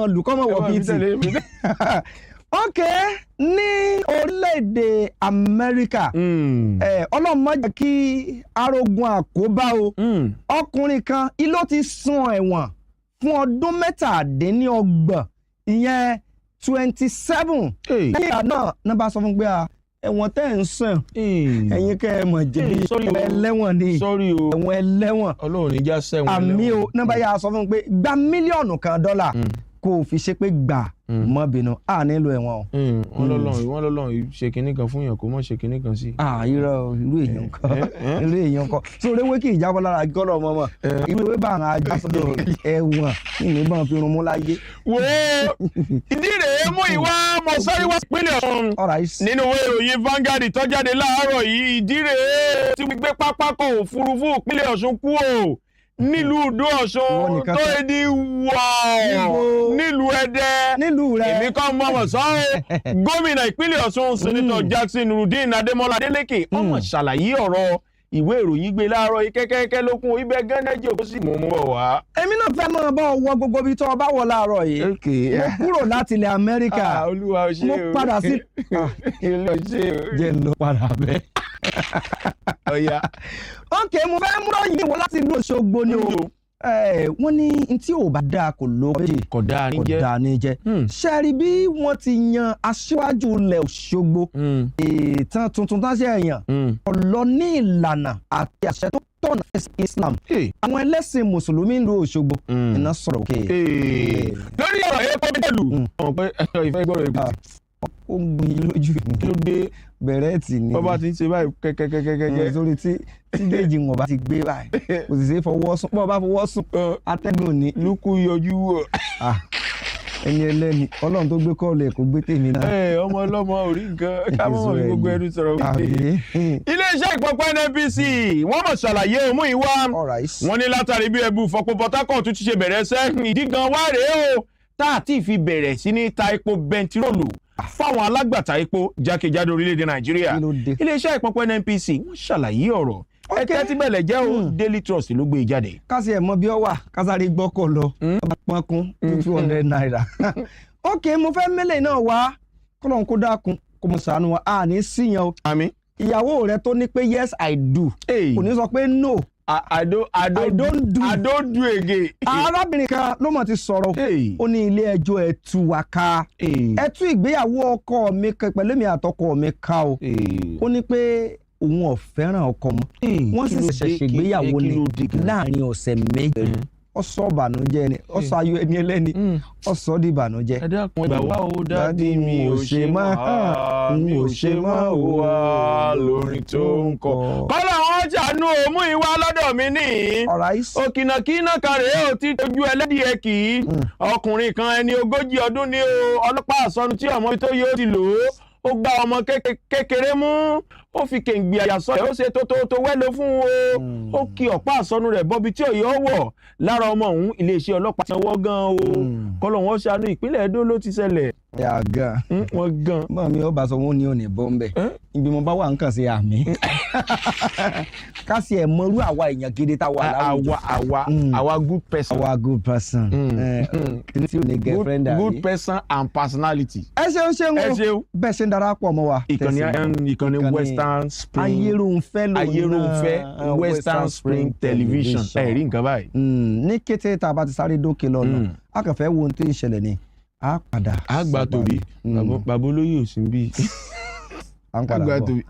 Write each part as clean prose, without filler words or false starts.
olùkọ́ mọ̀ wọ̀ bíi ti. Ok, ní orílẹ̀-èdè Amẹ́ríkà Ọlọ́run má jẹ́ kí arógun àkóbá o ọkùnrin kan ilé ti sùn ẹ̀wọ̀n fún ọdún 27 ìyẹn 27 lẹ́yìn náà náà bá sọ fún pé ẹ̀wọ̀n tẹ́ ń sàn ẹ̀yin kẹ́ ẹ mọ̀ jẹ̀bi ẹlẹ́wọ̀n ni ẹ̀wọ̀n ẹlẹ́wọ̀n Ọlọ́run níjà sẹ́wọ̀n àmì o náà bá yà sọ fún pé gba mílíọ̀nù kan dọ́là kó o fi ṣe pé gbà mọ́ bínú nílò ẹ̀wọ̀n o. wọ́n lọ́lọ́run ṣe kinní kan fún yàn kó mọ̀ ṣe kinní kan sí. irọ́ irú èèyàn kan tí o léwé kí ìjábọ̀ lára gọ́dọ̀ mọ́mọ́ irú ewé bá àwọn ajá sọ́dọ̀ ẹ̀wọ̀n ìníbọn fi rún mú láyé. wo ìdí rèé mú ìwà mọ̀sáré wá ìpínlẹ̀ Ọ̀ṣun nínú ìwé ìròyìn Vanguard tó jáde láàárọ̀ yìí ìdí rèé tí wọ́n gbé pápákọ̀ òfurufú ìpínlẹ̀ Ọ̀ṣun kú o nílùú Ìdó Ọ̀ṣun tó di wọ̀ nílùú Ẹdẹ èmi kan mọ̀mọ̀ sọ́ọ́ gómìnà ìpínlẹ̀ Ọ̀ṣun Senator Jackson Nurudeen Adémọ́lá Adélékè ọmọ ṣàlàyé ọ̀rọ̀ ìwé ìròyìn gbé láàárọ̀ yìí kẹ́kẹ́kẹ́ lókun ibẹ̀ gánẹ́jì òkú sì mú bọ̀ wá. èmi náà fẹ́ mọ̀ bọ́ wọ gbogbo ibi tó bá wọ láàárọ̀ yìí mo kúrò láti ilẹ̀ Amẹ́ríkà mo padà sí jẹ́ lọ padà bẹ́ẹ̀. ok mo fẹ́ múrò yìí wọ láti ìlú Òṣogbo ni o wọ́n ní tí ò bá dáa kò ló méjì kò dáa ní jẹ́ ṣe rí bí wọ́n ti yan aṣíwájú ilẹ̀ Òṣogbo ìtàn tuntun tó ṣe èèyàn ọ̀lọ́ ní ìlànà àti àṣẹ tó tọ̀nà Islam àwọn ẹlẹ́sìn mùsùlùmí ń lo Òṣogbo iná sọ̀rọ̀ òkè. lórí ọ̀rọ̀ epo bẹ́ẹ̀lù ọ̀pẹ ìfẹ́ gbọ́dọ̀ epo ó ń gbin lójú kí ló dé bẹ̀rẹ̀ tì ní. bọ́bá ti ń ṣe báyìí kẹ́kẹ́kẹ́kẹ́ sórí tí déjì wọn bá ti gbé báyìí kò sì ṣe fọwọ́ sùn bọ́ọ̀ bá fọwọ́ sùn atẹ́gùn ní. lukú yọjú wò. ẹni ẹlẹ́ni Ọlọ́run tó gbé kọ́ọ̀lù ẹ̀ kó gbé tèmi náà. ọmọ ọlọ́mọ ò rí nǹkan káwọn mi gbogbo ẹnu sọ̀rọ̀ wípé. iléeṣẹ́ ìpọ̀pọ̀ NNPC wọ́n mọ̀ ṣàlàyé òmù ìwà wọn ní látàrí bí ẹbú fọpo Port Harcourt ti ṣe bẹ̀rẹ̀ ṣẹ́ ìdí gan wá rèé o tá a ti fi bẹ̀rẹ̀ sí ní ta epo bẹntiróòlù fáwọn alágbàtà epo jákèjádò orílẹ̀-èdè Nàìjíríà iléeṣẹ́ ìpọ̀pọ̀ NNPC wọ́n ṣàlàyé ọ̀rọ̀ ẹ̀kẹ́ tí bẹ̀lẹ̀ jẹ́ o Daily Trust ló gbé jáde. kásì ẹ̀ mọ bí ọ wà kásáré gbọ́kọ̀ lọ pọ́nkún 200 naira. ok mo fẹ́ mẹ́lẹ̀ náà wá kọ́lọ́n kó dákun kó mo ṣàánú wa ní síyan o. àmín. ìyàwó rẹ tó ní pé yes I do kò ní sọ pé no. I don't do again. arábìnrin kan ló mọ̀ ti sọ̀rọ̀ ó ní ilé ẹjọ́ ẹ̀ tú wa ká ẹ̀ tú ìgbéyàwó ọkọ mi pẹ̀lú mi àtọkọ mi ká o ó ní pé òun ò fẹ́ràn ọkọ mọ́ wọ́n sì ṣẹ̀ṣẹ̀ ṣègbéyàwó ni láàrin ọ̀sẹ̀ méjì ọ̀sọ̀ ìbànújẹ́ ni ọ̀sọ̀ ayọ̀ ẹni ẹlẹ́ni ọ̀sọ̀ di ìbànújẹ́. ẹ dákun ìgbà wa ó dádì mi ò ṣe mọ́ ò ṣe mọ́ ò wá lórí tó ń kọ. kọ́lá wọn ṣàánú òmù ìwà lọ́dọ̀ mi ní. òkìnàkìnà kan rèé ò ti tójú ẹlẹ́dìẹ kì í ọkùnrin kan ẹni 40 ọdún ní ọlọ́pàá àsọnù tí ọmọ tó yóò ti lò ó gba ọmọ kékeré mú ó fi kèǹgbì àyàsọ ẹ̀ ó ṣe tó wẹ́lò fún o ó kí ọ̀pá àsọnù rẹ̀ bọ́bi tí òye wọ̀ lára ọmọ òun iléeṣẹ́ ọlọ́pàá ti wọ́ gan o kọ́lọ̀ wọn ṣàánú ìpínlẹ̀ Ẹdó ló ti ṣẹlẹ̀. ẹ gan wọn gan. báwo ni ó bá sọ wọn ní òní bọ́ ń bẹ̀ ibi mo bá wà ń kàn sí àmì ká sì ẹ̀ mọ́rú àwa èèyàn gidi tá a wà láwùjọ. àwa good person. àwa good person. kìnìún tí ò ní girlfriend àbí. good person and personality. ẹ ṣeun bẹ́ẹ̀ ṣe ń darapọ̀ mọ́ wa. ìkànnì Western Spring ayérùnfẹ́ Western Spring Television ẹ̀rí nǹkan báyìí. ní kété tá a bá ti sáré dókè lọ́nà a kàn fẹ́ wo ohun tó ń ṣẹlẹ̀ ni a padà. a gbà tóbi bàbá olóyè ò sí bí. a gbà tóbi.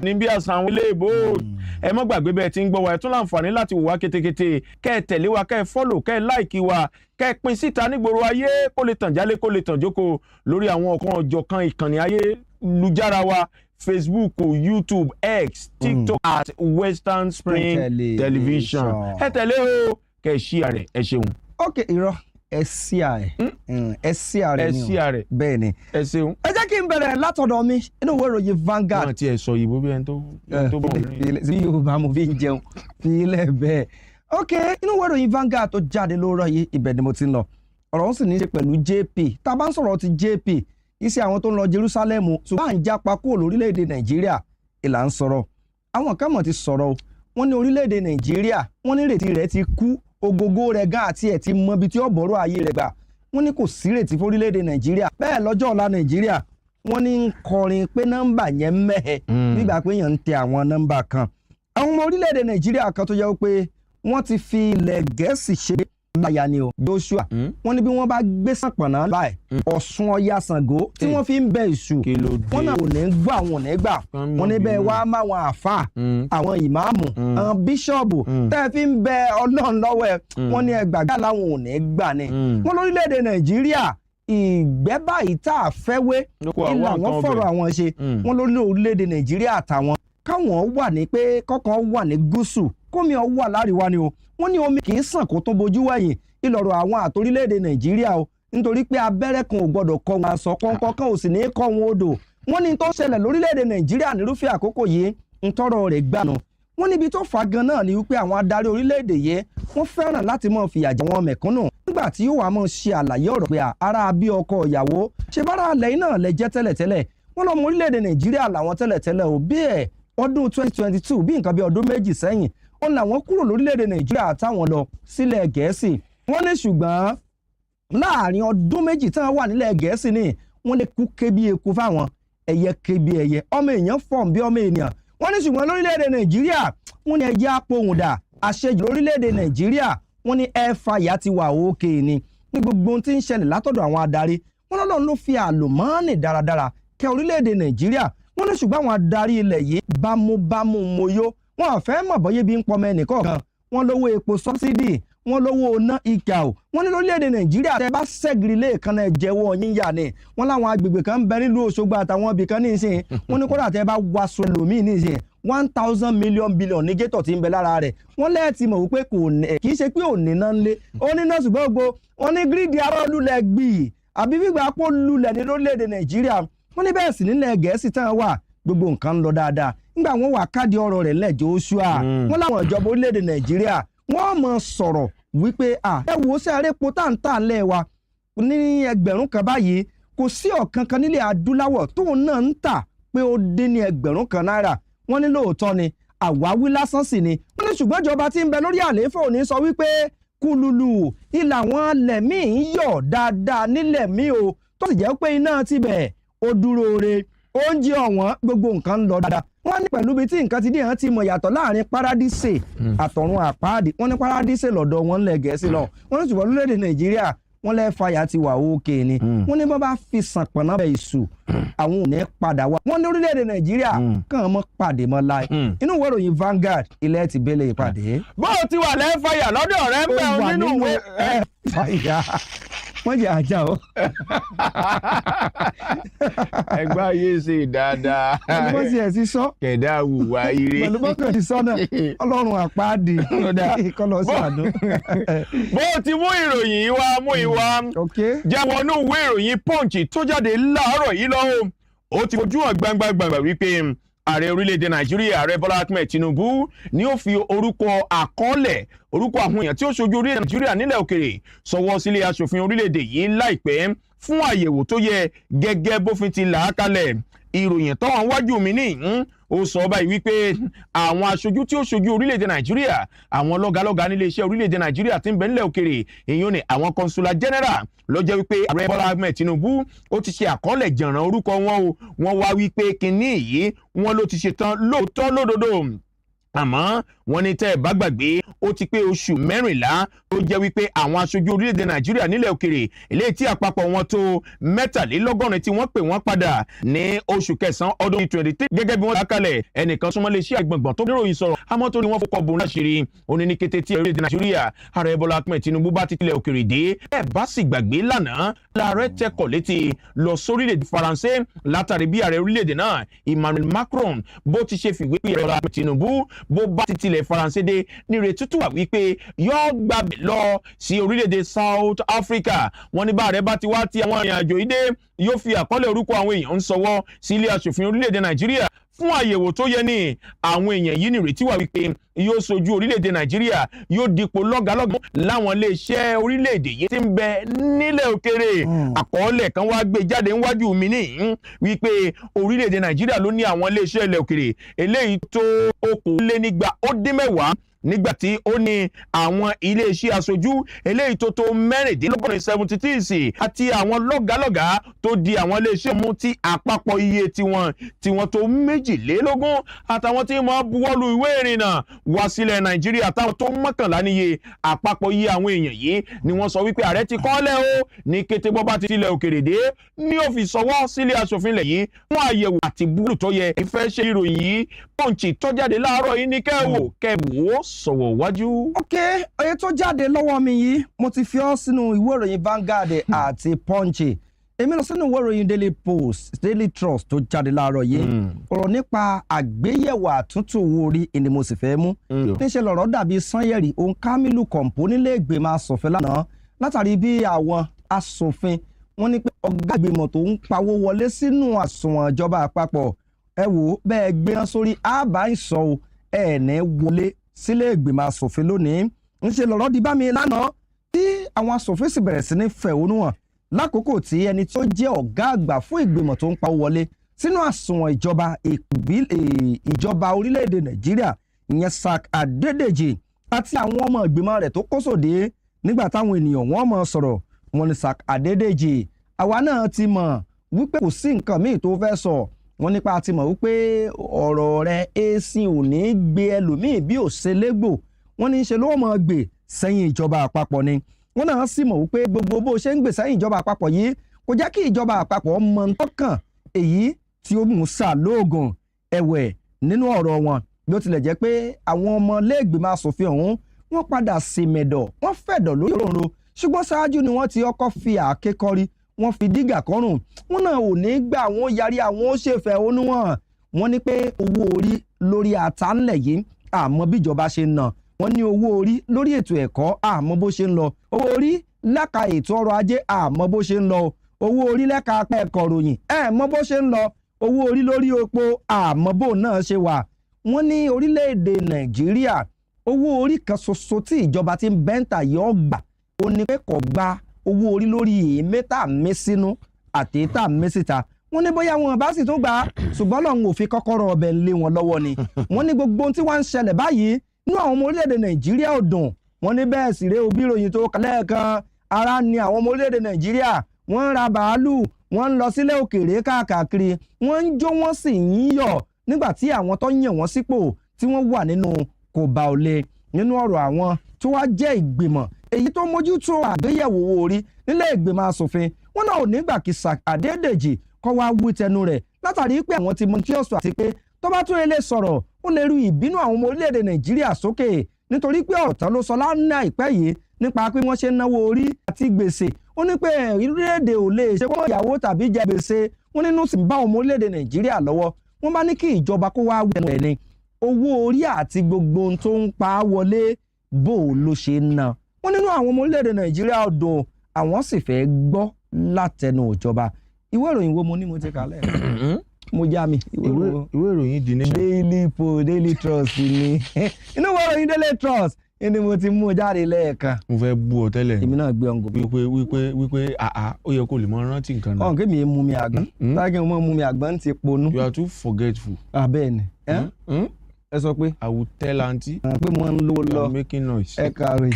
ní bí àṣà àwọn ilé ìbò ẹ mọ́ gbàgbé bẹ́ẹ̀ tí ń gbọ́ wa ẹ tún láǹfààní láti wò wá kétékété kẹ́ ẹ tẹ̀lé wa kẹ́ ẹ fọ́lò kẹ́ ẹ láìkì wa kẹ́ ẹ pín síta nígboro ayé kó lè tàn jálé kó lè tàn jókòó lórí àwọn ọ̀kan ọ̀jọ̀kan ìkànnì ayélujára wa Facebook, YouTube, X, TikTok at Western Spring Television ẹ tẹ̀lé o kẹ́ ẹ ṣí àrẹ ẹ ṣeun. ok irọ́ ẹ ṣí àrẹ ni o bẹ́ẹ̀ ni ẹ ṣeun. ẹ jẹ́ kí n bẹ̀rẹ̀ látọ̀dọ̀ mi inú ìwé ìròyìn Vanguard. wọ́n ti ẹ̀ sọ ìbò bí ẹni tó bọ̀ rí. sí Yorùbá mo fi ń jẹun fi ilẹ̀ bẹ́ẹ̀. ok inú ìwé ìròyìn Vanguard tó jáde lóòrọ̀ yìí ibẹ̀ ni mo ti ń lọ. ọ̀rọ̀ ń sì ní í ṣe pẹ̀lú JP. tá a bá ń sọ̀rọ̀ ti JP iṣẹ́ àwọn tó ń lọ Jerusalem ṣùgbọ́n à ń jápa kúrò lórílẹ̀‐èdè Nàìjíríà ìlà ń sọ̀rọ̀. àwọn kan mọ̀ ti sọ̀rọ̀ wọ́n ní orílẹ̀‐èdè Nàìjíríà wọ́n ní ìrètí rẹ̀ ti kú ògógó rẹ̀ gan àti ẹ̀ ti mọ ibi tí ó bọ̀rọ̀ ayé rẹ̀ gbà. wọ́n ní kò sí ìrètí fún orílẹ̀‐èdè Nàìjíríà bẹ́ẹ̀ lọ́jọ́ ọ̀la Nàìjíríà wọ́n ní ń kọrin pé nọ́mbà yẹn mẹ́hẹ̀ nígbà pé èèyàn ń tẹ àwọn nọ́mbà kan. àwọn ọmọ orílẹ̀‐èdè Nàìjíríà kan tó yẹ pé wọ́n ti fi ilẹ̀ Gẹ̀ẹ́sì ṣe láyà ni o Joshua wọ́n ní bí wọ́n bá gbé sànpọ̀nà báyìí Ọ̀ṣun Ọya Ṣàngó tí wọ́n fi ń bẹ Èṣù wọ́n náà ò ní gbà wọn ò ní gbà wọ́n ní bẹ́ẹ̀ wá máwọn àáfàá àwọn ìmáàmù àwọn bíṣọ̀bù tẹ́ ẹ fi ń bẹ Ọlọ́run lọ́wọ́ ẹ wọ́n ní ẹgbàgbà làwọn ò ní gbà ni. wọ́n lórílẹ̀‐èdè Nàìjíríà ìgbẹ́ báyìí tá a fẹ́ wé ilà wọn fọ̀rọ̀ àwọn ṣe wọ́n lórílẹ̀‐èdè Nàìjíríà àtàwọn káwọn wà ní pé kọ́kàn wà ní gúúsù kómi ọ wà láríwá ni o wọ́n ní omi kì í sàn kó tó bojú wẹ̀yìn ìlọ̀rọ̀ àwọn àtòrílẹ̀‐èdè Nàìjíríà o nítorí pé abẹ́rẹ́ kan ò gbọ́dọ̀ kọ́ wọn aṣọ kọ́ńkọ́ kan ò sì ní í kọ́ wọn odò wọ́n ní tó ṣẹlẹ̀ lórílẹ̀‐èdè Nàìjíríà nírúfẹ́ àkókò yìí ń tọrọ rẹ̀ gbànú wọ́n níbi tó fà gan náà ni wípé àwọn adarí orílẹ̀‐èdè yìí wọ́n fẹ́ràn láti máa fìyà jẹ wọn mẹ̀kúnnù nígbà tí yóò wá máa ṣe àlàyé ọ̀rọ̀ pé ara bí ọkọ ìyàwó ṣe bára alẹ́ náà lẹ jẹ́ tẹ́lẹ̀tẹ́lẹ̀ wọ́n lọ́mọ orílẹ̀‐èdè Nàìjíríà làwọn tẹ́lẹ̀tẹ́lẹ̀ ò bí ẹ̀ ọdún 2022 bí nǹkan bí ọdún méjì sẹ́yìn wọ́n làwọn kúrò lórílẹ̀‐èdè Nàìjíríà táwọn lọ sílẹ̀ Gẹ̀ẹ́sì wọ́n ní ṣùgbọ́n láàrin ọdún méjì tí wọ́n wà nílẹ̀ Gẹ̀ẹ́sì ni wọ́n lè kú kébi eku fáwọn ẹyẹ kébi ẹyẹ ọmọ èèyàn fọ̀n bí ọmọ ènìyàn wọ́n ní ṣùgbọ́n lórílẹ̀‐èdè Nàìjíríà wọ́n ní ẹjẹ́ àpohùndà àṣejù lórílẹ̀‐èdè Nàìjíríà wọ́n ní ẹ̀fàyà ti wà òkè ni ní gbogbo ohun tí ń ṣẹlẹ̀ látọ̀dọ̀ àwọn adarí wọ́n lọ́lọ́run ló fi àlùmọ́ọ́nì dáradára kẹ́ orílẹ̀‐èdè Nàìjíríà wọ́n ní ṣùgbọ́n àwọn adarí ilẹ̀ yìí bámúbámú moyó wọn àfẹ́ mọ̀ bọ́yé bí ń pọmọ ẹnìkọ̀ọ̀kan wọn lówó epo sọ́bsidì wọn lówó iná ìkà ò wọn ní lórílẹ̀‐èdè Nàìjíríà tẹ́ bá ṣẹ́gìrì lẹ́ẹ̀kan náà jẹ́wọ́ yín yà ni wọn láwọn agbègbè kan ń bẹ nílùú Òṣogbo àtàwọn ibì kan ní ìsìn wọn ní kódà tẹ́ bá wàásù ẹlòmíì ní ìsìn 1,000 million billion ní gétọ̀ tí ń bẹ lára rẹ̀ wọ́n lẹ́ẹ̀tì mọ̀ wípé kì í ṣe pé òní náà ń lé ó ní náà ṣùgbọ́n gbogbo wọn ní gírídì arọ́ lulẹ̀ gbìyì àbí gbígbà pọ̀ lulẹ̀ ní lórílẹ̀‐èdè Nàìjíríà wọ́n ní bẹ́ẹ̀ sì nílẹ̀ Gẹ̀ẹ́sì tán wà gbogbo nǹkan ń lọ dáadáa nígbà wọn wà káàdì ọ̀rọ̀ rẹ̀ lẹ̀ Joshua wọn láwọn ìjọba orílẹ̀‐èdè Nàìjíríà wọ́n mọ̀ sọ̀rọ̀ wípé ẹ wo sí àrẹ́pọ̀ táǹtà lẹ̀ wa ní ẹgbẹ̀rún kan báyìí kò sí ọ̀kan kan nílẹ̀ adúláwọ̀ tóun náà ń tà pé ó dín ní ẹgbẹ̀rún kan náírà wọ́n ní lóòótọ́ ni àwáwí lásán sì ni wọ́n ní ṣùgbọ́n ìjọba tí ń bẹ lórí àlééfà ò ní sọ wípé kúlùlù ìlà wọn lẹ̀mí ń yọ̀ dáadáa nílẹ̀ mí o tó sì jẹ́ pé iná tibẹ̀ ó dúró re oúnjẹ ọ̀wọ́n gbogbo nǹkan ń lọ dáadáa wọ́n ní pẹ̀lú bí tí nǹkan ti dé hàn ti mọ̀ yàtọ̀ láàrin paradíṣe àtọ̀run àpáàdì wọ́n ní paradíṣe lọ́dọ̀ wọn ńlẹ̀ Gẹ̀ẹ́sì lọ wọ́n ní ṣùgbọ́n lórílẹ̀‐èdè Nàìjíríà wọ́n lẹ́ fàyà ti wà òkè ni wọ́n ní bọ́ bá fi sànpọ̀nà bẹ̀ Èṣù àwọn ò ní padà wá wọ́n ní orílẹ̀‐èdè Nàìjíríà kàn mọ́ pàdé mọ́ láì inú ìwé ìròyìn Vanguard ilẹ̀ ti bẹ́lẹ̀ ìpàdé. bó o ti wà lẹ́ fàyà lọ́dọ̀ rẹ ń bẹ̀ nínú ìwé fàyà wọ́n jẹ́ ajá o. ẹgbẹ́ ayé ṣe dáadáa. pẹ̀lú bó ti ẹ̀ sí sọ. kẹ̀dá wùwà ire. pẹ̀lú bó kàn sí sọ́nà Ọlọ́run àpáàdì kọ́lọ́ sànú. bó o ti mú ìròyìn ìwà mú ìwà jẹ́ wọnú ìwé ìròyìn Punch tó jáde láàárọ̀ yìí lọ́wọ́ ó ti fojú hàn gbangba wípé ààrẹ orílẹ̀-èdè Nàìjíríà ààrẹ Bọ́lá Ahmed Tinubu ni ó fi orúkọ àkọọ́lẹ̀ orúkọ àwọn èèyàn tí ó ṣojú orílẹ̀-èdè Nàìjíríà nílẹ̀ òkèrè sọwọ́ sílé aṣòfin orílẹ̀-èdè yìí láìpẹ́ fún àyẹ̀wò tó yẹ gẹ́gẹ́ bófin ti là á kalẹ̀ ìròyìn tó wà wájú mi ní ó sọ báyìí wípé àwọn aṣojú tí ó ṣojú orílẹ̀-èdè Nàìjíríà àwọn lọ́gàlọ́gà nílé iṣẹ́ orílẹ̀-èdè Nàìjíríà tí ń bẹ nílẹ̀ òkèrè èyí ni àwọn consular general ló jẹ́ wípé ààrẹ Bọ́lá Ahmed Tinubu ó ti ṣe àkọọ́lẹ̀ jàǹràn orúkọ wọn o wọ́n wá wípé kinní yìí wọ́n ló ti ṣetán lóòótọ́ lódodo àmọ́ wọ́n ní tẹ́ ẹ̀ bá gbàgbé ó ti pé oṣù 14 tó jẹ́ wípé àwọn aṣojú orílẹ̀-èdè Nàìjíríà nílẹ̀ òkèrè eléyìí tí àpapọ̀ wọn tó 43 tí wọ́n pè wọ́n padà ní oṣù kẹsàn-án ọdún 2023 gẹ́gẹ́ bí wọ́n dá kalẹ̀ ẹnìkan súnmọ́ lè ṣe àgbọ̀ngbọ̀n tó dérò yìí sọ̀rọ̀ àmọ́ tó ní wọ́n fọkọ̀ bò láṣìírí òní ní kété tí orílẹ̀-èdè Nàìjíríà ààrẹ Bọ́lá Ahmed Tinubu bá ti tilẹ̀ òkèrè dé ẹ̀ bá sì gbàgbé lánàá láàrẹ tẹkọ̀ létí lọ sórílẹ̀-èdè Faransé látàrí bí ààrẹ orílẹ̀-èdè náà Emmanuel Macron bó ti ṣe fìwé pé ààrẹ Bọ́lá Ahmed Tinubu bó bá ti tilẹ̀ ilẹ̀ Faransé dé nírètí tó wà wípé yóò gbàbẹ̀ lọ sí orílẹ̀-èdè South Africa. Wọ́n ní bá rẹ̀ bá ti wá tí àwọn ìrìn àjò yìí dé yóò fi àkọọ́lẹ̀ orúkọ àwọn èèyàn ń sọwọ́ sí ilé aṣòfin orílẹ̀-èdè Nàìjíríà fún àyẹ̀wò tó yẹ ní. Àwọn èèyàn yìí nírètí wà wípé yóò sojú orílẹ̀-èdè Nàìjíríà yóò dípò lọ́gàlọ́gà láwọn iléeṣẹ́ orílẹ̀-èdè yìí tí ń bẹ nílẹ̀ òkèrè. Àkọọ́lẹ̀ kan wá gbé jáde níwájú mi ní wípé orílẹ̀-èdè Nàìjíríà ló ní àwọn iléeṣẹ́ ilẹ̀ òkèrè eléyìí tó 210 nígbàtí ó ní àwọn iléeṣẹ́ aṣojú eléyìí tó tó 76 àti àwọn lọ́gàlọ́gà tó di àwọn iléeṣẹ́ mú tí àpapọ̀ iye tiwọn tó 22 àtàwọn tí wọ́n buwọ́lu ìwé ìrìnnà wá sílẹ̀ Nàìjíríà táwọn tó 11 níye. Àpapọ̀ iye àwọn èèyàn yìí ni wọ́n sọ wípé ààrẹ ti kọ́lẹ̀ o ní kété bọ́ bá ti tilẹ̀ òkèrè dé ní ó fi sọwọ́ sílé aṣòfin lẹ̀ yìí fún àyẹ̀wò àti búlù tó yẹ. Ìfẹ́ ṣe ìròyìn yìí Punch tó jáde láàárọ̀ yìí ní kẹ́wò sọ̀wọ̀ wájú. ok oye tó jáde lọ́wọ́ mi yìí mo ti fi ọ́ sínú ìwé ìròyìn Vanguard àti Punch. Èmi lọ sínú ìwé ìròyìn Daily Post, Daily Trust tó jáde láàárọ̀ yìí. Ọ̀rọ̀ nípa àgbéyẹ̀wò àtúntò owó orí ni mo sì fẹ́ mú. Níṣẹ́ lọ̀rọ̀ dàbí Sanyẹ̀rì òun Kamilu Kọ̀ǹpó nílé ìgbìmọ̀ asòfin lánàá látàrí bí àwọn asòfin wọ́n ní pé ọ̀gá ìgbìmọ̀ tó ń pawó wọlé sínú àsùnwọ̀n ìjọba àpapọ̀ ẹ wò bẹ́ẹ̀ gbéná sórí àbá ìsọ̀ ẹ̀ ní wọlé sílé ìgbìmọ̀ asòfin lónìí. Ńṣe lọ̀rọ̀ di bá mi lánàá tí àwọn asòfin sì bẹ̀rẹ̀ sí ní fẹ̀hónú hàn lákòókò tí ẹni tó jẹ́ ọ̀gá àgbà fún ìgbìmọ̀ tó ń pawó wọlé sínú àsùnwọ̀n ìjọba orílẹ̀-èdè Nàìjíríà ìyẹn Sack Adédèjì àti àwọn ọmọ ìgbìmọ̀ rẹ̀ tó kó sòdé nígbà táwọn ènìyàn wọ́n mọ̀ sọ̀rọ̀ wọ́n ní Sack Adédèjì àwa náà ti mọ̀ wípé kò sí nǹkan míì tó fẹ́ sọ. Wọ́n nípa ti mọ̀ wípé ọ̀rọ̀ rẹ̀ èsì ò ní gbé ẹlòmíì bí ò ṣe légbò. Wọ́n ní ṣe ló mọ̀ gbé sẹ́yìn ìjọba àpapọ̀ ni. Wọ́n náà sì mọ̀ wípé gbogbo bó ṣe ń gbé sẹ́yìn ìjọba àpapọ̀ yìí kò jẹ́ kí ìjọba àpapọ̀ mọ tọ́kàn èyí tí ó mú sà lóògùn ẹ̀wẹ̀ nínú ọ̀rọ̀ wọn. Bí ó tilẹ̀ jẹ́ pé àwọn ọmọ iléègbìmọ̀ asòfin ọ̀hún wọ́n padà sí mẹ̀dọ̀ wọ́n fẹ̀dọ̀ lórí òróró ṣùgbọ́n ṣáájú ni wọ́n ti ọkọ̀ fi àáké kọrí wọ́n fi dígà kọ́rùn. Wọ́n náà ò ní gbà wọ́n yarí àwọn ó ṣèfẹ̀hónú wọn. Wọ́n ní pé owó orí lórí ata ńlẹ̀ yìí àmọ́ bíjọba ṣe ń ná. Wọ́n ní owó orí lórí ètò ẹ̀kọ́ àmọ́ bó ṣe ń lọ. Owó orí lẹ́ka ètò ọrọ̀ ajé àmọ́ bó ṣe ń lọ. Owó orí lẹ́ka apẹ́ẹ̀kọ́ ròyìn àmọ́ bó ṣe ń lọ. Owó orí lórí epo àmọ́ bó náà ṣe wà. Wọ́n ní orílẹ̀-èdè Nàìjíríà owó orí kan ṣoṣo tí ìjọba ti ń bẹ́ńtà yọ gbà ó ní pé kò gba owó orí lórí èémẹ́ta mẹ́sínú àti èéta mẹ́síta. Wọ́n ní bóyá wọn bá sì tún gbà ṣùgbọ́n lọ́hùn ò fi kọ́kọ́rọ́ ọbẹ̀ lé wọn lọ́wọ́ ni. Wọ́n ní gbogbo ohun tí wọ́n ń ṣẹlẹ̀ báyìí inú àwọn ọmọ orílẹ̀-èdè Nàìjíríà ò dùn. Wọ́n ní bẹ́ẹ̀ sì ré òbí ìròyìn tó kálẹ̀ kan ara ni àwọn ọmọ orílẹ̀-èdè Nàìjíríà wọ́n ń ra bàálù wọ́n ń lọ sílé òkèèrè káàkiri wọ́n ń jó wọ́n sì ń yọ̀ nígbà tí àwọn tó yàn wọ́n sípò tí wọ́n wà nínú kò bá ò le. Nínú ọ̀rọ̀ àwọn tó wá jẹ́ ìgbìmọ̀ èyí tó mójútó àgbéyẹ̀wò owó orí nílé ìgbìmọ̀ asòfin wọ́n náà ò nígbà kí Sack Adédèjì kọ́ wá wí tẹnu rẹ̀ látàrí pé àwọn ti mọ tí ó sọ àti pé tó bá tún ilé sọ̀rọ̀ ó lè ru ìbínú àwọn ọmọ orílẹ̀-èdè Nàìjíríà sókè nítorí pé ọ̀tọ̀ ló sọ lánàá àìpẹ́ yìí nípa pé wọ́n ṣe ń náwó orí àti gbèsè. Ó ní pé orílẹ̀-èdè ò lè ṣe kó ìyàwó tàbí jẹ gbèsè. Wọ́n nínú sì ń bá ọmọ orílẹ̀-èdè Nàìjíríà lọ́wọ́. Wọ́n bá ní kí ìjọba kó wá wí ẹnu ẹ̀ ni owó orí àti gbogbo ohun tó ń pa á wọlé bó ló ṣe ń ná. Wọ́n nínú àwọn ọmọ orílẹ̀-èdè Nàìjíríà ọdún àwọn sì fẹ́ gbọ́ látẹnu ìjọba. Ìwé ìròyìn wo mo ní mo ti kà lẹ́ẹ̀kan mo já mi. ìwé ìròyìn The Nation. Daily Post, Daily Trust ni inú ìwé ìròyìn Daily Trust ni mo ti mú jáde lẹ́ẹ̀kan. mo fẹ́ bú ọ tẹ́lẹ̀. èmi náà gbé ọ̀ngọ̀. wípé ó yẹ kó lè mọ rántí nǹkan náà. ọ̀hún kí mi mú mi àgbọn. táàgì mo mú mi àgbọn ti ponú. you are too forgetful. bẹ́ẹ̀ ni ẹ sọ pé. I will tell aunty. pé mo ń lówó lọ. you are making noise. ẹ kàwé.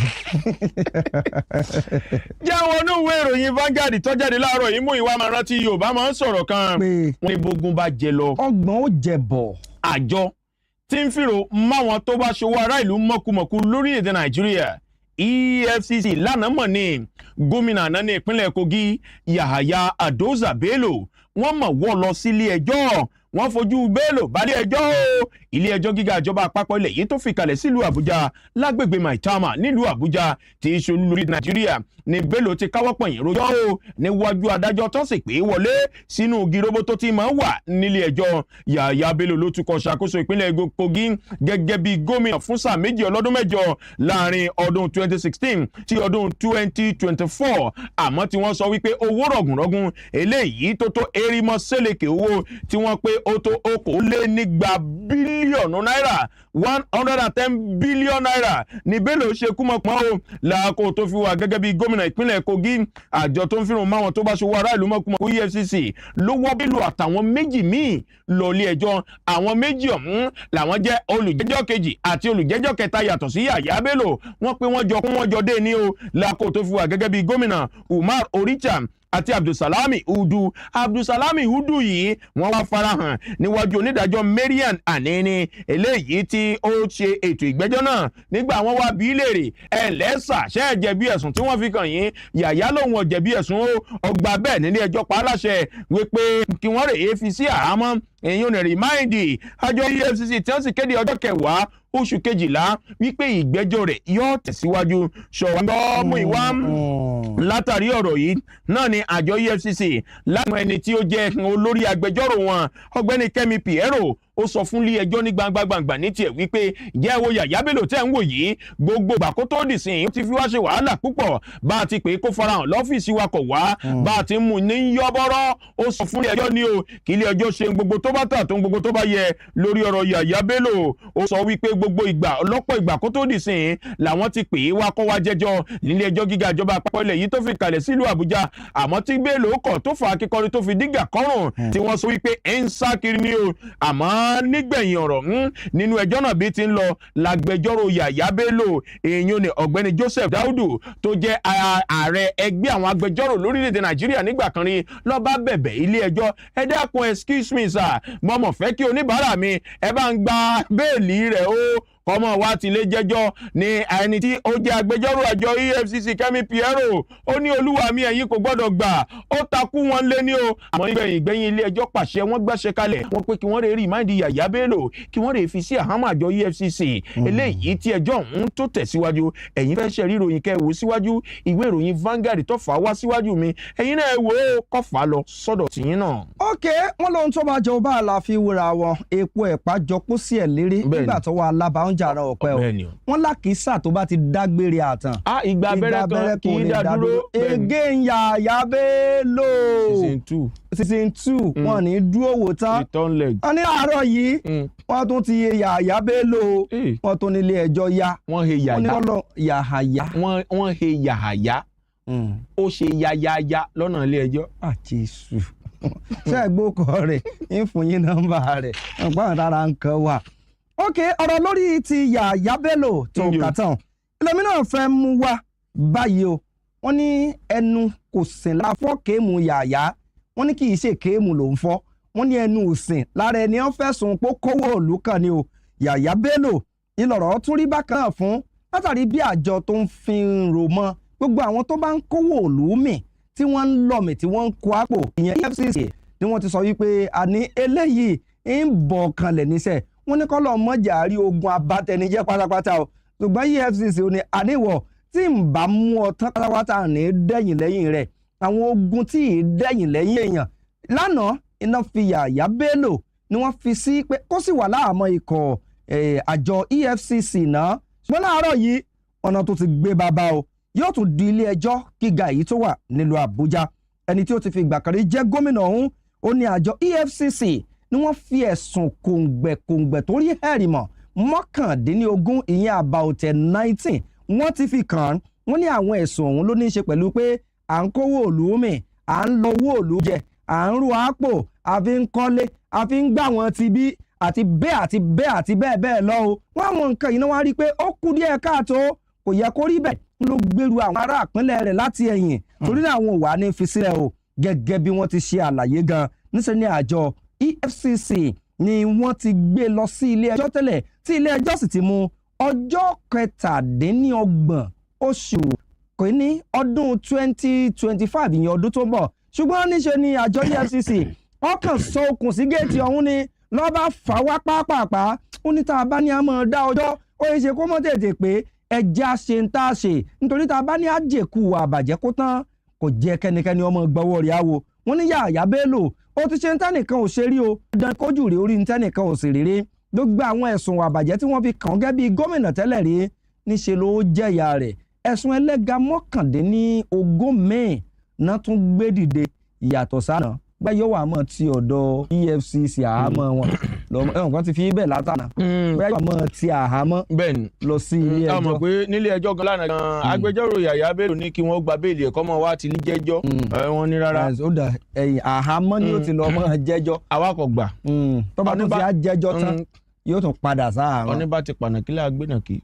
jẹ́ àwọn onúwé ìròyìn Vanguard tó jáde láàárọ̀ yìí mú ìwà máa rántí Yorùbá máa ń sọ̀rọ̀ kan. pé wọ́n ní bógun bá jẹ lọ. ọgbọ̀n ó jẹ bọ̀. àjọ tí ń fìrò máwọn tó bá ṣòwò ará ìlú mọ̀kùmọ̀kù lórílẹ̀‐èdè Nàìjíríà EFCC lánàá mọ̀ ní gómìnà àná ní ìpínlẹ̀ Kogi Yahaya Adoza Bello wọ́n mọ̀ wọ́ lọ sílé ẹjọ́ wọ́n fojú Bello balẹ̀ ẹjọ́ o. ilé ẹjọ́ gíga ìjọba àpapọ̀ ilẹ̀ yìí tó fi kalẹ̀ sílùú Àbújá lágbègbè Maitama nílùú Àbújá tí í ṣe olú Nàìjíríà ni Bello ti káwọ́ pọ̀nyìn rojọ́ o níwájú adájọ́ tó sì pé wọlé sínú gíróbó tó ti máa ń wà nílé ẹjọ́. Yàyà Bello ló tukọ̀ ṣàkóso ìpínlẹ̀ Kogi gẹ́gẹ́ bí gómìnà fún sáà méjì ọlọ́dún mẹ́jọ láàrin ọdún 2016 tí ọdún 2024 àmọ́ tí wọ́n sọ wípé owó rọ̀gùnrọ̀gùn eléyìí tó erimọ́ sẹ́lẹ̀kẹ̀ owó tí wọ́n pé ó tó okòólénígba bílíọ̀nù náírà 110 bílíọ̀nù náírà ní Bello ṣe kúmọ̀pọ̀ o làákò tó fi wà gẹ́gẹ́ bí gómìnà ìpínlẹ̀ Kogi. àjọ tó ń fìrùn máwọn tó bá ṣòwò aráàlú mọ́kúmọ́kú EFCC ló wọ́ Bello àtàwọn méjì míì lọ ilé ẹjọ́. àwọn méjì ọ̀hún làwọn jẹ́ olùjẹ́jọ́ kejì àti olùjẹ́jọ́ kẹta yàtọ̀ sí Yàyà Bello. wọ́n pé wọ́n jọ dé ní o làákò tó fi wà gẹ́gẹ́ bí gómìnà Umar Oricha àti Abdulsalami Udu. Abdulsalami Udu yìí wọ́n wá farahàn níwájú onídàájọ́ Mariam Anini eléyìí tí ó ṣe ètò ìgbẹ́jọ́ náà nígbà wọ́n wá bí léèrè ẹlẹ́sà ṣé ẹ jẹ̀bi ẹ̀sùn tí wọ́n fi kàn yín. Yàyà lòun ò jẹ̀bi ẹ̀sùn o. ọgbà bẹ́ẹ̀ nílé ẹjọ́ pa á láṣẹ wípé kí wọ́n rèé fi sí àhámọ́ èyí ò ní rìmáìndì. àjọ EFCC tí wọ́n sì kéde ọjọ́ kẹwàá oṣù kejìlá wípé ìgbẹ́jọ́ rẹ̀ yóò tẹ̀síwájú. ṣọ̀wọ́n mú ìwá látàrí ọ̀rọ̀ yìí náà ni àjọ EFCC láwọn ẹni tí ó jẹ́ olórí agbẹjọ́rò wọn ọ̀gbẹ́ni Kẹ́mi Pierro ó sọ fún ilé ẹjọ́ ní gbangba ní tiẹ̀ wípé jẹ́ wo Yàyà Bello tẹ́ ń wò yìí gbogbo ìgbà kó tó dì sí i ó ti fi wá ṣe wàhálà púpọ̀ bá a ti pè é kó farahàn lọ́fíìsì wa kọ̀ wá bá a ti mú ní yọ́bọ́rọ́. ó sọ fún ilé ẹjọ́ ní o kí ilé ẹjọ́ ṣe gbogbo tó bá tà tó gbogbo tó bá yẹ lórí ọ̀rọ̀ Yàyà Bello. ó sọ wípé gbogbo ìgbà ọlọ́pọ̀ ìgbà kó tó dì sí i làwọn ti pè é wá kó wá jẹ́jọ́ nílé ẹjọ́ gíga ìjọba àpapọ̀ ilẹ̀ yìí tó fi kalẹ̀ sílùú Àbújá. àmọ́ tí Bello kọ̀ tó fà á kíkọrí tó fi dígà kọ́rùn tí wọ́n sọ wípé ẹ̀ ń sá kiri ní o. àmọ́ nígbẹ̀yìn ọ̀rọ̀ nínú ẹjọ́ náà bí ti ń lọ lágbẹjọ́rò Yàyà Bello èèyàn ni ọ̀gbẹ́ni Joseph Daudu tó jẹ́ ààrẹ ẹgbẹ́ àwọn agbẹjọ́rò lórílẹ̀‐èdè Nàìjíríà nígbà kan rí ló bá bẹ̀bẹ̀ ilé ẹjọ́ ẹ dákun excuse me sir mo mọ̀ fẹ́ kí oníbàárà mi ẹ bá ń gba béèlì rẹ̀ o. kọ́mọ wa ti lé jẹ́jọ́ ní ẹni tí ó jẹ́ agbẹjọ́rò àjọ EFCC Kẹ́mi Pierro ó ní olúwa mi ẹ̀yin kò gbọ́dọ̀ gbà ó takú wọn lé ní o. àmọ́ ìgbẹ̀yìn ilé ẹjọ́ pàṣẹ wọ́n gbàṣẹ kalẹ̀ wọ́n pé kí wọ́n rè rìmáìndì Yàyà Bello kí wọ́n rè fi sí àhámọ́ àjọ EFCC eléyìí tí ẹjọ́ ọ̀hún tó tẹ̀síwájú. ẹ̀yin fẹ́ ṣe ríròyìn kẹ́ wò síwájú ìwé ìròyìn Vanguard tó fà á wá síwájú mi ẹ̀yin náà wò ó kọ́ fà á lọ sọ́dọ̀ tìyín náà. ok wọn lóhun tó bá jọ bá àlàáfíà wúra wọn epo ẹ̀pá jọ kó sí ẹ̀ lérí nígbà tó wà alábàá ń jàrá ọ̀pẹ o wọn lákìísà tó bá ti dágbére àtàn ìgbà abẹ́rẹ́ kan kì í dá dúró. again Yàyà Bello season 2 wọn ní dúró wò tán wọn ní àárọ̀ yìí wọn tún ti yẹ Yàyà Bello wọn tún nílé ẹjọ́ yá wọn he Yàyà wọn he Yàyà ó ṣe yáyáyá lọ́nà ilé ẹjọ́. Jésù ṣé ẹgbókọ rẹ̀ ń fún yín nọ́mbà rẹ̀ ọgbọ́n rárá ń kan wà. ok ọ̀rọ̀ lórí ti Yàyà Bello tó kàtàn ìlọ́mí náà fẹ́ mú wá báyìí o wọ́n ní ẹnu kò sìn láfọ́ kéèmù Yàyà wọ́n ní kì í ṣe kéèmù ló ń fọ́ wọ́n ní ẹnu òsìn lára ẹni wọ́n fẹ̀sùn pé kówó òlù kan ni o. Yàyà Bello ìlọ̀rọ̀ tún rí bákan náà fún látàrí bí àjọ tó ń fi rò mọ́ gbogbo àwọn tó bá ń kówó òlù mì tí wọ́n ń lọ mì tí wọ́n ń kó àpò ìyẹn EFCC ni wọ́n ti sọ wípé àní eléyìí ń bọ̀ kanlẹ̀ níṣẹ́ wọ́n ní kọ́lọ́ mọ́jà rí ogun abatẹnijẹ́ pátápátá o ṣùgbọ́n EFCC ò ní àníwọ̀ tí ń bá mú ọ tán pátápátá ní dẹ́yìn lẹ́yìn rẹ̀ àwọn ogun tí ì dẹ́yìn lẹ́yìn èèyàn lánàá iná fi Yàyà Bello ni wọ́n fi sí pé kó sì wà láàmọ́ ikọ̀ àjọ EFCC náà ṣùgbọ́n láàárọ̀ yìí ọ̀nà tó ti gbé bàbá o yóò tún di ilé ẹjọ́ gíga yìí tó wà nílùú Àbújá ẹni tí ó ti fi ìgbà kan rí jẹ́ gómìnà ọ̀hún ó ní àjọ EFCC ni wọ́n fi ẹ̀sùn kòǹgbẹ̀kòǹgbẹ̀ tó rí ẹ̀rì mọ̀ 19 ìyẹn àbàòtẹ̀ 19 wọ́n ti fi kàn án wọ́n ní àwọn ẹ̀sùn ọ̀hún ló ní í ṣe pẹ̀lú pé à ń kówó òlù mì à ń lọ owó òlù jẹ à ń ru àpò àfi ń kọ́lé àfi ń gbà wọ́n ti bí àti bẹ́ẹ̀ bẹ́ẹ̀ lọ o wọ́n àwọn nǹkan yìí náà wá rí i pé ó kù díẹ̀ káàtó kò yẹ kó rí bẹ́ẹ̀ ló gbèrú àwọn ará ìpínlẹ̀ rẹ̀ láti ẹ̀yìn torí àwọn ò wá ní fi sílẹ̀ o gẹ́gẹ́ bí wọ́n ti ṣe àlàyé gan níṣẹ́ ní àjọ EFCC ni wọ́n ti gbé lọ sí ilé ẹjọ́ tẹ́lẹ̀ tí ilé ẹjọ́ sì ti mú ọjọ́ 27 oṣù kìíní ọdún 2025 ìyẹn ọdún tó ń bọ̀ ṣùgbọ́n níṣẹ́ ní àjọ EFCC wọ́n kàn sọ okùn sí géètì ọ̀hún ni lọ́ bá fà wá pápápá ó ní tá a bá ní a máa dá ọjọ́ ó yẹ ṣe kó mọ́ tètè pé ẹja ṣe ń tá a ṣe nítorí tá a bá ní àjẹkù àbàjẹ́ kó tán kò jẹ́ kẹ́nikẹ́ni ọmọ gbọ́wọ́ rí àwo wọ́n ní Yàyà Bello ó ti ṣe ń tẹ́nìkan ò ṣe rí o dandan kójú rí orí ń tẹ́nìkan ò sì rí rí gbogbo àwọn ẹ̀sùn àbàjẹ́ tí wọ́n fi kàn gẹ́gẹ́ bí gómìnà tẹ́lẹ̀ rí níṣẹ́ ló jẹ̀yà rẹ̀ ẹ̀sùn ẹlẹ́ga 19 náà tún gbé dìde ìyàtọ̀ sáà bẹ́ẹ̀ yóò wà mọ́ ti ọ̀dọ̀ EFCC àhámọ́ wọn ẹ̀wọ̀n kan ti fi bẹ́ẹ̀ látànà bẹ́ẹ̀ yóò mọ́ ti àhámọ́ lọ sí ilé ẹjọ́. a mọ̀ pé nílé ẹjọ́ gan lánàá gan agbẹjọ́rò Yàyà Bello ní kí wọ́n gba béèlì ẹ̀kọ́ mọ́ wá ti jẹ́jọ́ wọ́n ní rárá. ó dà ẹ̀yìn àhámọ́ ni ó ti lọ mọ́ jẹ́jọ́. awakọ̀ gbà. tọ́ba tó fi á jẹ́jọ́ tán yóò tún padà sáà. ọ̀ní bá ti pànà kílẹ̀ agbẹ́nàkì.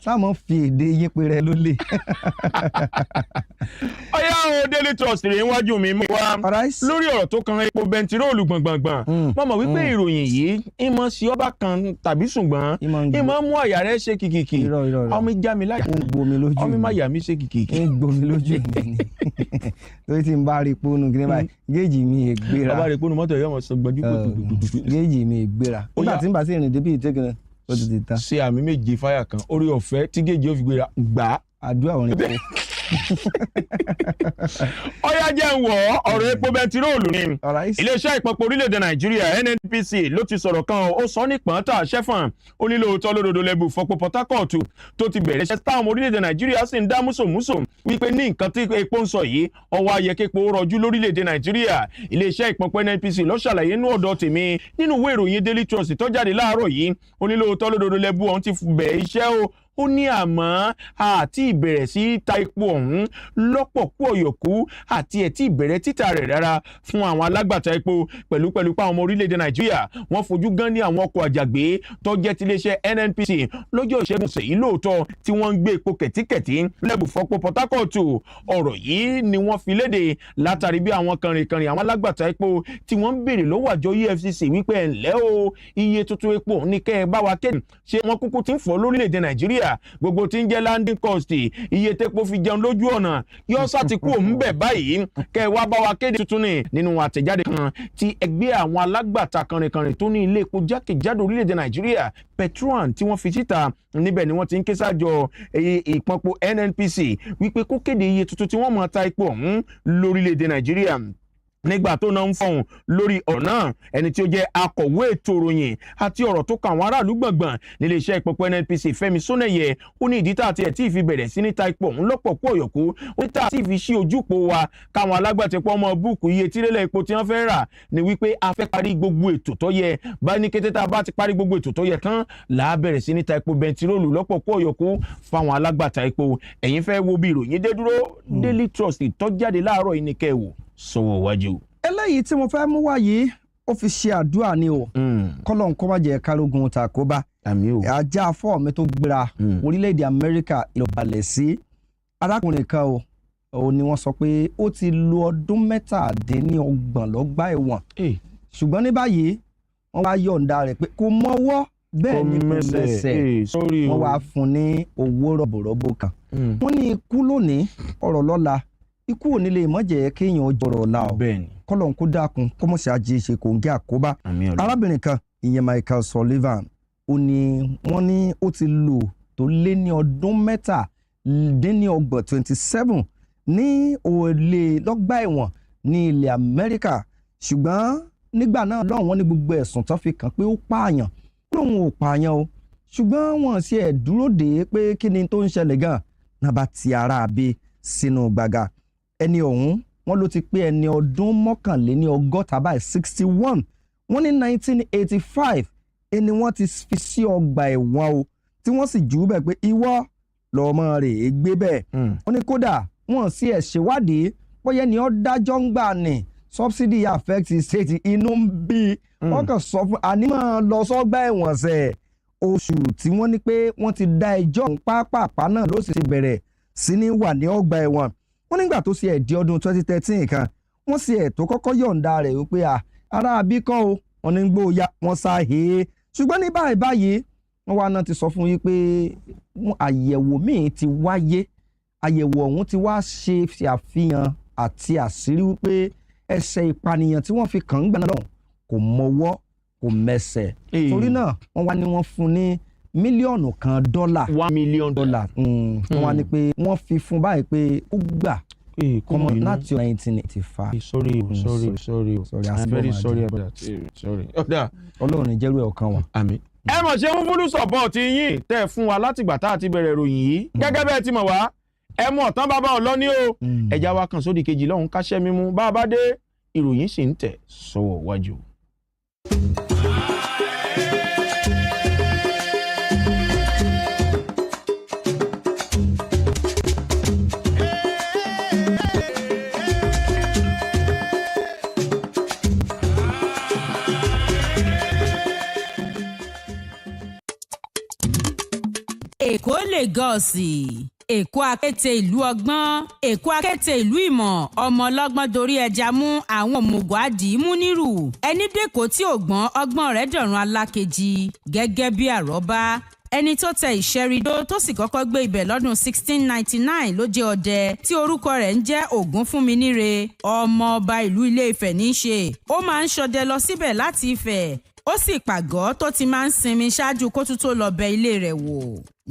sáàmù fi èdè yín pé rẹ ló lè. ọyá o Daily Trust rèé wájú mi mú wa lórí ọ̀rọ̀ tó kan epo bẹntiróòlù gbọ̀ngbọ̀ngbọ̀n mo mọ̀ wípé ìròyìn yìí ìmọ̀ sí ọba kan tàbí ṣùgbọ́n ìmọ̀ mú àyà rẹ̀ ṣe kìkìkì ọmọ ìjà mi láyà ọmọ má yà mí ṣe kìkìkì. ń gbomi lójú mi ni torí tí n bá rí pónú kí ni báyìí géèjì mi è gbéra. bàbá rí pónú mọ́tò yọmọ sọ gbọ́jú kùtùkùtù. géèjì mi è gbéra nígbà tí n bá sí ìrìn débi ìtẹ́kùn ó ti tán. ṣe àmì méje fáyà kan orí ọ̀fẹ́ tí géèjì ó fi gbéra gbà. àdúrà orin kan. ọyá jẹ́ ń wọ̀ ọ̀rọ̀ epo bẹntiróòlù ni iléeṣẹ́ ìpọ̀pọ̀ orílẹ̀-èdè Nàìjíríà NNPC ló ti sọ̀rọ̀ kan ó sọ ní pọ́ńtà ṣẹ́fọ̀n ó ní lóòótọ́ lódodo lẹ́bù fọ́pọ̀ Port Harcourt tó ti bẹ̀rẹ̀ iṣẹ́ táwọn orílẹ̀-èdè Nàìjíríà sì ń dá músòmúsò wípé ní nǹkan tí epo ń sọ yìí ọwọ́ ayẹkẹ́po rọjú lórílẹ̀-èdè Nàìjíríà iléeṣẹ́ ìpọ̀pọ̀ NNPC ló ṣàlàyé inú ọ̀dọ̀ tèmi nínú ìwé ìròyìn Daily Trust tó jáde láàárọ̀ yìí ó ní lóòótọ́ lódodo lẹ́bù ọ̀hún ti bẹ̀rẹ̀ iṣẹ́ ó ní àmọ́ àti ìbẹ̀rẹ̀ sí ta epo ọ̀hún lọ́pọ̀ kú ọ̀yọ̀kú àti ẹ̀tí ìbẹ̀rẹ̀ títà rẹ̀ rárá fún àwọn alágbàtà epo pẹ̀lú pa àwọn ọmọ orílẹ̀-èdè Nàìjíríà wọ́n fojú gan ní àwọn ọkọ̀ àjàgbé tó jẹ́ ti iléeṣẹ́ NNPC lọ́jọ́ ìṣẹ́gun sèyí lóòótọ́ tí wọ́n ń gbé epo kẹ̀tíkẹ̀tí lẹ́bù fọ́pọ̀ Port Harcourt ọ̀rọ̀ yìí ni wọ́n fi léde látàrí bí àwọn kànrìnkànrìn àwọn alágbàtà epo tí wọ́n ń béèrè lọ́wọ́ àjọ EFCC wípé ẹ̀ǹlẹ́ o iye tuntun epo ní kẹ́ ẹ bá wa kéde ṣé wọ́n kúkú ti ń fọ́ lórílẹ̀-èdè Nàìjíríà gbogbo tí ń jẹ́ landing cost iye tepo fi jẹun lójú ọ̀nà yóò sàtìkú òun bẹ̀ báyìí kẹ́ ẹ wá bá wa kéde tuntun ní nínú àtẹ̀jáde kan tí ẹgbẹ́ àwọn alágbàtà kànrìnkànrìn tó ní ilé epo jákèjádò orílẹ̀-èdè Nàìjíríà Petron tí wọ́n fi síta níbẹ̀ ni wọ́n ti ń ké sájọ ìpọnpọ̀ NNPC wípé kó kéde iye tuntun tí wọ́n máa ta epo ọ̀hún lórílẹ̀-èdè Nàìjíríà nígbà tó náà ń fọhùn lórí ọ̀rọ̀ náà ẹni tí ó jẹ́ akọ̀wé ètò ìròyìn àti ọ̀rọ̀ tó kàn àwọn aráàlú gbọ̀ngbọ̀n nílé iṣẹ́ ìpọ̀pọ̀ NNPC Fẹ́mi Sónẹ́yẹ ó ní ìdí tá àti ẹ̀ tí ì fi bẹ̀rẹ̀ sí ní ta ipò ọ̀hún lọ́pọ̀ kú ọ̀yọ̀kú ó ní tá àti ì fi ṣí ojúpò wa káwọn alágbàtẹ́pọ̀ ọmọ búùkù iye tírélẹ̀ epo tí wọ́n fẹ́ rà ní wípé a fẹ́ parí gbogbo ètò tó yẹ bá ní kété tá a bá ti parí gbogbo ètò tó yẹ tán là á bẹ̀rẹ̀ sí ní ta epo bẹntiróòlù lọ́pọ̀ kú ọ̀yọ̀kú fáwọn alágbàtà epo ẹ̀yin fẹ́ wo bí ìròyìn dé dúró Daily Trust tó jáde láàárọ̀ yìí ní kẹ́ wò sọ̀wọ́ wájú. eléyìí tí mo fẹ́ mú wá yìí ó fi ṣe àdúrà ni o kọ́lọ́n kó má jẹ́ kárógun tàkóbá ajá afọ́ mi tó gbéra orílẹ̀-èdè Amẹ́ríkà ìlọ̀balẹ̀ sí arákùnrin kan o ni wọ́n sọ pé ó ti lo ọdún 27 lọ́gbà ẹ̀wọ̀n ṣùgbọ́n ní báyìí wọ́n wá yọ̀ǹda rẹ̀ pé kò mọ́wọ́ bẹ́ẹ̀ ni kò mẹsẹ̀ wọ́n wá fún ní owó rọ̀bọ̀rọ̀bọ̀ kan wọ́n ní ikú lónìí ọ̀rọ̀ lọ́la ikú ò ní lè mọ́ jẹ́ kéèyàn jọ̀rọ̀ ọ̀la o kọ́lọ́n kó dákun kọ́mọ̀sí ajé ṣe kò ń gé àkóbá arábìnrin kan ìyẹn Michael Sullivan ó ní wọ́n ní ó ti lò tó lé ní ọdún 27 ní òòlè lọ́gbà ẹ̀wọ̀n ní ilẹ̀ Amẹ́ríkà ṣùgbọ́n nígbà náà lọ́wọ́ wọn ní gbogbo ẹ̀sùn tó fi kàn pé ó pààyàn lóun ò pààyàn o ṣùgbọ́n wọn sì ẹ̀ dúró dé pé kí ni tó ń ṣẹlẹ̀ gan náà bá ti ara àbí sínú gbàgà ẹni ọ̀hún wọ́n ló ti pé ẹni ọdún 61 báyìí 61 wọ́n ní 1985 ẹni wọ́n ti fi sí ọgbà ẹ̀wọ̀n o tí wọ́n sì jù ú bẹ̀ pé ìwọ lọ́mọ rẹ̀ gbé bẹ́ẹ̀ wọ́n ní kódà wọ́n sì ẹ̀ ṣèwádìí bóyá ni ó dájọ́ ń gbà ní subsidy affect state inú ń bí wọ́n kàn sọ fún ànímọ̀ lọ sọ́gbà ẹ̀wọ̀n sẹ̀ oṣù tí wọ́n ní pé wọ́n ti dá ẹjọ́ pápápá náà ló sì ti bẹ̀rẹ̀ sí ní wà ní ọgbà ẹ̀wọ̀n wọ́n nígbà tó ṣe ẹ̀dí ọdún 2013 kan wọ́n ṣe ẹ̀ tó kọ́kọ́ yọ̀ǹda rẹ̀ wípé ará abíkọ́ o wọ́n ní gbóòyà wọ́n sá he ṣùgbọ́n ní báyìí wọ́n wá náà ti sọ fún yín pé àyẹ̀wò míì ti wáyé àyẹ̀wò ọ̀hún ti wá ṣe àfihàn àti àṣírí wípé ẹ̀ṣẹ̀ ìpànìyàn tí wọ́n fi kàn ń gbà náà kò kò mọwọ́ kò mẹsẹ̀ torí náà wọ́n wá ní wọ́n fún ní mílíọ̀nù kan dọ́là. $1 million. wọ́n wá ní pé wọ́n fi fún báyìí pé ó gbà kọ́mọ láti 1985. sorry I'm very sorry about that. sorry. Ọlọ́run ní jẹ́rú ẹ̀ ọkàn wa. Àmín. ẹ mọ̀ ṣe ń fúdú sọ̀pọ̀tì yín tẹ́ fún wa látìgbà tá a ti bẹ̀rẹ̀ ìròyìn yìí gẹ́gẹ́ bẹ́ẹ̀ ti mọ̀ wá ẹ mọ̀ tán bàbá ọlọ́ni o ẹja wa kan sódì kejì lọ́hùn káṣẹ́ mímú bá a bá dé ìròyìn sì ń tẹ̀ sọ́wọ́ wájú. Èkó Lagos, Èkó akéte ìlú ọgbọ́n, Èkó akéte ìlú ìmọ̀, ọmọ ọlọ́gbọ́n dorí ẹja mú àwọn òmùgọ̀ àdìmú nírù. Ẹni dẹ́kọ̀ tí ò gbọ́n ọgbọ́n rẹ̀ dọ̀run alákejì gẹ́gẹ́ bí àrọ́bá. Ẹni tó tẹ ìṣẹ́ridó tó sì kọ́kọ́ gbé ibẹ̀ lọ́dún 1699 ló jẹ́ ọdẹ tí orúkọ rẹ̀ ń jẹ́ Ògúnfúnminíre, ọmọ ọba ìlú Ilé-Ifẹ̀ ní í ṣe. Ó máa ń ṣọdẹ lọ síbẹ̀ láti Ifẹ̀. Ó sì pàgọ́ tó ti máa ń sinmi ṣáájú kó tún tó lọ bẹ ilé rẹ̀ wò.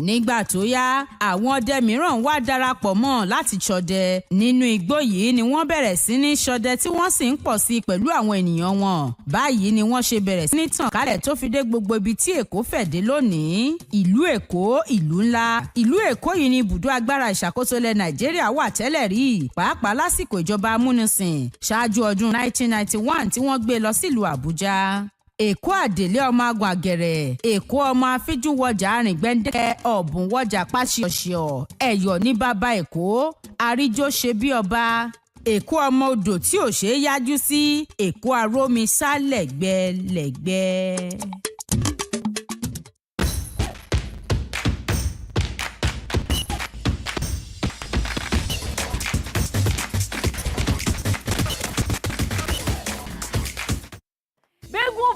Nígbà tó yá àwọn ọdẹ mìíràn wá darapọ̀ mọ́ láti ṣọdẹ nínú igbó yìí ni wọ́n bẹ̀rẹ̀ sí ní ṣọdẹ tí wọ́n sì ń pọ̀ sí pẹ̀lú àwọn ènìyàn wọn. Báyìí ni wọ́n ṣe bẹ̀rẹ̀ sí ní tàn kálẹ̀ tó fi dé gbogbo ibi tí Èkó fẹ̀ dé lónìí. Ìlú Èkó ìlú ńlá. Ìlú Èkó yìí ni ibùdó agbára ìṣàkóso ilẹ̀ Nàìjíríà wà tẹ́lẹ̀ rí pàápàá lásìkò ìjọba amúnisìn ṣáájú ọdún 1991 tí wọ́n gbé lọ sílùú Àbújá. Èkó àdèlé ọmọ agun àgẹ̀rẹ̀, Èkó ọmọ afíjú wọjà arìn gbẹ́ndẹ́ ọ̀bùn wọjà pàṣíọ̀ṣíọ̀, Ẹ̀yọ̀ ní bàbá Èkó, àríjó ṣe bí ọba. Èkó ọmọ odò tí ò ṣeé yájú sí, Èkó arómi sá lẹ́gbẹ́lẹ́gbẹ́.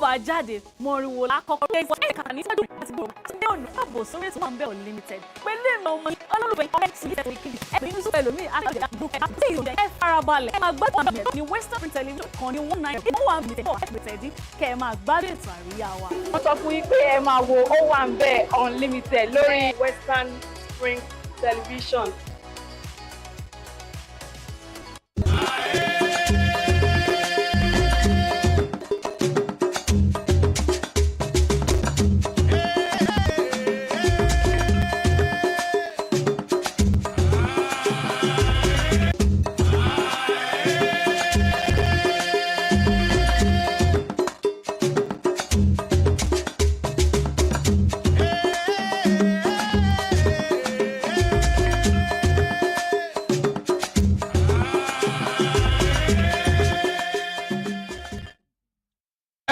bá jáde mọ̀rìnwó lákọ̀ọ́kọ́ pé ìfọ̀ ẹ̀ka ní sẹ́dùn àti gbòòrò tí ní ọ̀nà ààbò sórí ètò One Bell Unlimited pẹ̀lú ìmọ̀ ọmọ yìí olólùfẹ́ ọ̀rẹ́sì ilé ẹ̀kọ́ ìkíni ẹ̀bí yusuf ẹlòmí àgbàjẹ́ àdúgbò ẹ̀ àti ìyọ̀dẹ̀ ẹ̀ farabalẹ̀ ẹ̀ máa gbádùn àmì ní Western Television kan ní 19 ìmọ̀ wà mí tẹ̀kọ́ ẹ̀pẹ̀tẹ̀dí kẹ́ ẹ̀ máa gbádùn ètò àríyá wa. wọ́n sọ fún yín pé ẹ máa wo One Bell Unlimited lórí Western Spring Television.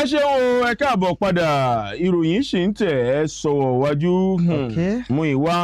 ẹ ṣeun ẹ káàbọ̀ padà ìròyìn ṣì ń tẹ̀ ẹ́ sọ̀wọ́ wájú mú ìwá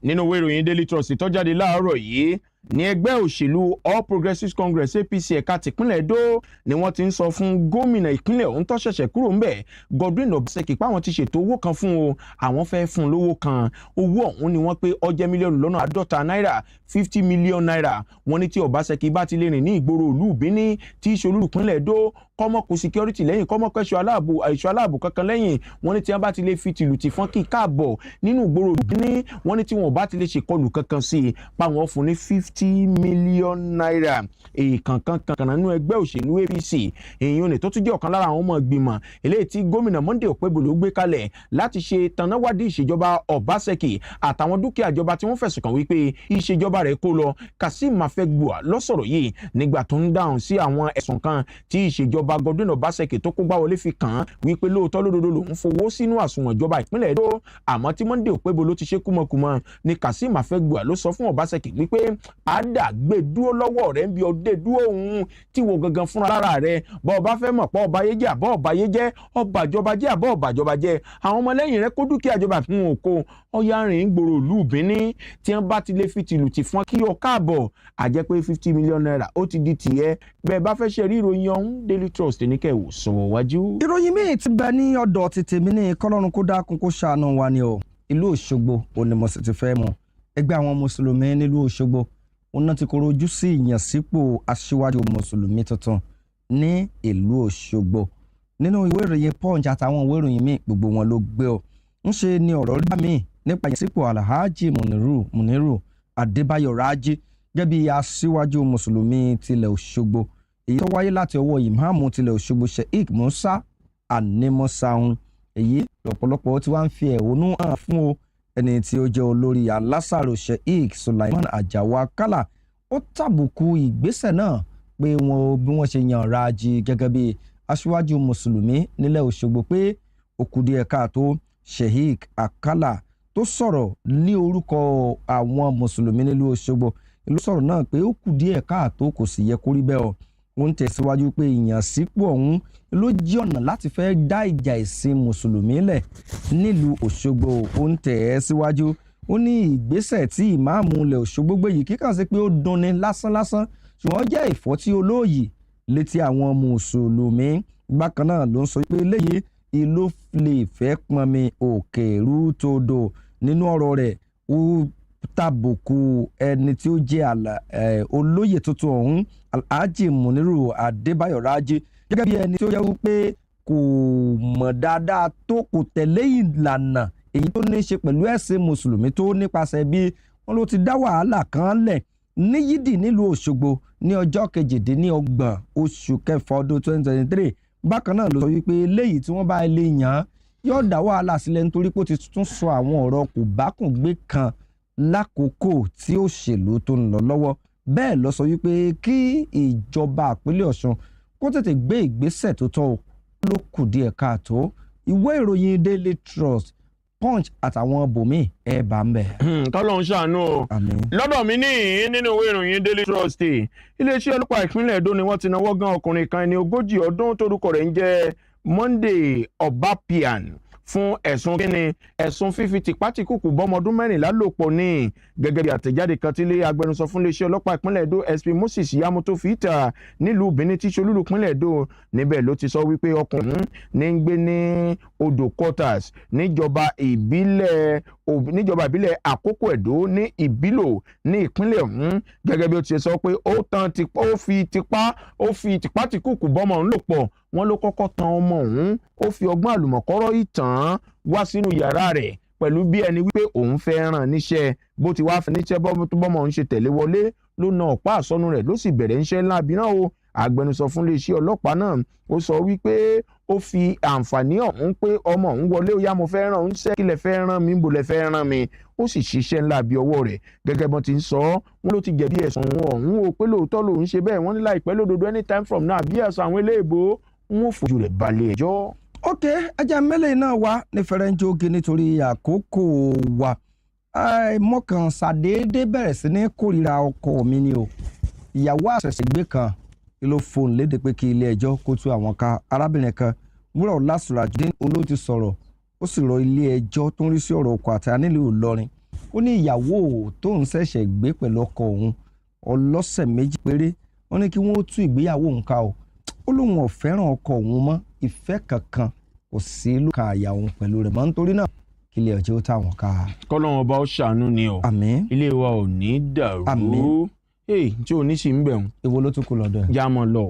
nínú ìwé ìròyìn Daily Trust tó jáde láàárọ̀ yìí ní ẹgbẹ́ òṣèlú All Progressives Congress APC ẹ̀ka tìpínlẹ̀ Edo ni wọ́n ti ń sọ fún gómìnà ìpínlẹ̀ ọ̀hún tó ṣẹ̀ṣẹ̀ kúrò ńbẹ̀ Godwin Obaseki pé àwọn ti ṣètò owó kan fún o àwọn fẹ́ fún un lówó kan owó ọ̀hún ni wọ́n pé ó jẹ́ mílíọ̀nù lọ́nà àádọ́ta náírà 50 million naira wọ́n ní tí Obaseki bá ti lè rìn ní ìgboro ìlú Bíní tí í ṣe olú ìpínlẹ̀ Edo kọ́mọ́kù security lẹ́yìn kọ́mọ́kù ẹ̀ṣọ́ aláàbò kankan lẹ́yìn wọ́n ní tí wọ́n bá ti lè fi tìlù tì fọ́n kí káàbọ̀ nínú ìgboro Bíní wọ́n ní tí wọ́n bá ti lè ṣèkọlù kankan sí i pa wọ́n fún ní 50 million naira kankan nínú ẹgbẹ́ òṣèlú APC èyí ò ní tó tún jẹ́ ọ̀kan lára àwọn ọmọ ìgbìmọ̀ eléyìí tí gómìnà Monday Okpebholo gbé kalẹ̀ láti ṣe tanáwádìí ìṣèjọba Obaseki àtàwọn dúkìá ìjọba tí wọ́n fẹ̀sùn kàn wípé ìṣèjọba rẹ̀ kó lọ. Kasim Mafegbua ló sọ̀rọ̀ yìí nígbà tó ń dáhùn sí àwọn ẹ̀sùn kan tí ìṣèjọba Godwin Obaseki tó kó gbá wọlé fi kàn án wípé lóòótọ́ lódodo lòún fowó sínú àsùnwọ̀n ìjọba ìpínlẹ̀ Edo àmọ́ tí Monday Okpebholo ti ṣe kúmọkùmọ ni Kasim Mafegbua ló sọ fún Obaseki wípé àdá gbé dúró lọ́wọ́ rẹ̀ ń bí ọdẹ dúró òun tí wo gangan fúnra lára rẹ̀ bọ́ ọba fẹ́ mọ̀ pọ́ ọba yé jẹ́ àbọ̀ ọba yé jẹ́ ọba ìjọba jẹ́ àbọ̀ ọba ìjọba jẹ́ àwọn ọmọlẹ́yìn rẹ̀ kó dúkìá ìjọba fún òkò ọ̀yà rìn gbòòrò ìlú Bíní tí wọ́n bá ti lè fi tìlù tì fún kí o káàbọ̀ àjẹ́ pé 50 million naira ó ti di tìẹ́ bẹ́ẹ̀ bá fẹ́ ṣe rí ìròyìn ọ̀hún Daily Trust ní kẹ́wò sọ̀wọ́ wájú. ìròyìn míì ti bẹ ní ọ̀dọ̀ ti tèmi ní kọ́lọ́run kó dákun kó ṣàánú wa ni o ìlú Òṣogbo òní mo sì ti fẹ́ mọ̀ ẹgbẹ́ àwọn mùsùlùmí nílùú Òṣogbo òun náà ti kọ̀rọ̀ ojú sí ìyànsípò aṣíwájú mùsùlùmí tuntun ní ìlú Òṣogbo nínú ìwé ìròyìn Punch àtàwọn ìwé ìròyìn míì gbogbo wọn ló gbé ọ ń ṣe ni ọ̀rọ̀ gbà míì nípa ìyànsípò Alhaji Muniru Adébáyọ̀ Rájí gẹ́gẹ́ bí aṣíwájú mùsùlùmí tilẹ̀ Òṣogbo èyí tó wáyé láti ọwọ́ ìmáàmù tilẹ̀ Òṣogbo Sheikh Musa Animosahun èyí lọ́pọ̀lọpọ̀ tí wọ́n ń fi ẹ̀hónú hàn fún o ẹni tí ó jẹ́ olórí alásàrò Sheikh Sulaiman Àjàó Àkàlà ó tàbùkù ìgbésẹ̀ náà pé bí wọ́n ṣe yan Rájí gẹ́gẹ́ bí aṣíwájú mùsùlùmí nílẹ̀ Òṣogbo pé ó kù díẹ̀ káàtó. Sheikh Àkàlà tó sọ̀rọ̀ ní orúkọ àwọn mùsùlùmí nílùú Òṣogbo ló sọ̀rọ̀ náà pé ó kù díẹ̀ káàtó kò sì yẹ kó rí bẹ́ẹ̀ o. Ó ń tẹ̀síwájú pé ìyànsípò ọ̀hún ló jẹ́ ọ̀nà láti fẹ́ dá ìjà ìsìn mùsùlùmí lẹ̀ nílùú Òṣogbo. Ó ń tẹ̀síwájú ó ní ìgbésẹ̀ tí ìmáàmù ilẹ̀ Òṣogbo gbé yìí kíkàn sí pé ó dunni lásánlásán ṣùgbọ́n jẹ́ ìfọ́tí olóòyì létí àwọn mùsùlùmí. Bákan náà ló ń sọ pé eléyìí ìlú lè fẹ́ pọnmi òkè rútòdò. Nínú ọ̀rọ̀ rẹ̀ ó tàbùkù ẹni tí ó jẹ́ olóyè tuntun ọ̀hún Alhaji Muniru Adébáyọ̀ Rájí gẹ́gẹ́ bí ẹni tí ó yẹ wípé kò mọ̀ dáadáa tó kò tẹ̀lé ìlànà èyí tó ní í ṣe pẹ̀lú ẹ̀sìn mùsùlùmí tó nípasẹ̀ bí wọ́n ló ti dá wàhálà kan lẹ̀ ní Yídì nílùú Òṣogbo ní ọjọ́ 28 oṣù kẹfà ọdún 2023. Bákan náà ló sọ wípé eléyìí tí wọ́n bá lè yàn án yóò dá wàhálà sílẹ̀ nítorí pé ó ti tún sọ àwọn ọ̀rọ̀ kò bákùngbé kan lákòókò tí òṣèlú tó ń lọ lọ́wọ́. Bẹ́ẹ̀ ló sọ wípé kí ìjọba ìpínlẹ̀ Ọ̀ṣun kó tètè gbé ìgbésẹ̀ tó tọ́ ló kù díẹ̀ káàtó. Ìwé ìròyìn Daily Trust, Punch àtàwọn bòmíì ẹ bá ń bẹ̀. Kọ́lọ́hún ṣàánú o. Lọ́dọ̀ mi nínú ìwé ìròyìn Daily Trust iléeṣẹ́ ọlọ́pàá ìpínlẹ̀ Èdó ni wọ́n ti náwó gan ọkùnrin kan ẹni 40 ọdún tórúkọ rẹ̀ ń jẹ́ Monday Ọbápian fún ẹ̀sùn fífi tìpátìkùkù bọ́mọdún 14 lò pọ̀ ní gẹ́gẹ́ bí àtẹ̀jáde kan tí ilé agbẹnusọ fún iléeṣẹ́ ọlọ́pàá ìpínlẹ̀ Èdó SP Moses Yamu tó fi ìta nílùú Benin tí ṣolúlù ìpínlẹ̀ Èdó níbẹ̀ ló ti sọ wípé ọkùnrin ní ń gbé ní Odò Quarters níjọba ìbílẹ̀ Àkókò Èdó ní Ìbílò ní ìpínlẹ̀ ọ̀hún gẹ́gẹ́ bí ó ti sọ pé ó fi tìpátìkùkù bọ́mọ ń lò pọ̀ wọ́n ló kọ́kọ́ tan ọmọ ọ̀hún ó fi ọgbọ́n àlùmọ̀kọ́rọ́ ìtàn wá sínú yàrá rẹ̀ pẹ̀lú bí ẹni wípé òun fẹ́ ràn níṣẹ́ bó ti wá fi níṣẹ́ bọ́mọ òun ṣe tẹ̀lé wọlé ló na ọ̀pá àsọnù rẹ̀ ló sì bẹ̀rẹ̀ iṣẹ́ ńlá bí náà o. Agbẹnusọ fún iléeṣẹ́ ọlọ́pàá náà ó sọ wípé ó fi àǹfààní ọ̀hún pé ọmọ òun wọlé ó yá mo fẹ́ ràn ń ṣẹ́ kílẹ̀ fẹ́ ràn mí bò lẹ̀ fẹ́ ràn mí ó sì ṣiṣẹ́ ńlá bí ọwọ́ rẹ̀ gẹ́gẹ́ bọ́n ti ń sọ wọ́n ló ti jẹ̀bi ẹ̀sùn ọ̀hún o pé lóòótọ́ lòun ṣe bẹ́ẹ̀ wọ́n ní láìpẹ́ lódodo anytime from now bí ẹ̀sùn àwọn eléèbó wọn ò fojú rẹ̀ balẹ̀ ẹjọ́. Ok, ẹja mẹ́lẹ̀ náà wá ní fẹ́rẹ́ńjógì nítorí àkókò wa mọ́kàn ṣàdédé bẹ̀rẹ̀ sí ní kórìíra ọkọ mi ni o. Ìyàwó àṣẹ̀ṣẹ̀gbé kan ló fóun léde pé kí ilé ẹjọ́ kó tú àwọn ká. Arábìnrin kan Wúrọ̀ọlá Surajudeen ló ti sọ̀rọ̀ ó sì rọ ilé ẹjọ́ tó ń rí sí ọ̀rọ̀ ọkọ àti nílùú Ìlọrin. Ó ní ìyàwó tóun ṣẹ̀ṣẹ̀ gbé pẹ̀lú ọkọ òun ọlọ́sẹ̀ méjì péré wọ́n ní kí wọ́n tú ìgbéyàwó òun ká o. Ó lóun ò fẹ́ràn ọkọ òun mọ́ ìfẹ́ kankan kò sí lókàn àyà òun pẹ̀lú rẹ̀ mọ́ nítorí náà kí ilé ẹjọ́ táwọn ká. Kọ́lọ́hún ọba ó ṣàánú ni o. Àmín. Ilé wa ò ní dàrú. Àmín. Tí o ní sí ń bẹ̀rù. Èwo ló tún kú lọ́dọ̀ ẹ̀. Já mọ́ lọ.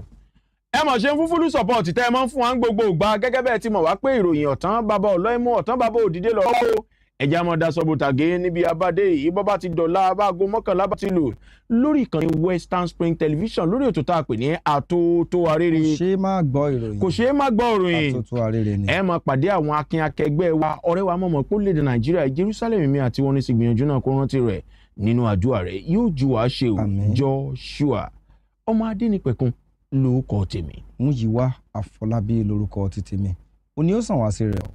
Ẹ mọ̀ ṣe ń fúnfúlù support tẹ́ ẹ mọ́ fún wa ń gbogbo ìgbà gẹ́gẹ́ bẹ́ẹ̀ ti mọ̀ wá pé ìròyìn ọ̀tán bàbá ọlọ́ìmọ̀ ọ̀tán bàbá òdìdé lọ́wọ́ ẹja mọ̀ daṣọ bòtàgé níbi abádé yìí bọ́ bá ti dọ̀la abáago 11 bá ti lò lórí ìkànnì Western Spring Television lórí ètò tá a pè ní Àtótó Arére. Kò ṣeé má gbọ́ ìròyìn. Kò ṣeé má gbọ́ ìròyìn. Àtótó Arére ni. Ẹ máa pàdé àwọn akin akẹgbẹ́ wa ọ̀rẹ́ wa mọ̀mọ́ pé orílẹ̀-èdè Nàìjíríà Jerusalem mi àti wọn ní sì gbìyànjú náà kó rántí rẹ̀ nínú àdúrà rẹ̀ yóò ju wàá ṣe o. Joshua ọmọ Adénípẹ̀kun lórúkọ tèmi. Múyìwá Àfọlábí lórúkọ ti tèmi. Ó ní ó sàn wá sí rẹ̀ o.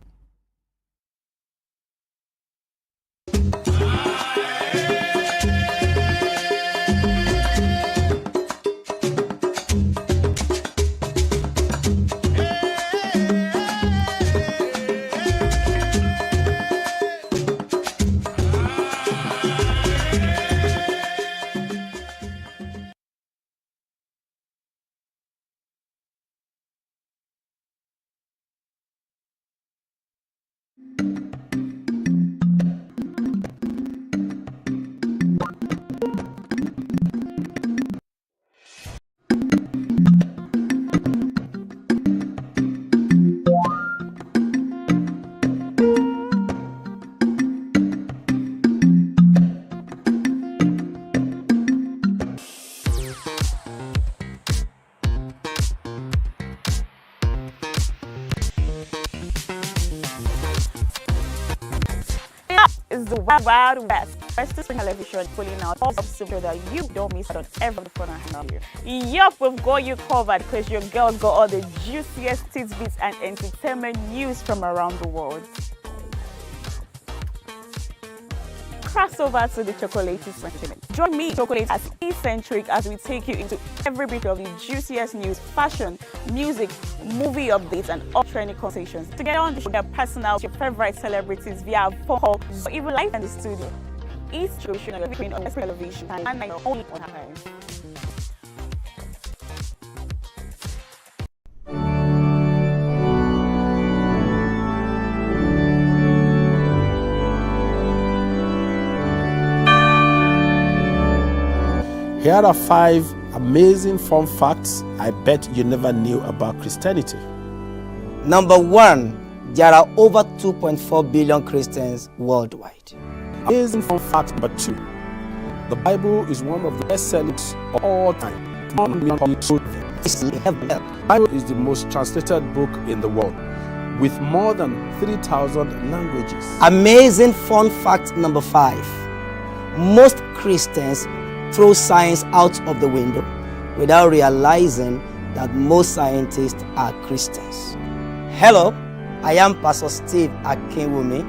is the Wild Wild West. Western Spring Television pulling out all of so that you don't miss out on every fun I have here. Yup, we've got you covered because your girls got all the juiciest tidbits and entertainment news from around the world. Cross over to the Chocolatey segment. Join me, Chocolate, as eccentric as we take you into every bit of the juiciest news, fashion, music, movie updates, and all trending conversations. Together on the show, their personal, your favorite celebrities via phone call, or even live in the studio. Each show on your screen on television and only on time. Here are 5 amazing fun facts I bet you never knew about Christianity. Number 1, there are over 2.4 billion Christians worldwide. Amazing fun fact number 2, the Bible is one of the best sellers of all time. The Bible is the most translated book in the world, with more than 3,000 languages. Amazing fun fact number 5, most Christians throw science out of the window without realizing that most scientists are Christians. Hello, I am Pastor Steve Akinwumi.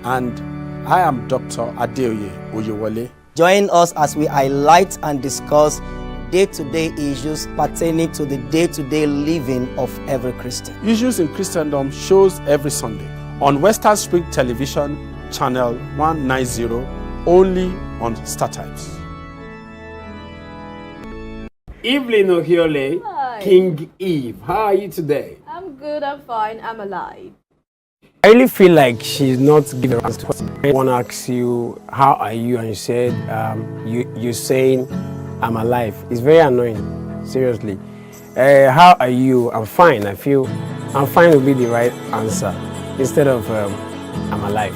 And I am Dr. Adeoye Oyewole. Join us as we highlight and discuss day-to-day issues pertaining to the day-to-day living of every Christian. Issues in Christendom shows every Sunday on Western Spring Television, channel 190, only on StarTimes. Evelyn Ohiole, Hi. King Eve. How are you today? I'm good, I'm fine, I'm alive. I really feel like she's not giving us to question. I want to ask you, how are you? And you said, you're saying, I'm alive. It's very annoying, seriously. How are you? I'm fine. I feel I'm fine will be the right answer instead of I'm alive.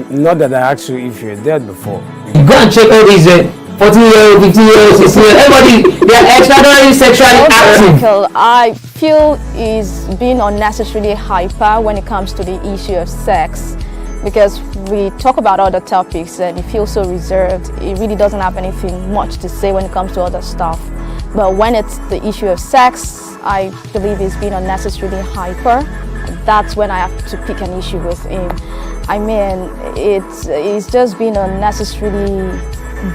Not that I asked you if you're dead before. Go and check all these 14-year-old, 15-year-old, 16-year-old, everybody, they are extraordinarily sexually active. I feel is being unnecessarily hyper when it comes to the issue of sex, because we talk about other topics and he feels so reserved. He really doesn't have anything much to say when it comes to other stuff. But when it's the issue of sex, I believe he's being unnecessarily hyper. That's when I have to pick an issue with him. I mean, it's just being unnecessarily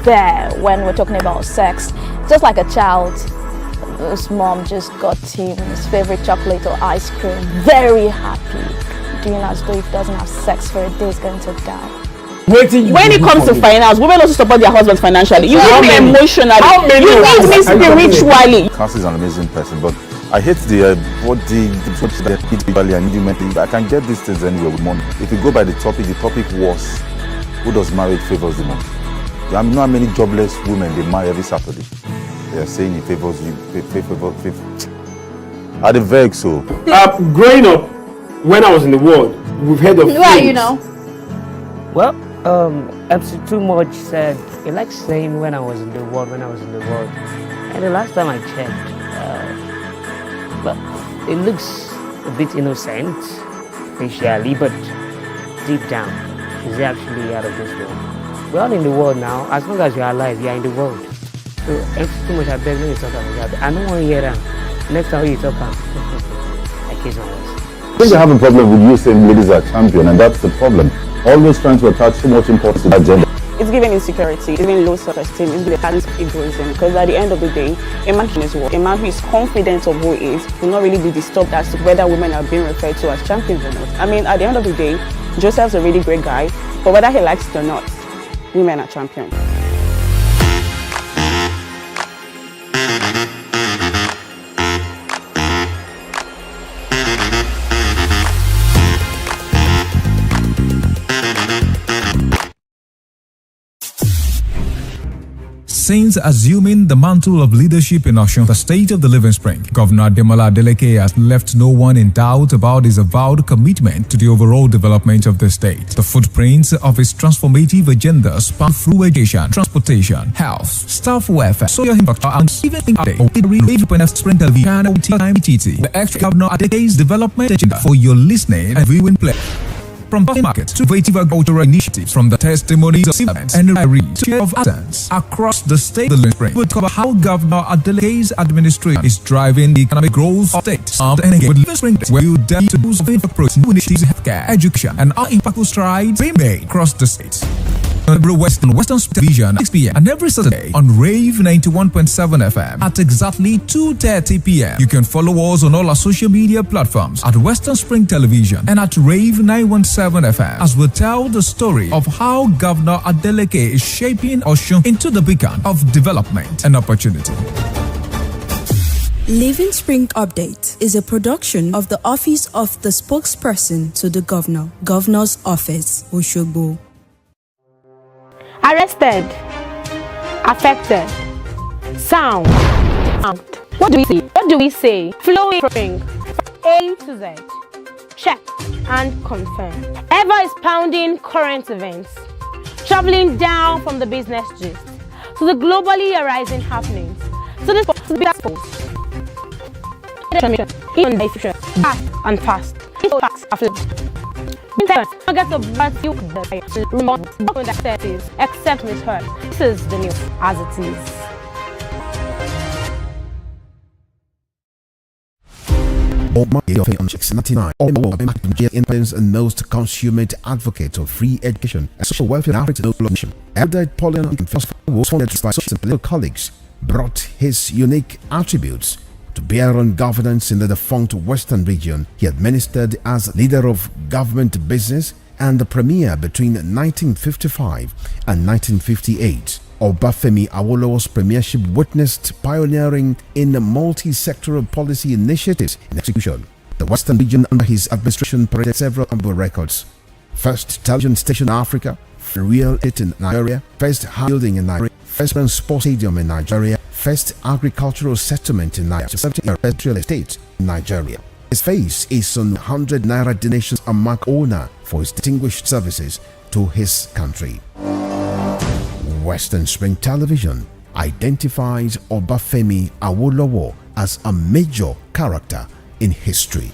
there when we're talking about sex. Just like a child, his mom just got him his favorite chocolate or ice cream, very happy, doing as though if he doesn't have sex for a day, he's going to die. When it comes to finance, women also support their husbands financially. You need me emotionally. You need me spiritually. Cassie is an amazing person, but I hate the individually and you mentally. I can get these things anywhere with money. If you go by the topic was who does marriage favors the most? I know how many jobless women they marry every Saturday. They are saying it favors you. Are they vague so? Growing up, when I was in the world, we've heard of Why, you know? Well, MC Too Much said, he likes saying when I was in the world. And the last time I checked, but it looks a bit innocent, facially, but deep down, is he actually out of this world? We're all in the world now. As long as you're alive, you're in the world. So, MC Too Much, I beg you to talk about that. I don't want to hear that. Next time you talk about I kiss my words. I think they have a problem with you saying ladies are champion, and that's the problem. Always trying to attach so much importance to that gender. It's giving insecurity, it's giving low self-esteem, it's giving patterns of egoism. Because at the end of the day, a man can work. A man who is confident of who he is will not really be disturbed as to whether women are being referred to as champions or not. I mean, at the end of the day, Joseph's a really great guy, but whether he likes it or not, women are champions. Since assuming the mantle of leadership in Osun, the state of the Living Spring, Governor Ademola Adeleke has left no one in doubt about his avowed commitment to the overall development of the state. The footprints of his transformative agenda span through education, transportation, health, staff welfare, social infrastructure, and even Spring Television. The extra Governor Adeleke's development agenda for your listening and viewing pleasure. From bus markets to innovative agricultural initiatives, from the testimonies of civilians and retirees to care of artisans across the state of Living Spring, we'll cover how Governor Adeleke's administration is driving the economic growth of state. And again, with Living Spring, where you dare to use approach new initiatives in healthcare, education, and how impactful strides being made across the state. Every Western Television, 6 p.m. and every Saturday on Rave 91.7 FM at exactly 2:30 p.m. You can follow us on all our social media platforms at Western Spring Television and at Rave 917 FM as we tell the story of how Governor Adeleke is shaping Osun into the beacon of development and opportunity. Living Spring Update is a production of the Office of the Spokesperson to the Governor, Governor's Office, Oshogbo. Arrested, affected, sound. What do we see? What do we say? Flowing spring, A to Z. Check and confirm. Ever expounding current events, traveling down from the business gist to the globally arising happenings, to the fast and fast. I get to birth you except with her. This is the news as it is. Independence and most consummate advocate of free education and social welfare in Africa nation. Elder Pauline was founded by social political colleagues, brought his unique attributes to bear on governance in the defunct Western region. He administered as leader of government business and the premier between 1955 and 1958. Obafemi Awolowo's premiership witnessed pioneering in multi-sectoral policy initiatives in execution. The Western region under his administration paraded several humble records. First television station in Africa, real estate in Nigeria, first building in Nigeria, first sports stadium in Nigeria, first agricultural settlement in Nigeria, 70 real estate in Nigeria. His face is on 100 Naira donations, a mark honor for his distinguished services to his country. Western Spring Television identifies Obafemi Awolowo as a major character in history.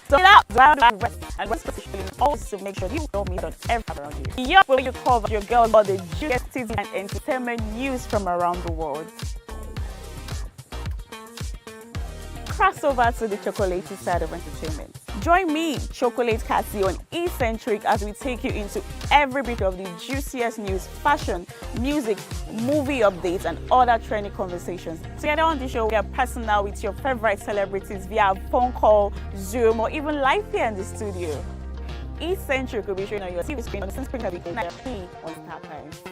So that and West also make sure you don't miss on everything around you. Here will you cover your girl about the juiciest and entertainment news from around the world. Cross over to the chocolate side of entertainment. Join me, Chocolate Cassie, on Eccentric as we take you into every bit of the juiciest news, fashion, music, movie updates, and other trending conversations. Together on the show, we are personal with your favorite celebrities via phone call, Zoom, or even live here in the studio. Eccentric will be showing on your TV screen on Spring Television on Star Times.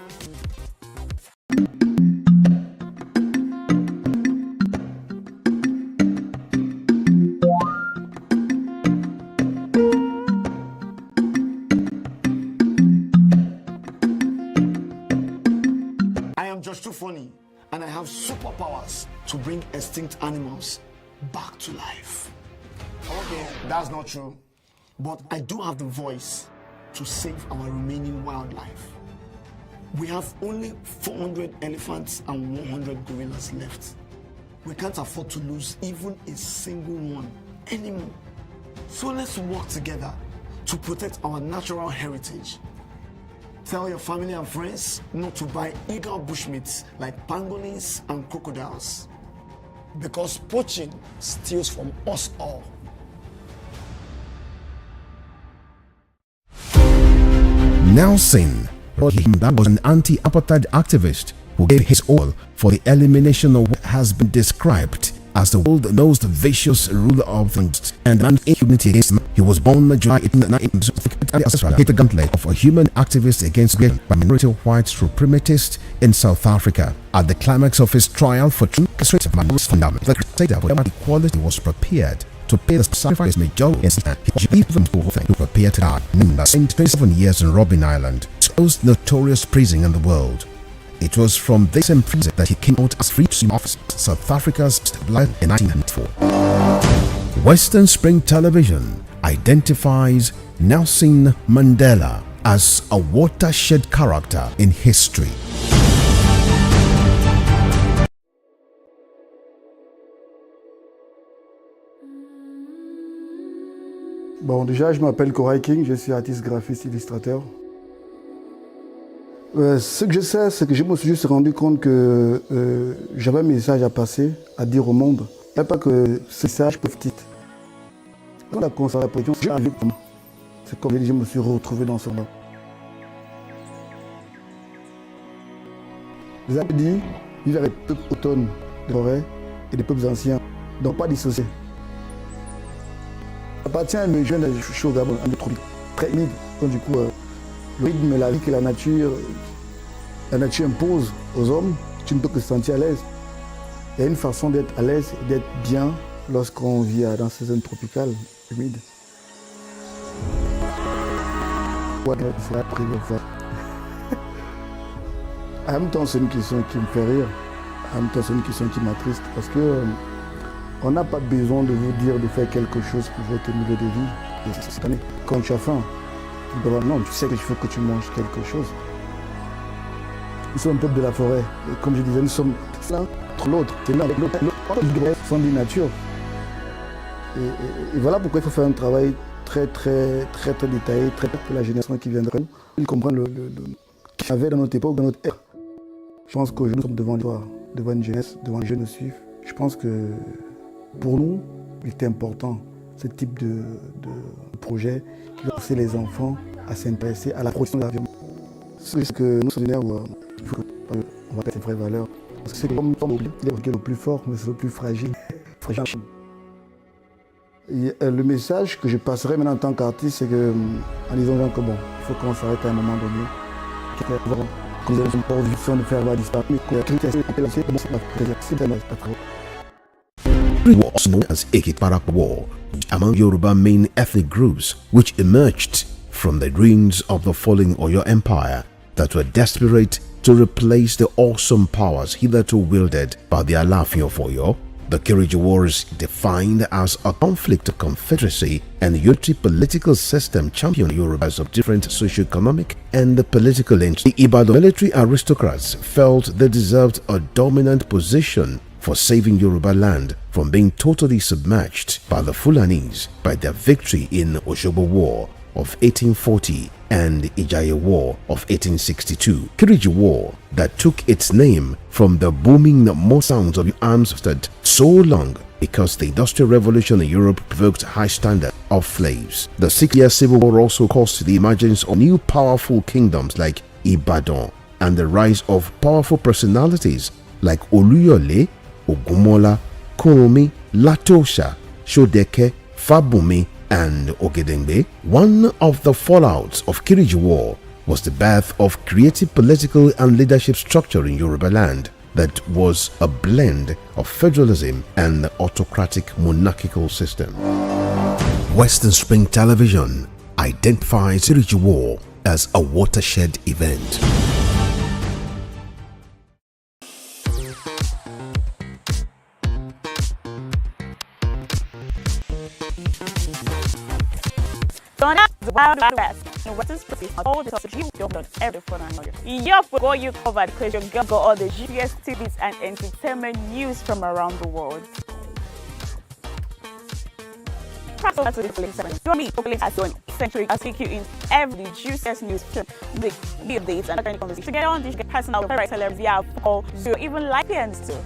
Too funny, and I have superpowers to bring extinct animals back to life. Okay, that's not true, but I do have the voice to save our remaining wildlife. We have only 400 elephants and 100 gorillas left. We can't afford to lose even a single one anymore. So let's work together to protect our natural heritage. Tell your family and friends not to buy illegal bushmeats like pangolins and crocodiles, because poaching steals from us all. Nelson Rodhim was an anti-apartheid activist who gave his all for the elimination of what has been described as the world's most vicious ruler of things and an impunity against him. He was born in July 1899 hit the gauntlet of a human activist against by minority white supremacists in South Africa. At the climax of his trial for truth, fundamental the crusader for equality was prepared to pay the sacrifice majority he to prepare to die. Spent 27 years in Robben Island, the most notorious prison in the world. It was from this prison that he came out as free officer, South Africa's blood in 1994. Western Spring Television identifies Nelson Mandela as a watershed character in history. Bon, déjà, je m'appelle Koray King, je suis artiste graphiste illustrateur. Ce que je sais, c'est que je me suis juste rendu compte que j'avais un message à passer, à dire au monde. Il n'y a pas que ce message petit. Quand on a commencé la production, c'est comme je me suis retrouvé dans ce monde. Vous avez dit, vivre avec les peuples autochtones de forêt et les peuples anciens, donc pas dissociés. Appartient à me jeune chaud Gabon, un tropique très humide. Donc du coup, le rythme et la vie que la nature impose aux hommes, tu ne peux que se sentir à l'aise. Il y a une façon d'être à l'aise et d'être bien lorsqu'on vit dans ces zones tropicales humides. En même temps, c'est une question qui me fait rire. En même temps, c'est une question qui m'attriste parce que on n'a pas besoin de vous dire de faire quelque chose pour votre milieu de vie. Et cette année, quand tu as faim, non, tu sais qu'il faut que tu manges quelque chose. Nous sommes un peuple de la forêt. Et comme je disais, nous sommes l'un contre l'autre. C'est l'un avec l'autre. L'autre sont des natures. Et voilà pourquoi il faut faire un travail très détaillé, très pour la génération qui viendra. Ils comprennent ce qu'il y avait dans notre époque, dans notre ère. Je pense qu'aujourd'hui, nous sommes devant l'histoire, devant une jeunesse, devant les jeunes nous suivent. Je pense que pour nous, il est important ce type de projet qui va pousser les enfants à s'intéresser à la protection de l'environnement. C'est que nous sommes on va perdre ces vraies valeurs. Parce que c'est comme le plus fort, mais c'est le plus fragile. Et le message que je passerai maintenant en tant qu'artiste, c'est que, en disant que bon, il faut qu'on s'arrête à un moment donné. Que nous avons une production de faire disparaître. Was known as Ekiparap War among Yoruba main ethnic groups which emerged from the ruins of the falling Oyo Empire that were desperate to replace the awesome powers hitherto wielded by the Alaafin of Oyo. The Kiriji War is defined as a conflict of confederacy and unitary political system championing Yorubas of different socio-economic and political interests. The Ibadan military aristocrats felt they deserved a dominant position for saving Yoruba land from being totally submerged by the Fulanis by their victory in Oshobo War of 1840 and Ijaye War of 1862. Kiriji War that took its name from the booming more sounds of arms stood so long because the Industrial Revolution in Europe provoked high standard of slaves. The 6-year Civil War also caused the emergence of new powerful kingdoms like Ibadan and the rise of powerful personalities like Oluyole, Ogumola, Kuromi, Latosha, Shodeke, Fabumi, and Ogedengbe. One of the fallouts of Kiriji War was the birth of creative political and leadership structure in Yoruba land that was a blend of federalism and the autocratic monarchical system. Western Spring Television identifies Kiriji War as a watershed event. The Wild West. In Western Spring, all the stuff you don't know every phone and audio. Yup, we got you covered because your girl got all the GPS TVs and entertainment news from around the world. Cross over to the police segment. Join me, Chocolate as one century. I'll take you in every juiciest news, the updates and other conversations. Together on this, get personal favorite celebrities via call, Zoom, even like the ends too.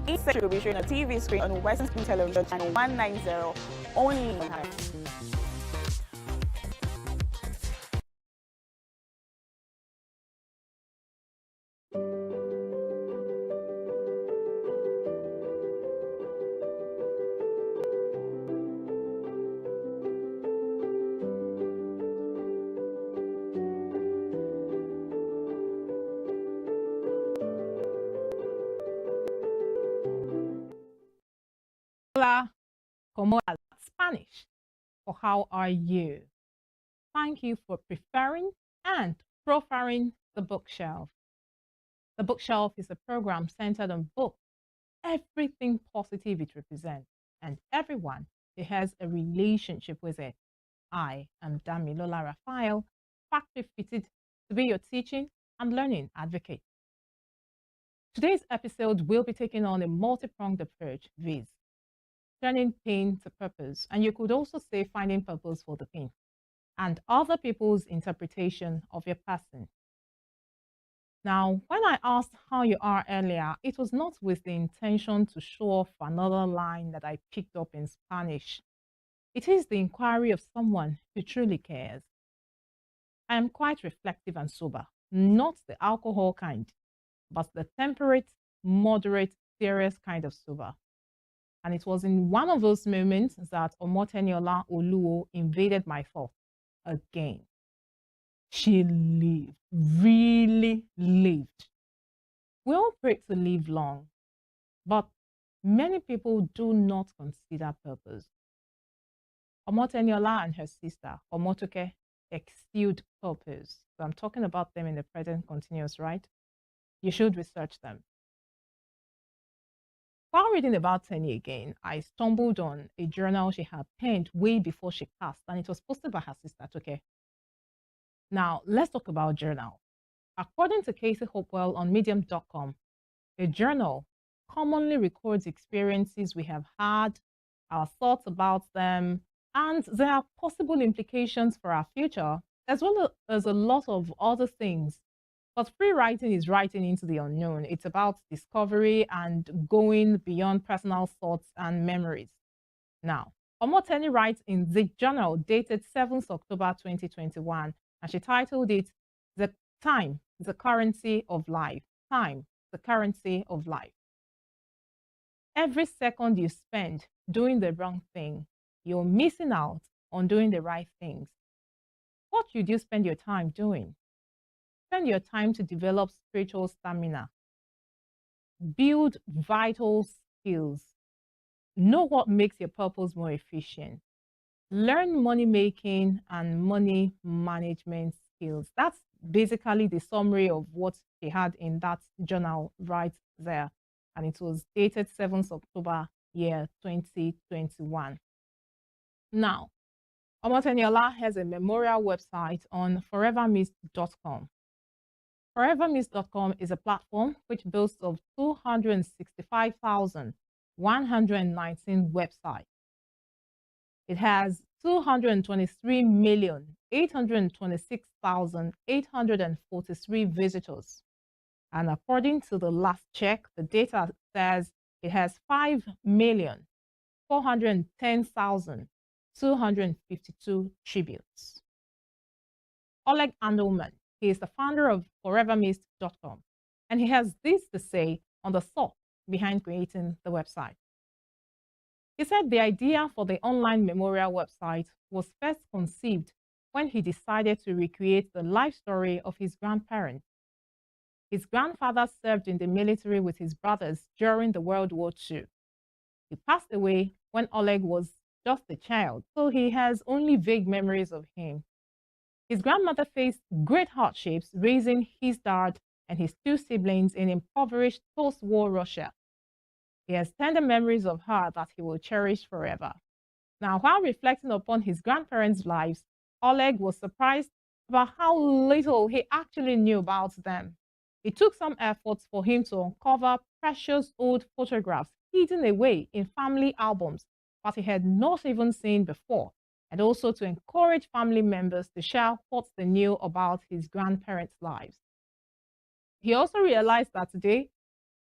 Each section will be showing a TV screen on Western Spring Television channel 190 only. Hola, ¿cómo estás? Spanish. Or how are you? Thank you for preferring and profiling the bookshelf. The bookshelf is a program centered on books, everything positive it represents, and everyone who has a relationship with it. I am Damilola Raphael, factory fitted to be your teaching and learning advocate. Today's episode will be taking on a multi-pronged approach, viz. turning pain to purpose. And you could also say finding purpose for the pain and other people's interpretation of your person. Now, when I asked how you are earlier, it was not with the intention to show off another line that I picked up in Spanish. It is the inquiry of someone who truly cares. I am quite reflective and sober, not the alcohol kind, but the temperate, moderate, serious kind of sober. And it was in one of those moments that Omoteniola Oluo invaded my thoughts again. She lived, really lived. We all pray to live long, but many people do not consider purpose. Omoteniola and her sister, Omotoke, exuded purpose. So I'm talking about them in the present continuous, right? You should research them. While reading about Tenny again, I stumbled on a journal she had penned way before she passed, and it was posted by her sister, Toke. Now, let's talk about journal. According to Casey Hopewell on Medium.com, a journal commonly records experiences we have had, our thoughts about them, and their possible implications for our future, as well as a lot of other things. But free writing is writing into the unknown. It's about discovery and going beyond personal thoughts and memories. Now, Omoteni writes in the journal dated 7th October 2021, and she titled it, "The Time, the Currency of Life." Time, the currency of life. Every second you spend doing the wrong thing, you're missing out on doing the right things. What should you spend your time doing? Spend your time to develop spiritual stamina, build vital skills, know what makes your purpose more efficient, learn money making and money management skills. That's basically the summary of what she had in that journal right there. And it was dated 7th October, year 2021. Now, Omoteniola has a memorial website on forevermist.com. Forevermist.com is a platform which boasts of 265,119 websites. It has 223,826,843 visitors. And according to the last check, the data says it has 5,410,252 tributes. Oleg Andelman, he is the founder of forevermist.com, and he has this to say on the thought behind creating the website. He said the idea for the online memorial website was first conceived when he decided to recreate the life story of his grandparents. His grandfather served in the military with his brothers during the World War II. He passed away when Oleg was just a child, so he has only vague memories of him. His grandmother faced great hardships raising his dad and his two siblings in impoverished post-war Russia. He has tender memories of her that he will cherish forever. Now, while reflecting upon his grandparents' lives, Oleg was surprised about how little he actually knew about them. It took some efforts for him to uncover precious old photographs hidden away in family albums that he had not even seen before, and also to encourage family members to share what they knew about his grandparents' lives. He also realized that today,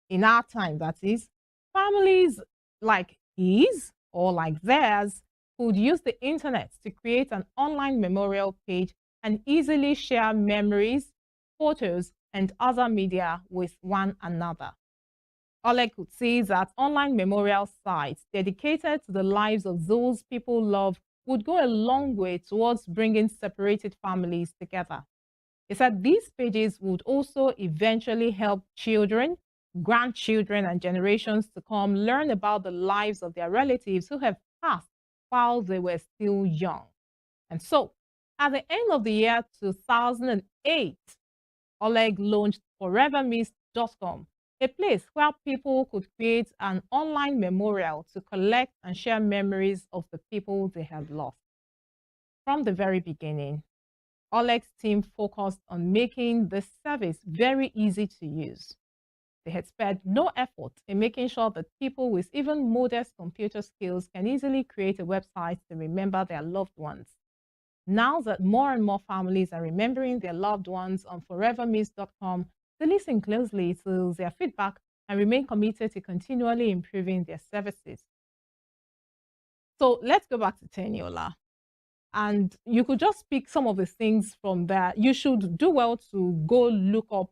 in our time that is, families like his or like theirs could use the internet to create an online memorial page and easily share memories, photos, and other media with one another. Oleg could see that online memorial sites dedicated to the lives of those people love would go a long way towards bringing separated families together. He said these pages would also eventually help children, grandchildren, and generations to come learn about the lives of their relatives who have passed while they were still young. And so, at the end of the year 2008, Oleg launched forevermist.com, a place where people could create an online memorial to collect and share memories of the people they have lost. From the very beginning, Oleg's team focused on making this service very easy to use. They had spared no effort in making sure that people with even modest computer skills can easily create a website to remember their loved ones. Now that more and more families are remembering their loved ones on forevermiss.com, they listen closely to their feedback and remain committed to continually improving their services. So let's go back to Teniola. And you could just pick some of the things from there. You should do well to go look up,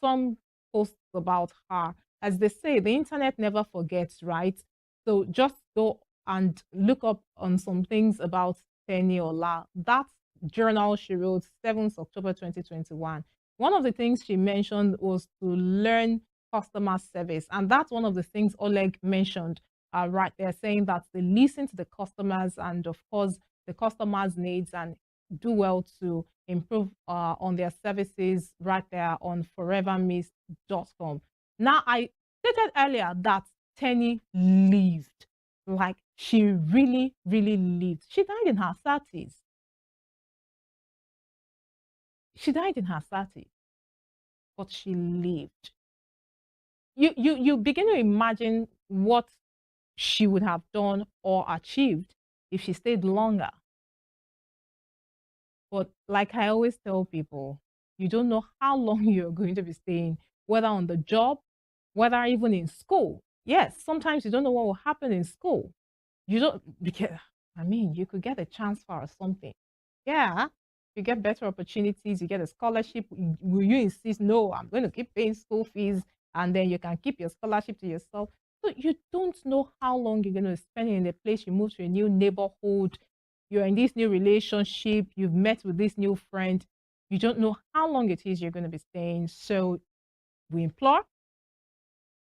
some posts about her. As they say, the internet never forgets, right? So just go and look up on some things about Teniola. That journal she wrote, 7th October 2021. One of the things she mentioned was to learn customer service. And that's one of the things Oleg mentioned right there, saying that they listen to the customers and, of course, the customers' needs and do well to improve on their services right there on forevermiss.com. Now, I stated earlier that Tenny lived. Like, she really, really lived. She died in her 30s. She died in her 30s, but she lived. You begin to imagine what she would have done or achieved if she stayed longer. But like I always tell people, you don't know how long you're going to be staying, whether on the job, whether even in school. Yes, sometimes you don't know what will happen in school. You don't, because, you could get a transfer or something. Yeah, you get better opportunities, you get a scholarship. Will you insist, no, I'm going to keep paying school fees, and then you can keep your scholarship to yourself? So you don't know how long you're going to spend in a place. You move to a new neighborhood, you're in this new relationship, you've met with this new friend. You don't know how long it is you're going to be staying. So we implore,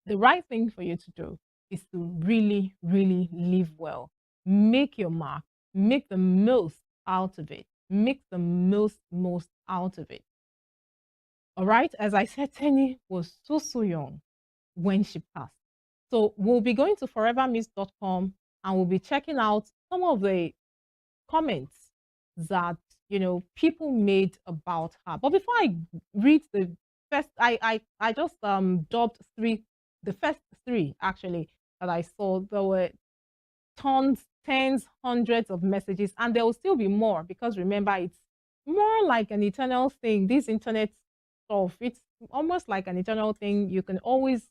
the right thing for you to do is to really, really live well. Make your mark. Make the most out of it. Make the most out of it. All right? As I said, Tenny was so young when she passed. So we'll be going to forevermiss.com and we'll be checking out some of the comments that, people made about her. But before I read the first, I just dubbed the first three actually that I saw. There were tens, hundreds of messages, and there will still be more, because remember, it's more like an eternal thing. This internet stuff, it's almost like an eternal thing. You can always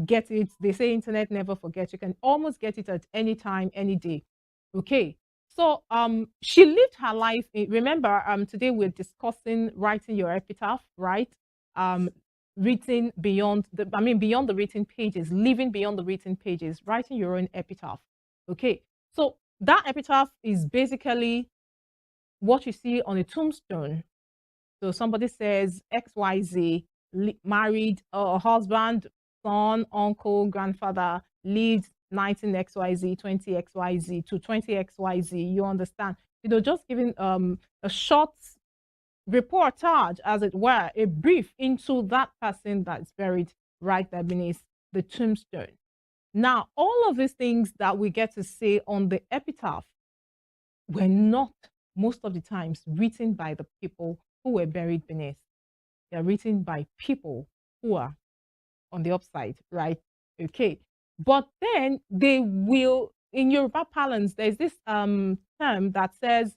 get it. They say internet never forgets. You can almost get it at any time, any day. Okay. So she lived her life. Remember, today we're discussing writing your epitaph, right? Written beyond the written pages, living beyond the written pages, writing your own epitaph. Okay. So that epitaph is basically what you see on a tombstone. So somebody says XYZ, married, husband, son, uncle, grandfather, lived 19XYZ, 20XYZ to 20XYZ. You understand? Just giving a short reportage, as it were, a brief into that person that's buried right there beneath the tombstone. Now, all of these things that we get to say on the epitaph were not, most of the times, written by the people who were buried beneath. They're written by people who are on the upside, right? Okay. But then they will, in Yoruba parlance, there's this term that says,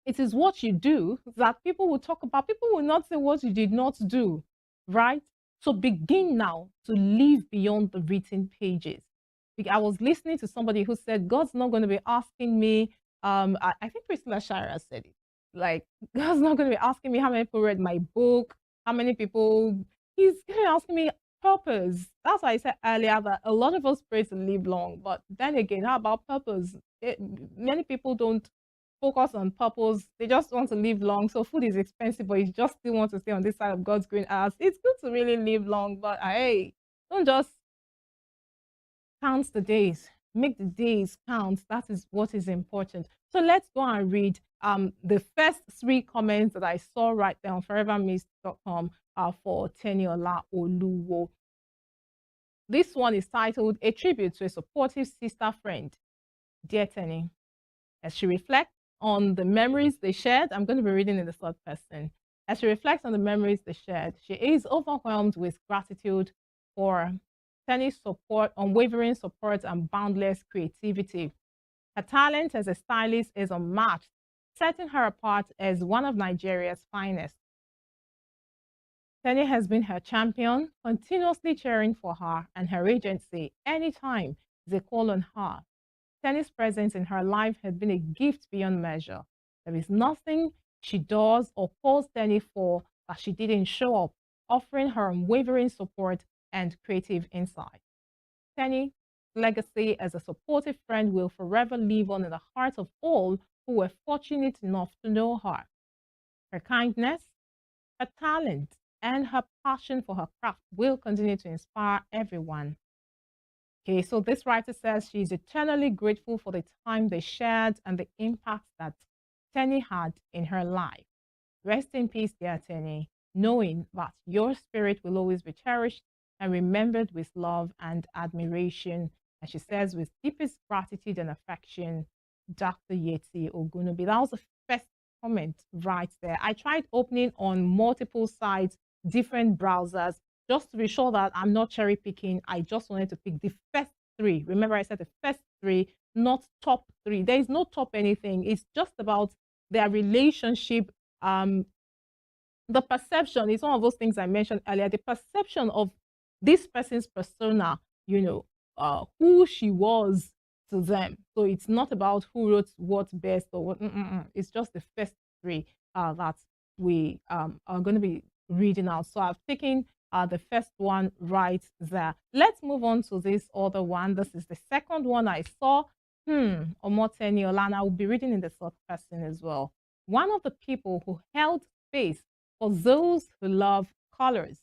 it is what you do that people will talk about. People will not say what you did not do, right? So begin now to live beyond the written pages. I was listening to somebody who said, God's not going to be asking me, I think Priscilla Shira said it, like, God's not going to be asking me how many people read my book, how many people, he's going to be asking me purpose. That's why I said earlier that a lot of us pray to live long, but then again, how about purpose? Many people don't focus on purpose. They just want to live long. So food is expensive, but you just still want to stay on this side of God's green earth. It's good to really live long, but hey, don't just count the days. Make the days count. That is what is important. So let's go and read the first three comments that I saw right there on forevermiss.com for Teniola Oluwo. This one is titled, A Tribute to a Supportive Sister Friend. Dear Tenny, as she reflects on the memories they shared, I'm going to be reading in the third person. As she reflects on the memories they shared, she is overwhelmed with gratitude for Tenny's support, unwavering support, and boundless creativity. Her talent as a stylist is unmatched, setting her apart as one of Nigeria's finest. Tenny has been her champion, continuously cheering for her and her agency anytime they call on her. Tenny's presence in her life has been a gift beyond measure. There is nothing she does or calls Tenny for that she didn't show up, offering her unwavering support and creative insight. Tenny's legacy as a supportive friend will forever live on in the hearts of all who were fortunate enough to know her. Her kindness, her talent, and her passion for her craft will continue to inspire everyone. Okay, so this writer says she is eternally grateful for the time they shared and the impact that Tenny had in her life. Rest in peace, dear Tenny, knowing that your spirit will always be cherished and remembered with love and admiration. And she says, with deepest gratitude and affection, Dr. Yeti Ogunubi. That was the first comment right there. I tried opening on multiple sites, different browsers, just to be sure that I'm not cherry picking. I just wanted to pick the first three. Remember, I said the first three, not top three. There is no top anything. It's just about their relationship. The perception is one of those things I mentioned earlier. The perception of this person's persona, you know, who she was to them. So it's not about who wrote what best or what. It's just the first three that we are going to be reading out. So I've taken the first one right there. Let's move on to this other one. This is the second one I saw. Omoteni Olana. I will be reading in the third person as well. One of the people who held space for those who love colors.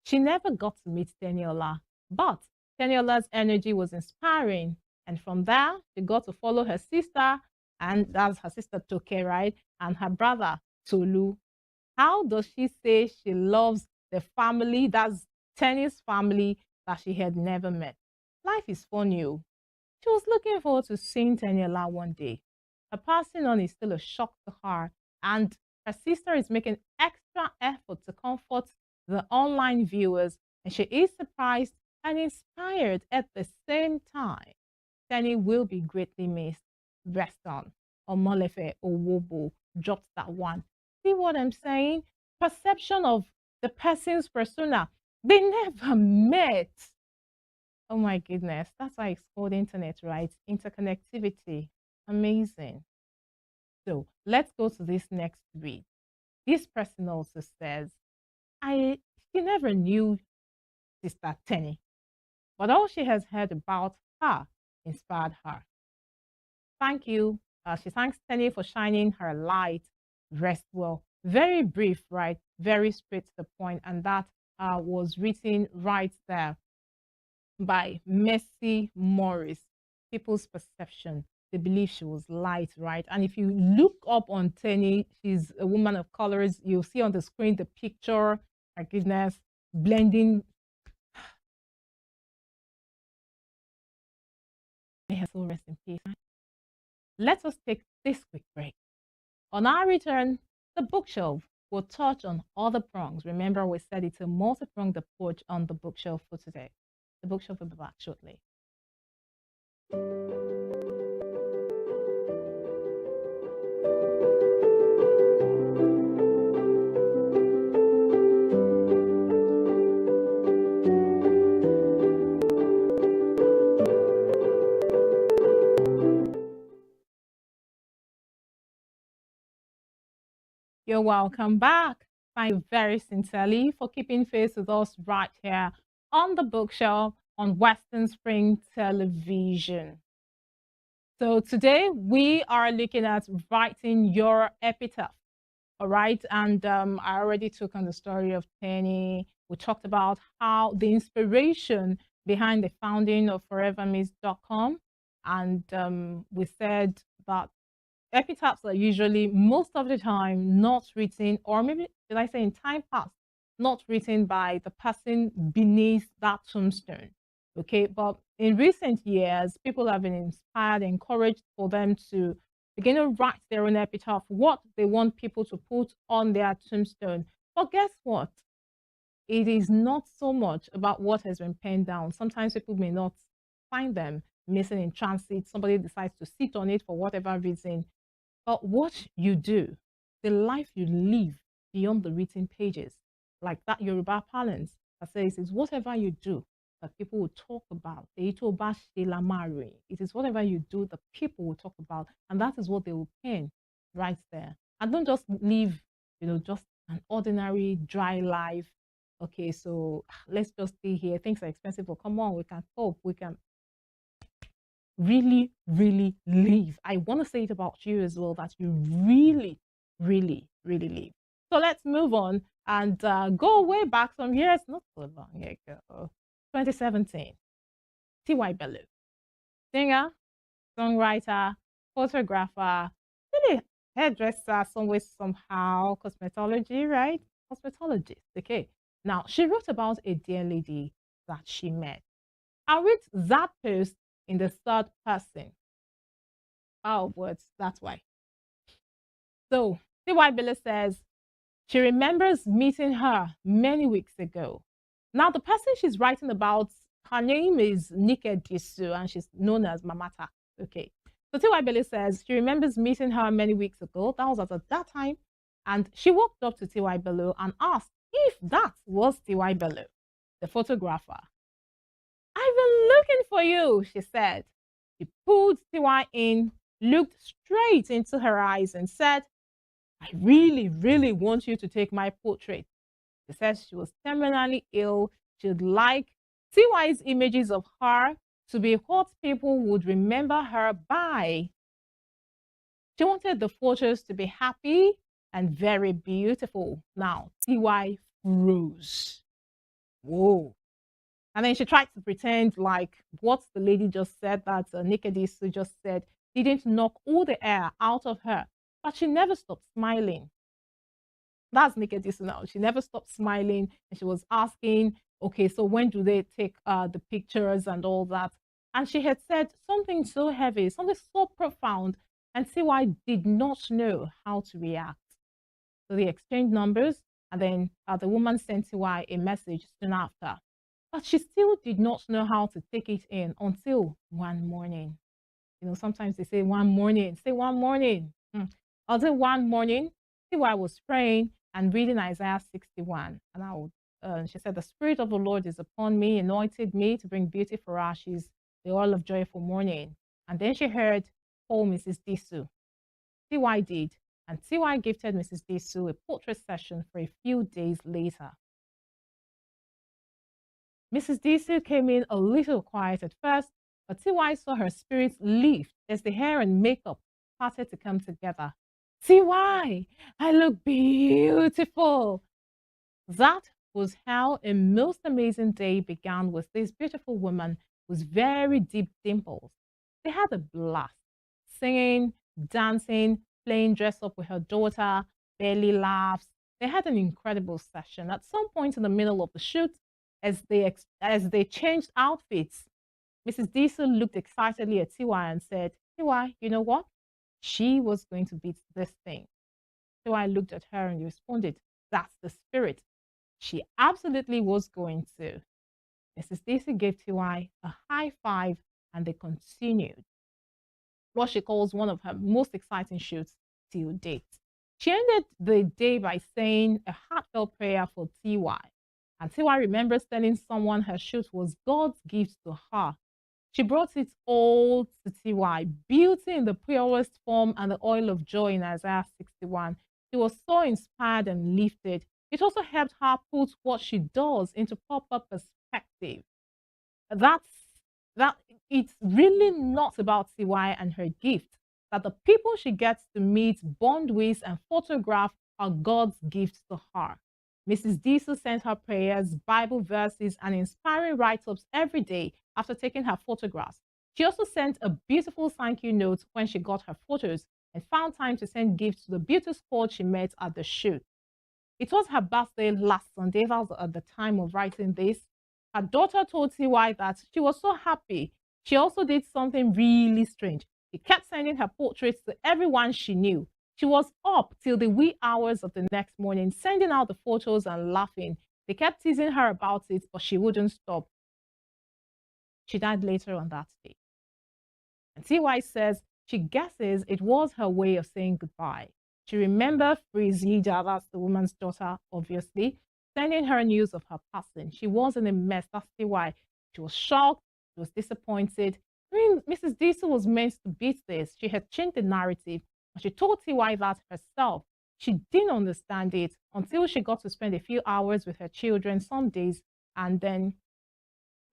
She never got to meet Teniola, but Teniola's energy was inspiring. And from there, she got to follow her sister, and that's her sister Toke, right? And her brother Tolu. How does she say she loves the family, that's Tenny's family, that she had never met? Life is funny. She was looking forward to seeing Teniola one day. Her passing on is still a shock to her, and her sister is making extra effort to comfort the online viewers, and she is surprised and inspired at the same time. Tenny will be greatly missed. Rest on. Omolefe Owobo dropped that one. See what I'm saying? Perception of the person's persona. They never met. Oh my goodness. That's why it's called internet, right? Interconnectivity. Amazing. So let's go to this next read. This person also says, she never knew Sister Tenny, but all she has heard about her inspired her. Thank you. She thanks Tenny for shining her light. Rest well. Very brief, right? Very straight to the point. And that was written right there by Mercy Morris. People's perception. They believe she was light, right? And if you look up on Tenny, she's a woman of colors. You'll see on the screen the picture. My goodness, blending. May her soul rest in peace. Let us take this quick break. On our return, the bookshelf will touch on other prongs. Remember, we said it's a multi-pronged approach on the bookshelf for today. The bookshelf will be back shortly. You're welcome back. Thank you very sincerely for keeping faith with us right here on the bookshelf on Western Spring Television. So today we are looking at writing your epitaph. All right. And I already took on the story of Tenny. We talked about how the inspiration behind the founding of ForeverMiss.com. And we said that epitaphs are usually, most of the time, not written, or maybe, should I say in time past, not written by the person beneath that tombstone. Okay, but in recent years, people have been inspired, encouraged for them to, begin to write their own epitaph, what they want people to put on their tombstone. But guess what? It is not so much about what has been penned down. Sometimes people may not find them missing in transit. Somebody decides to sit on it for whatever reason. But what you do, the life you live beyond the written pages, like that Yoruba parlance that says, is whatever you do that people will talk about. It is whatever you do that people will talk about. And that is what they will pen right there. And don't just live, just an ordinary, dry life. Okay, so let's just stay here. Things are expensive, but come on, we can cope. We can really, really live. I want to say it about you as well, that you really, really, really live. So let's move on and go way back some years, not so long ago, 2017. T.Y. Bello, singer, songwriter, photographer, really hairdresser, some way, somehow, cosmetology, right? Cosmetologist, okay. Now, she wrote about a dear lady that she met. I'll read that post in the third person. Oh, words, that's why. So, T.Y. Bello says, she remembers meeting her many weeks ago. Now, the person she's writing about, her name is Nneka Disu, and she's known as Mamata. Okay. So, T.Y. Bello says, she remembers meeting her many weeks ago. That was at that time. And she walked up to T.Y. Bello and asked if that was T.Y. Bello, the photographer. I've been looking for you, she said. She pulled T.Y. in, looked straight into her eyes and said, I really, really want you to take my portrait. She says she was terminally ill. She'd like T.Y.'s images of her to be what people would remember her by. She wanted the photos to be happy and very beautiful. Now, T.Y. froze. Whoa. And then she tried to pretend like what the lady just said, that Nneka Disu just said, didn't knock all the air out of her. But she never stopped smiling. That's Nneka Disu now. She never stopped smiling. And she was asking, okay, so when do they take the pictures and all that? And she had said something so heavy, something so profound. And T.Y. did not know how to react. So they exchanged numbers. And then the woman sent T.Y. a message soon after. But she still did not know how to take it in until one morning. Sometimes they say one morning, say one morning. Until one morning, T.Y. was praying and reading Isaiah 61. And she said, the Spirit of the Lord is upon me, anointed me to bring beauty for ashes, the oil of joy for mourning. And then she heard, call Mrs. Disu. T.Y. did. And T.Y. gifted Mrs. Disu a portrait session for a few days later. Mrs. Disu came in a little quiet at first, but T.Y. saw her spirits lift as the hair and makeup started to come together. T.Y., I look beautiful. That was how a most amazing day began with this beautiful woman with very deep dimples. They had a blast, singing, dancing, playing dress up with her daughter, belly laughs. They had an incredible session. At some point in the middle of the shoot, as they changed outfits, Mrs. Disu looked excitedly at T.Y. and said, T.Y., you know what? She was going to beat this thing. T.Y. looked at her and responded, that's the spirit. She absolutely was going to. Mrs. Disu gave T.Y. a high five and they continued what she calls one of her most exciting shoots till date. She ended the day by saying a heartfelt prayer for T.Y. And T.Y. remembers telling someone her shoot was God's gift to her. She brought it all to T.Y. Beauty in the purest form and the oil of joy in Isaiah 61. She was so inspired and lifted. It also helped her put what she does into proper perspective. That it's really not about T.Y. and her gift. That the people she gets to meet, bond with, and photograph are God's gifts to her. Mrs. Disu sent her prayers, Bible verses, and inspiring write-ups every day after taking her photographs. She also sent a beautiful thank you note when she got her photos and found time to send gifts to the beauty squad she met at the shoot. It was her birthday last Sunday. That was at the time of writing this. Her daughter told T.Y. that she was so happy. She also did something really strange. She kept sending her portraits to everyone she knew. She was up till the wee hours of the next morning, sending out the photos and laughing. They kept teasing her about it, but she wouldn't stop. She died later on that day. And TY says she guesses it was her way of saying goodbye. She remembered Frizida, that's the woman's daughter, obviously, sending her news of her passing. She was in a mess, that's TY. She was shocked, she was disappointed. I mean, Mrs. Diesel was meant to beat this. She had changed the narrative. She told TY that herself. She didn't understand it until she got to spend a few hours with her children some days, and then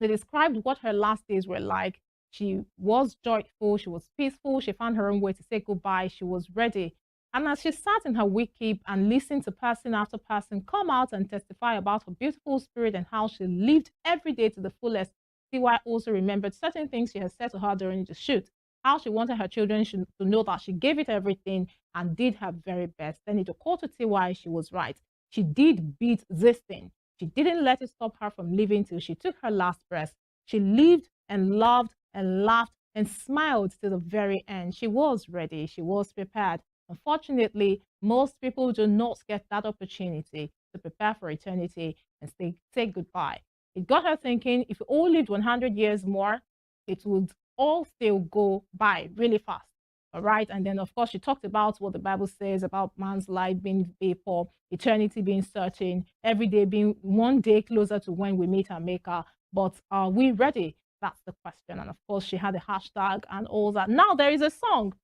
they described what her last days were like. She was joyful, she was peaceful, she found her own way to say goodbye, she was ready. And as she sat in her wake and listened to person after person come out and testify about her beautiful spirit and how she lived every day to the fullest, TY also remembered certain things she had said to her during the shoot. How she wanted her children to know that she gave it everything and did her very best. Then it occurred to TY she was right. She did beat this thing. She didn't let it stop her from living till she took her last breath. She lived and loved and laughed and smiled to the very end. She was ready. She was prepared. Unfortunately, most people do not get that opportunity to prepare for eternity and say goodbye. It got her thinking, if we all lived 100 years more, it would all still go by really fast. All right. And then, of course, she talked about what the Bible says about man's life being vapor, eternity being certain, every day being one day closer to when we meet our maker. But are we ready? That's the question. And of course, she had a hashtag and all that. Now there is a song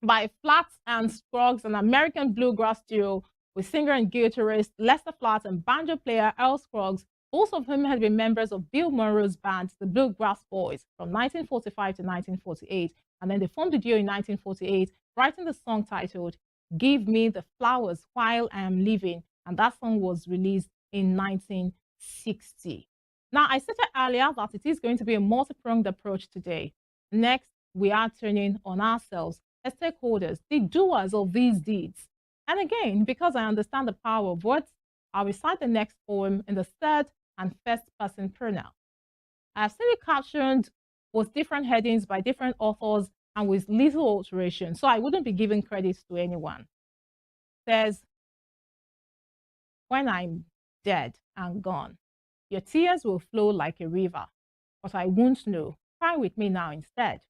by Flats and Scruggs, an American bluegrass duo with singer and guitarist Lester Flatt and banjo player Earl Scruggs. Both of whom had been members of Bill Monroe's band, the Bluegrass Boys, from 1945 to 1948. And then they formed a duo in 1948, writing the song titled Give Me the Flowers While I Am Living. And that song was released in 1960. Now, I stated earlier that it is going to be a multi-pronged approach today. Next, we are turning on ourselves as stakeholders, the doers of these deeds. And again, because I understand the power of words, I'll recite the next poem in the third and first person pronoun. I've seen it captioned with different headings by different authors and with little alteration, so I wouldn't be giving credits to anyone. It says, when I'm dead and gone, your tears will flow like a river, but I won't know. Cry with me now instead.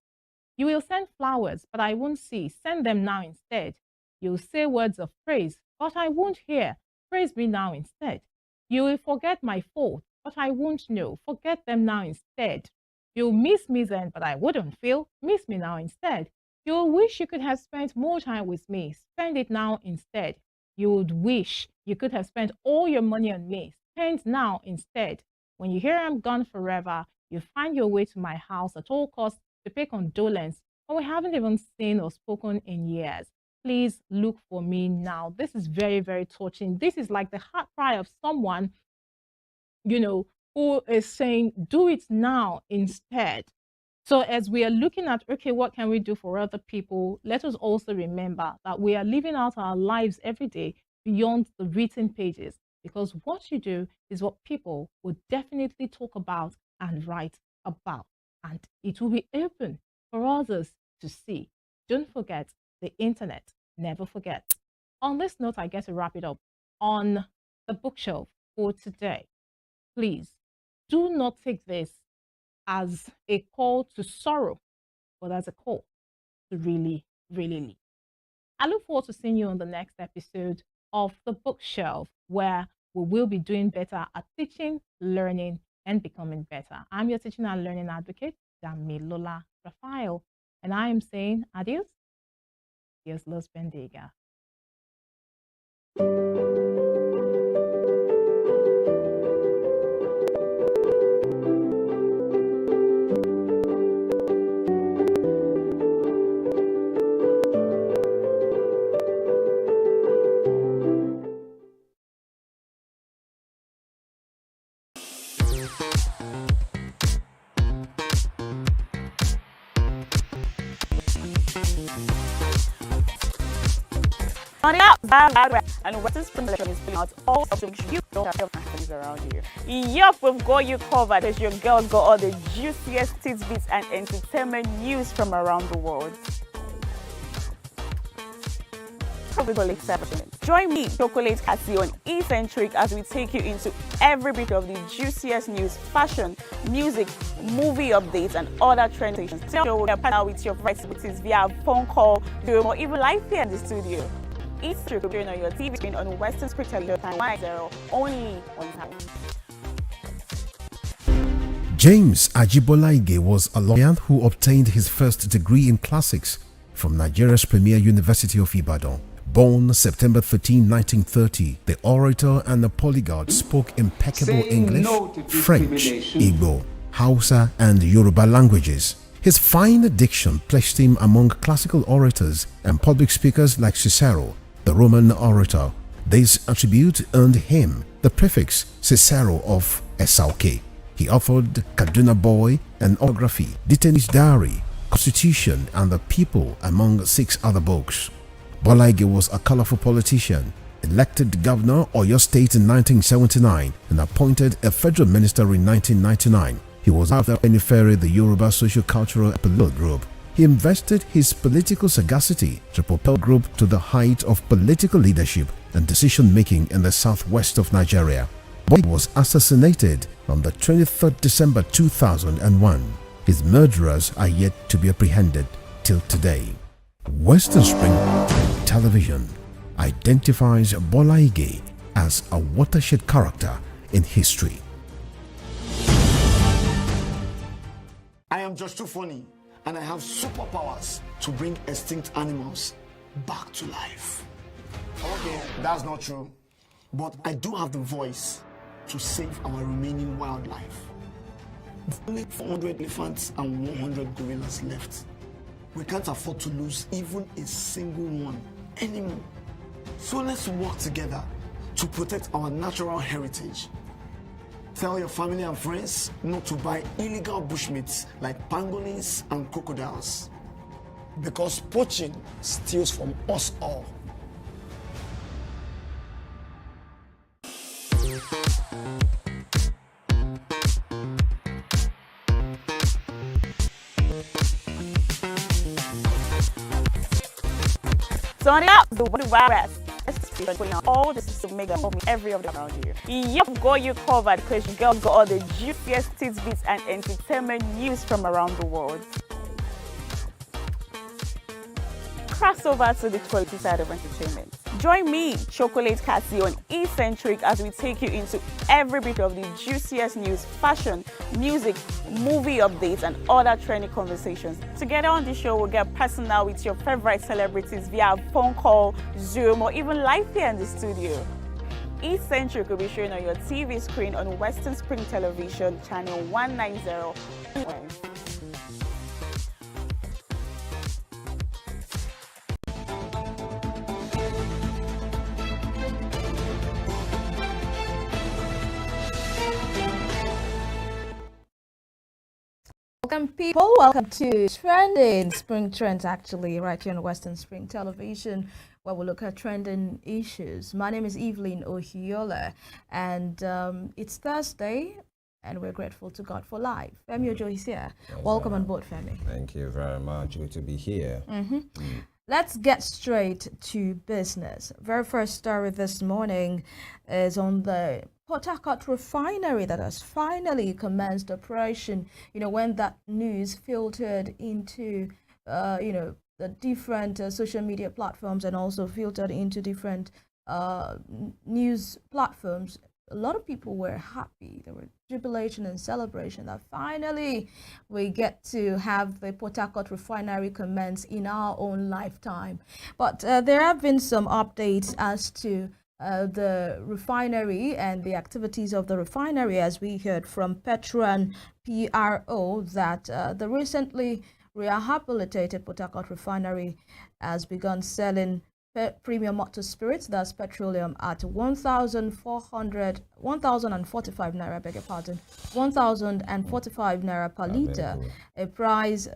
You will send flowers, but I won't see. Send them now instead. You'll say words of praise, but I won't hear. Praise me now instead. You will forget my fault, but I won't know. Forget them now instead. You'll miss me then, but I wouldn't feel. Miss me now instead. You'll wish you could have spent more time with me. Spend it now instead. You would wish you could have spent all your money on me. Spend now instead. When you hear I'm gone forever, you find your way to my house at all costs to pay condolence, but we haven't even seen or spoken in years. Please look for me now. This is very, very touching. This is like the heart cry of someone, you know, who is saying, do it now instead. So as we are looking at, okay, what can we do for other people? Let us also remember that we are living out our lives every day beyond the written pages, because what you do is what people will definitely talk about and write about, and it will be open for others to see. Don't forget, the internet never forgets. On this note, I get to wrap it up. On the bookshelf for today, please do not take this as a call to sorrow, but as a call to really, really live. I look forward to seeing you on the next episode of The Bookshelf, where we will be doing better at teaching, learning, and becoming better. I'm your teaching and learning advocate, Damilola Raphael, and I am saying adios. Dios los bendiga. And Western Spring Television is putting out all of the you don't have things around you. Yup, we've got you covered as your girls got all the juiciest tidbits and entertainment news from around the world. Join me, Chocolate Cassie, on Eccentric as we take you into every bit of the juiciest news, fashion, music, movie updates, and other trends. So we'll partner with your celebrities via phone call, Zoom, or even live here in the studio. Eccentric will be on your TV screen on Western Spring Television 1.0 only on time. James Ajibolaige was a lawyer who obtained his first degree in classics from Nigeria's premier University of Ibadan. Born September 13, 1930, the orator and the polyglot spoke impeccable English, French, Igbo, Hausa, and Yoruba languages. His fine diction placed him among classical orators and public speakers like Cicero, the Roman orator. This attribute earned him the prefix Cicero of Esauke. He authored Kaduna Boy, an autography, Detainee's Diary, Constitution, and the People, among 6 other books. Bolaige was a colorful politician, elected governor of Oyo State in 1979 and appointed a federal minister in 1999. He was after Enifere, the Yoruba Socio-Cultural Apollo Group. He invested his political sagacity to propel the group to the height of political leadership and decision-making in the southwest of Nigeria. Bolaige was assassinated on the 23rd December 2001. His murderers are yet to be apprehended till today. Western Spring Television identifies Bolaige as a watershed character in history. I am just too funny, and I have superpowers to bring extinct animals back to life. Okay, that's not true, but I do have the voice to save our remaining wildlife. Only 400 elephants and 100 gorillas left. We can't afford to lose even a single one anymore. So let's work together to protect our natural heritage. Tell your family and friends not to buy illegal bushmeats like pangolins and crocodiles, because poaching steals from us all. So now the virus is putting out all the system mega every of them around you. Yup, got you covered because your girl got all the juiciest tidbits and entertainment news from around the world. Cross over to the quality side of entertainment. Join me, Chocolate Cassie, on Eccentric as we take you into every bit of the juiciest news, fashion, music, movie updates, and other trending conversations. Together on the show, we'll get personal with your favorite celebrities via phone call, Zoom, or even live here in the studio. Eccentric will be shown on your TV screen on Western Spring Television, channel 190. Welcome, people. Welcome to Trending Spring Trends, actually, right here on Western Spring Television, where we look at trending issues. My name is Evelyn Ohiola, and it's Thursday, and we're grateful to God for life. Femi Ojo is here. Yes, Welcome on board, Femi. Thank you very much. Good to be here. Let's get straight to business. Very first story this morning is on the Port Harcourt refinery that has finally commenced operation. You know, when that news filtered into, the different social media platforms and also filtered into different news platforms, a lot of people were happy. There were jubilation and celebration that finally we get to have the Port Harcourt refinery commence in our own lifetime. But there have been some updates as to the refinery and the activities of the refinery, as we heard from Petran PRO that the recently rehabilitated Port Harcourt refinery has begun selling premium motor spirits, that's petroleum, at 1,045 naira, beg your pardon, 1,045 naira per litre, a price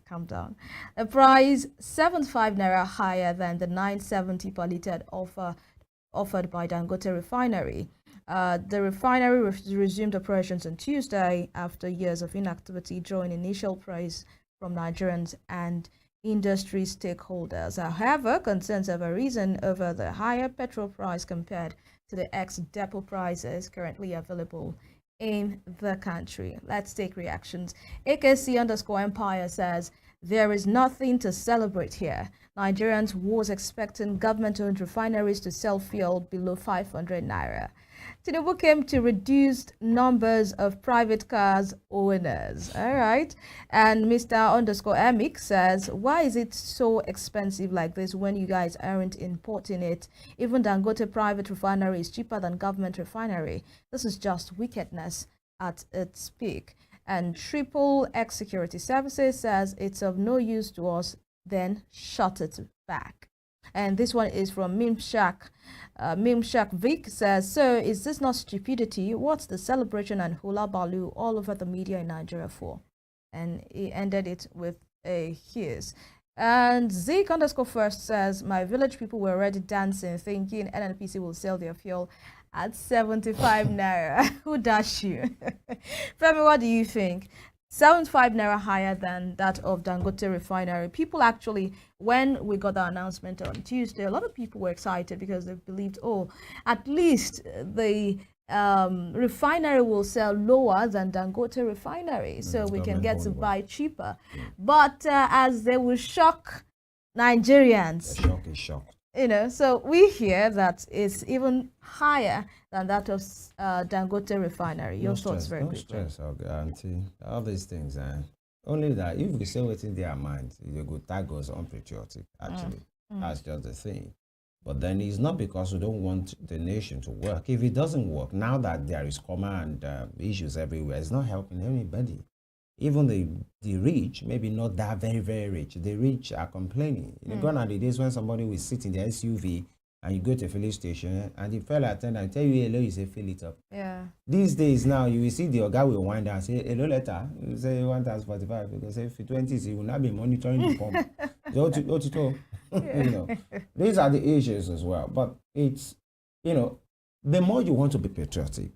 Calm down. The price 75 naira higher than the 970 per litre offered by Dangote Refinery. The refinery resumed operations on Tuesday after years of inactivity, drawing initial praise from Nigerians and industry stakeholders. However, concerns have arisen over the higher petrol price compared to the ex-depot prices currently available in the country. Let's take reactions. AKC_Empire says, there is nothing to celebrate here. Nigerians was expecting government-owned refineries to sell fuel below 500 naira. Tinubu came to reduce numbers of private cars owners. All right. And Mr_Emik says, why is it so expensive like this when you guys aren't importing it? Even Dangote private refinery is cheaper than government refinery. This is just wickedness at its peak. And Triple X Security Services says it's of no use to us, then shut it back. And this one is from Mimshak. Mimshak Vic says, so is this not stupidity? What's the celebration and hula baloo all over the media in Nigeria for? And he ended it with a hiss. And Zeke_first says, my village people were already dancing, thinking NNPC will sell their fuel at 75 naira. Who does you? Femi, what do you think? 75 naira higher than that of Dangote Refinery. People actually, when we got the announcement on Tuesday, a lot of people were excited because they believed, oh, at least the refinery will sell lower than Dangote Refinery, so we can get to buy cheaper. But as they will shock Nigerians, the shock is shocked. You know, so we hear that it's even higher than that of Dangote Refinery. Your thoughts very quickly. No stress, I'll guarantee. All these things, only that if we say what's in their mind, the good tag goes unpatriotic, actually. That's just the thing. But then it's not because we don't want the nation to work. If it doesn't work, now that there is command issues everywhere, it's not helping anybody. Even the rich, maybe not that very, very rich, the rich are complaining. Gone are the days when somebody will sit in the SUV and you go to a filling station and the fellow attendant tell you hello, you say fill it up. Yeah. These days now, you will see the guy will wind down and say hello letter. You say 1,045 because if 20s, he will not be monitoring the pump. You know, these are the issues as well. But it's, you know, the more you want to be patriotic,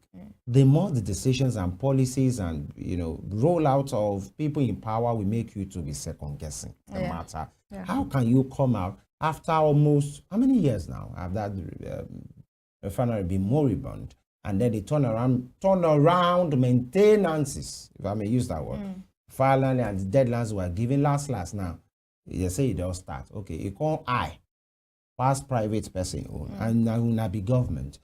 the more the decisions and policies and, you know, rollout of people in power will make you to be second guessing the matter. How can you come out after almost, how many years now have that refinery been moribund, and then they turn around maintenances, if I may use that word, finally, and the deadlines were given last now. They say it does start. Okay, it can't past private person own, and now will not be government.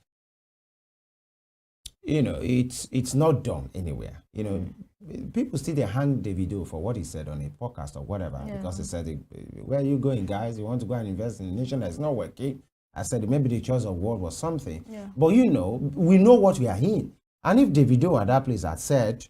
You know, it's not done anywhere. You know, people still they hang the video for what he said on a podcast or whatever, because he said, where are you going, guys? You want to go and invest in a nation that's not working? I said, maybe the choice of word was something. But you know, we know what we are in. And if Davido at that place had said,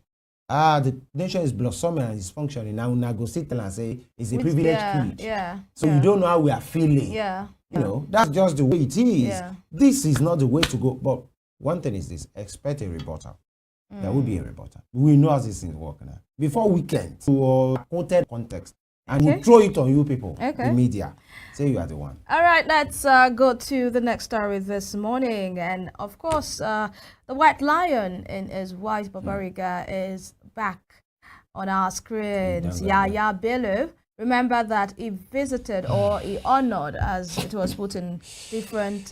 the nation is blossoming and is functioning, now we go sit and say it's a privileged kid. So you don't know how we are feeling. You know, that's just the way it is. This is not the way to go. But one thing is this, expect a rebuttal. There will be a rebuttal. We know how this thing is working now. Before weekend, to quoted context, and we throw it on you people, the media. Say you are the one. All right, let's go to the next story this morning. And of course, the White Lion in his white Barbariga is back on our screens. Yaya Bello. Remember that he visited, or he honored, as it was put in different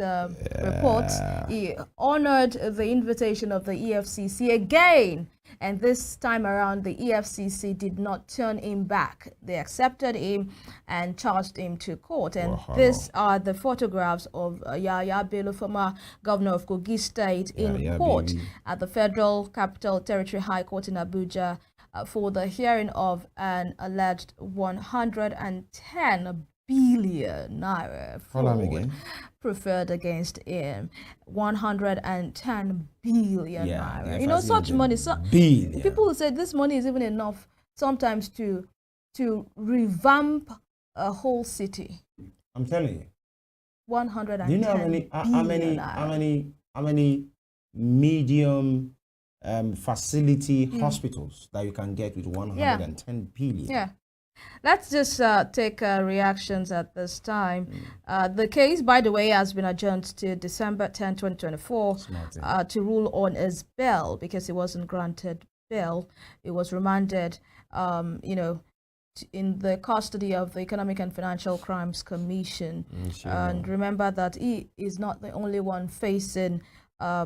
reports, he honored the invitation of the EFCC again. And this time around, the EFCC did not turn him back. They accepted him and charged him to court. And these are the photographs of Yaya Bello, former governor of Kogi State, in court at the Federal Capital Territory High Court in Abuja, for the hearing of an alleged 110 billion naira fraud preferred against him. 110 billion naira. You know, such money. So people will say this money is even enough sometimes to revamp a whole city. I'm telling you. 110 Do you know how many medium facility hospitals that you can get with 110 billion? Let's just take reactions at this time. The case, by the way, has been adjourned to December 10, 2024 to rule on his bail because he wasn't granted bail. It was remanded, in the custody of the Economic and Financial Crimes Commission. And remember that he is not the only one facing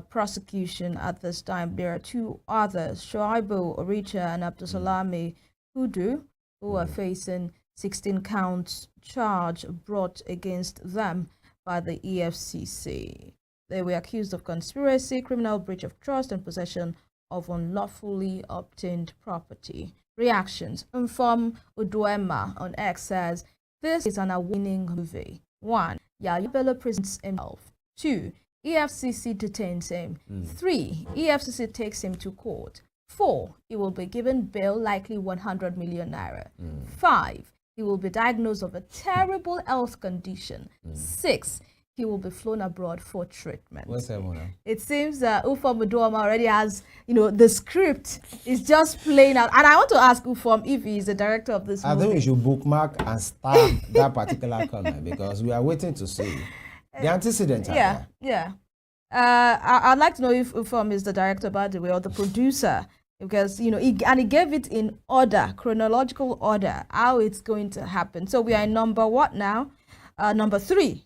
prosecution at this time. There are two others, Shoaibu Oricha and Abdusalami Hudu, who are facing 16 counts charge brought against them by the EFCC. They were accused of conspiracy, criminal breach of trust, and possession of unlawfully obtained property. Reactions. From Uduema on X says, this is an winning movie. 1. Yaya Bello presents himself. 2. EFCC detains him. 3. EFCC takes him to court. 4. He will be given bail, likely 100 million naira. 5. He will be diagnosed of a terrible health condition. 6. He will be flown abroad for treatment. What's that one? It seems that Ufom Uduoma already has, the script is just playing out. And I want to ask Ufom if he is the director of this movie. I think we should bookmark and start that particular comment because we are waiting to see the antecedents. Yeah. I'd like to know if Ufom is the director, by the way, or the producer, because he gave it in order, chronological order, how it's going to happen. So we are in number what now? Number 3.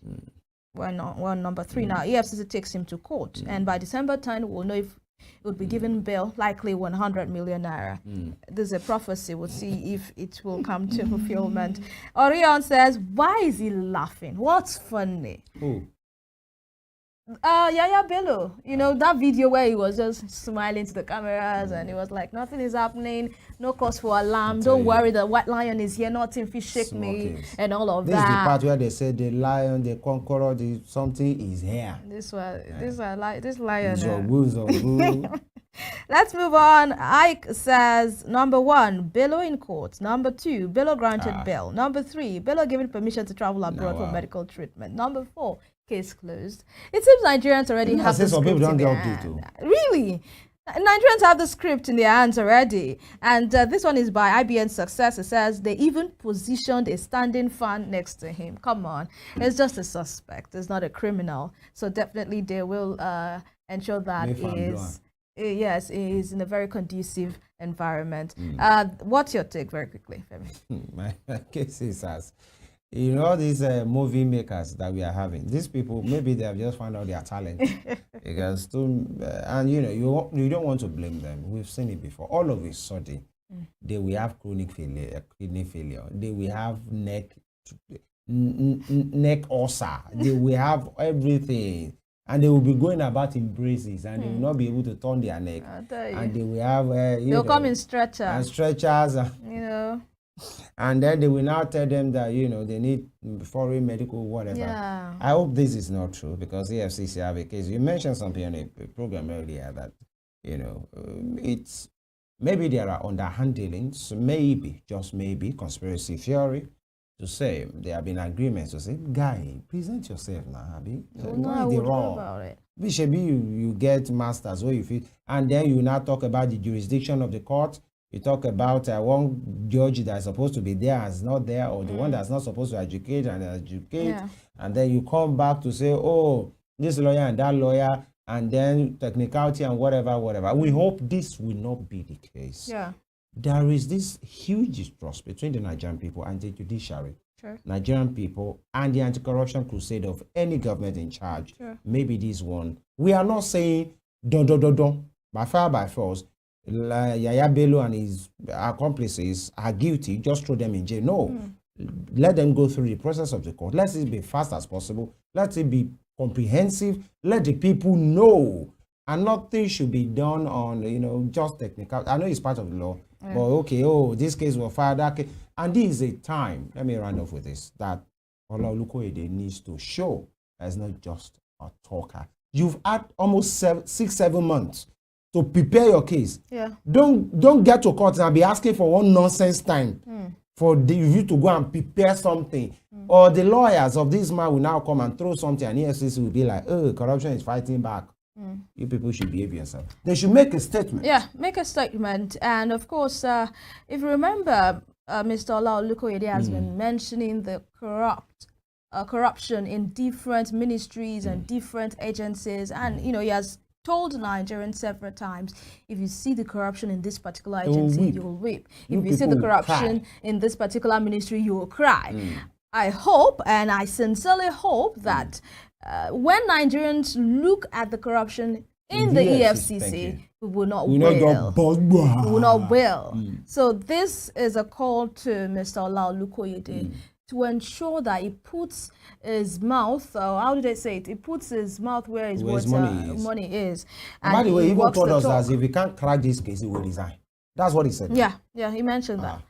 We're number 3 now. EFCC takes him to court, and by December 10, we'll know if it would be given bail, likely 100 million naira. This is a prophecy. We'll see if it will come to fulfillment. Orion says, why is he laughing? What's funny? Who? Yaya Bello, that video where he was just smiling to the cameras and he was like, nothing is happening, no cause for alarm, don't worry, the white lion is here, nothing fish shake me, and all of that. This is the part where they said the lion, the conqueror, something is here. This lion. Let's move on. Ike says, number 1, Bello in court. Number 2, Bello granted bail. Number 3, Bello given permission to travel abroad for medical treatment. Number 4, case closed. It seems Nigerians already have the script in their hand. Really? Nigerians have the script in their hands already. And this one is by IBN Success. It says they even positioned a standing fan next to him. Come on. It's just a suspect. It's not a criminal. So definitely they will ensure that he is in a very conducive environment. What's your take very quickly, Femi? My case is as these movie makers that we are having, these people, maybe they have just found out their talent. Because and you don't want to blame them. We've seen it before. All of a sudden, they will have chronic failure, kidney failure. They will have neck ulcer. They will have everything. And they will be going about in braces and they will not be able to turn their neck. And they will have they'll come in stretchers. And stretchers. And then they will now tell them that they need foreign medical whatever. Yeah. I hope this is not true because EFCC have a case. You mentioned something on a program earlier that it's maybe there are underhandlings, maybe just maybe conspiracy theory to say there have been agreements to say, guy, present yourself now, Abi. No, the wrong about it. Maybe you get masters where you feel, and then you now talk about the jurisdiction of the court. You talk about one judge that's supposed to be there and is not there, or the one that's not supposed to educate and educate, and then you come back to say, oh, this lawyer and that lawyer, and then technicality and whatever. We hope this will not be the case. Yeah. There is this huge distrust between the Nigerian people and the judiciary. Sure. Nigerian people and the anti-corruption crusade of any government in charge. Sure. Maybe this one. We are not saying don. By fire by force. Yaya Bello and his accomplices are guilty, just throw them in jail. No. Let them go through the process of the court. Let it be fast as possible. Let it be comprehensive. Let the people know. And nothing should be done on, just technical. I know it's part of the law. Yeah. But okay, this case was filed. That case. And this is a time, let me round off with this, that Ola Olukoyede needs to show as not just a talker. You've had almost 6-7 months to prepare your case. Yeah. Don't get to court and be asking for one nonsense time for you to go and prepare something. Or the lawyers of this man will now come and throw something and EFCC will be like, oh, corruption is fighting back. You people should behave yourself. They should make a statement. Yeah, make a statement. And of course, if you remember, Mr. Ola Olukoyede has been mentioning the corruption in different ministries and different agencies, and he has told Nigerians several times, if you see the corruption in this particular agency, you will weep. If you see the corruption in this particular ministry, you will cry. I hope, and I sincerely hope that when Nigerians look at the corruption in the EFCC, we will not wail. We will not wail. So this is a call to Mr. Ola Olukoyede to ensure that he puts his mouth, how did they say it? He puts his mouth where his money is. And by the way, he even told us that if he can't crack this case, he will resign. That's what he said. Yeah, he mentioned that.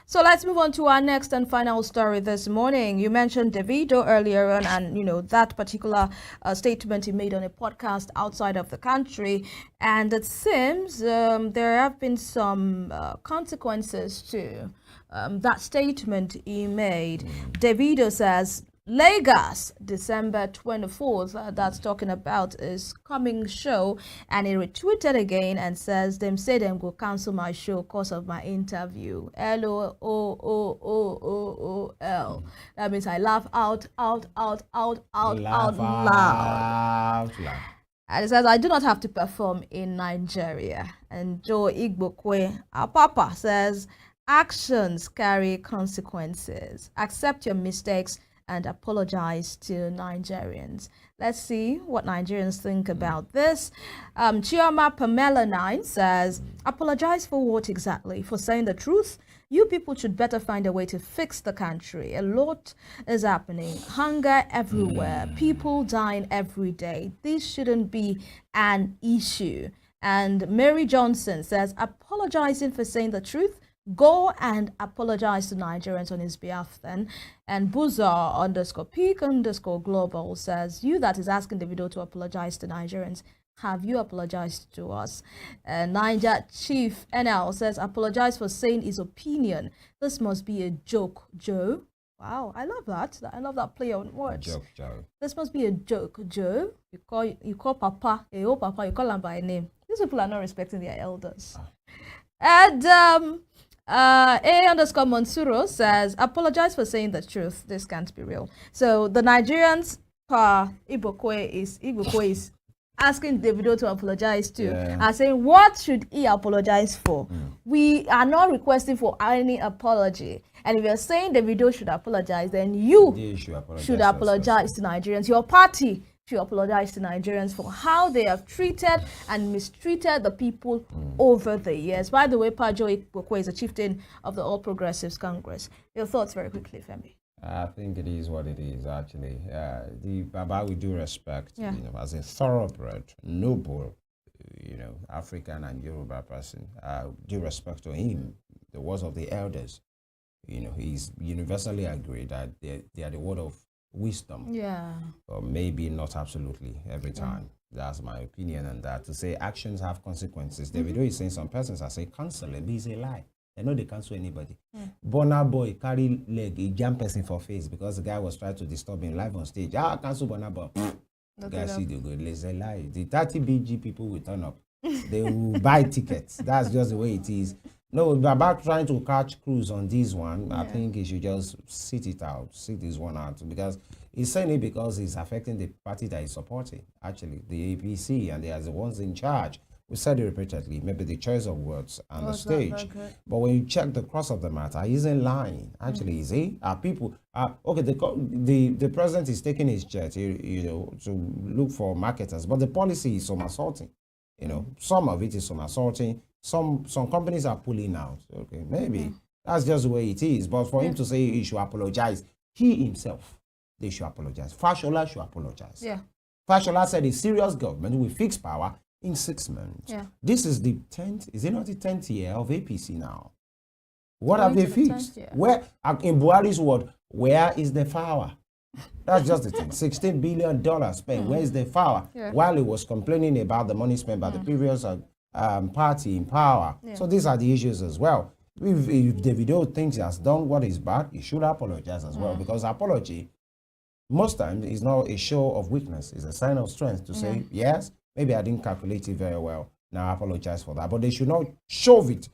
So let's move on to our next and final story this morning. You mentioned Davido earlier on, and that particular statement he made on a podcast outside of the country. And it seems there have been some consequences to that statement he made. Davido says, Lagos, December 24th, that's talking about his coming show, and he retweeted again and says, them say them go cancel my show because of my interview. LOOOOOL. That means I laugh out loud. And it says, I do not have to perform in Nigeria. And Joe Igbokwe, our papa, says, actions carry consequences. Accept your mistakes and apologize to Nigerians. Let's see what Nigerians think about this. Chioma Pamela 9 says, apologize for what exactly? For saying the truth? You people should better find a way to fix the country. A lot is happening. Hunger everywhere. People dying every day. This shouldn't be an issue. And Mary Johnson says, apologizing for saying the truth? Go and apologize to Nigerians on his behalf then. And Buzar_peak_global says, you that is asking Davido to apologize to Nigerians, have you apologized to us? Niger Chief NL says, apologize for saying his opinion. This must be a joke, Joe. Wow, I love that. I love that play on words. Joke, Joe. This must be a joke, Joe. You call Papa, Papa, you call him by name. These people are not respecting their elders. And A_Monsuro says, apologize for saying the truth. This can't be real. So the Nigerians, Igbokwe is asking Davido to apologize to, and saying, what should he apologize for? We are not requesting for any apology. And if you're saying Davido should apologize, then you should apologize to Nigerians. Your party should apologize to Nigerians for how they have treated and mistreated the people over the years. By the way, Pajo Igbokwe is a chieftain of the All Progressives Congress. Your thoughts very quickly, Femi. I think it is what it is, actually. The Baba, with due respect, as a thoroughbred, noble, African and Yoruba person, due respect to him, the words of the elders, he's universally agreed that they are the word of wisdom. Or maybe not absolutely every time. That's my opinion on that. To say actions have consequences. Davido is saying some persons are saying cancel it, it's a lie. They know they cancel anybody. Burna Boy carry leg, he jump person for face because the guy was trying to disturb him live on stage. Cancel Burna Boy. The guy see the good. It's a lie. The 30 BG people will turn up. They will buy tickets. That's just the way it is. No, about trying to catch cruise on this one, I think he should just sit this one out, because he's saying it because it's affecting the party that he's supporting, actually, the APC, and they are the ones in charge. We said it repeatedly, maybe the choice of words on the stage. But when you check the cross of the matter, he's in line. Actually, is he? People okay, the president is taking his jet, to look for marketers, but the policy is somersaulting. Some of it is somersaulting. Some companies are pulling out. Okay, maybe that's just the way it is. But for him to say he should apologize, he himself, they should apologize. Fashola should apologize. Fashola said a serious government will fix power in 6 months. This is the 10th, is it not the 10th year of APC now? What have they fixed? Where, in Buhari's word, where is the power? That's just the thing. $16 billion spent. Where is the power? While he was complaining about the money spent by the previous party in power. So these are the issues as well. If Davido thinks he has done what is bad, he should apologize as well, because apology most times is not a show of weakness. It's a sign of strength to say, yes, maybe I didn't calculate it very well. Now I apologize for that. But they should not shove it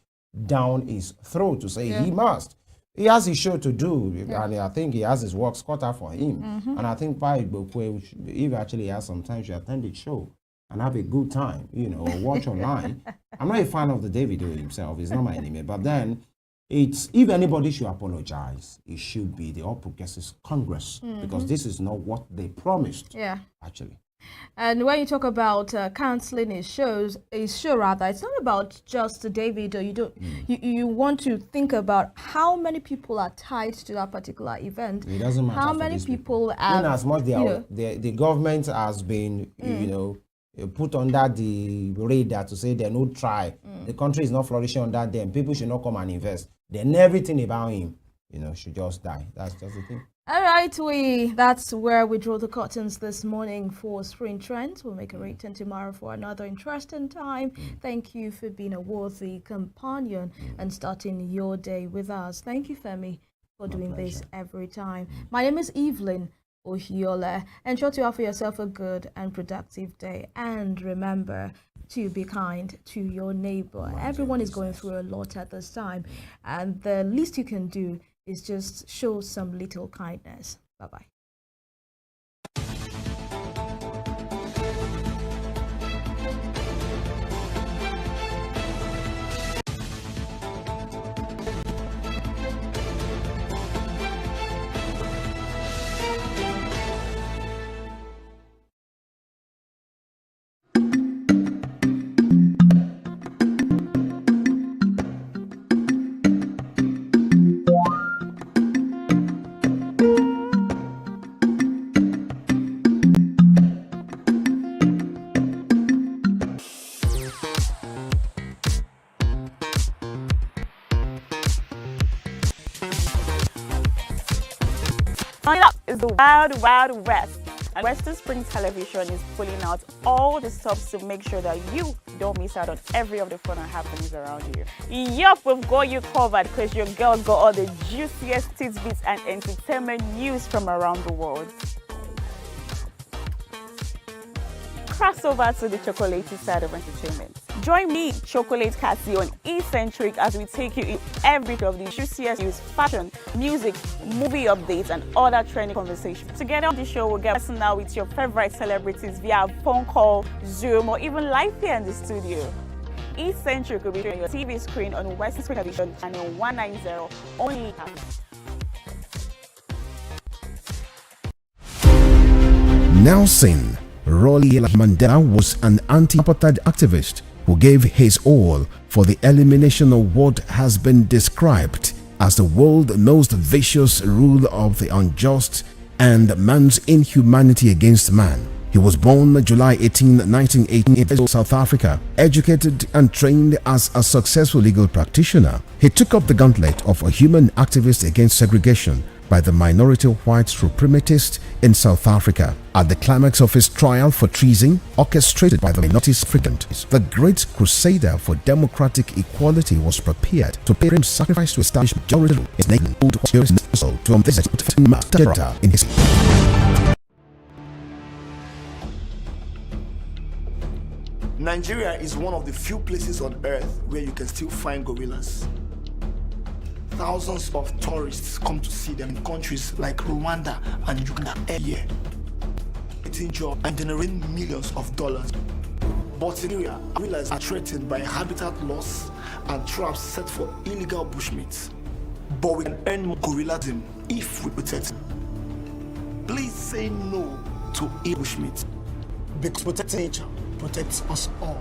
down his throat to say he must. he has his show to do, and I think he has his work cut out for him. And I think Pa Igbokwe, if actually has some time, should attend the show and have a good time, or watch online. I'm not a fan of the Davido himself; he's not my enemy. But then, if anybody should apologize, it should be the All Progressives Congress, because this is not what they promised. Yeah, actually. And when you talk about cancelling his show rather, it's not about just Davido. You want to think about how many people are tied to that particular event. It doesn't matter. How many people are. In as much the government has been, put under the radar to say they no try. The country is not flourishing under them. People should not come and invest. Then everything about him, should just die. That's just the thing. All right, that's where we draw the curtains this morning for Spring Trends. We'll make a return tomorrow for another interesting time. Thank you for being a worthy companion and starting your day with us. Thank you, Femi, for doing this every time. My name is Evelyn Ohiola. Ensure to offer yourself a good and productive day. And remember to be kind to your neighbor. Everyone is going through a lot at this time, and the least you can do is just show some little kindness. Bye-bye. Coming up is the Wild Wild West. And Western Spring Television is pulling out all the stops to make sure that you don't miss out on every of the fun and happenings around you. Yup, we've got you covered because your girls got all the juiciest tidbits and entertainment news from around the world. Cross over to the chocolatey side of entertainment. Join me, Chocolate Cassie, on Eccentric as we take you in every bit of the juiciest news, fashion, music, movie updates, and other trending conversations. Together on the show, we'll get personal with your favorite celebrities via phone call, Zoom, or even live here in the studio. Eccentric will be on your TV screen on Western Spring Television channel 190 only. Nelson Rolihlahla Mandela was an anti-apartheid activist who gave his all for the elimination of what has been described as the world's most vicious rule of the unjust and man's inhumanity against man. He was born July 18, 1918 in South Africa. Educated and trained as a successful legal practitioner, he took up the gauntlet of a human activist against segregation by the minority white supremacists in South Africa. At the climax of his trial for treason, orchestrated by the minority Africans, the great crusader for democratic equality was prepared to pay him sacrifice to establish majority rule in his nation, to this in his. Nigeria is one of the few places on earth where you can still find gorillas. Thousands of tourists come to see them in countries like Rwanda and Uganda every year, getting jobs and generating millions of dollars. But in Nigeria, gorillas are threatened by habitat loss and traps set for illegal bushmeat. But we can earn more gorillasm if we protect. Please say no to bushmeat, because protecting nature protects us all.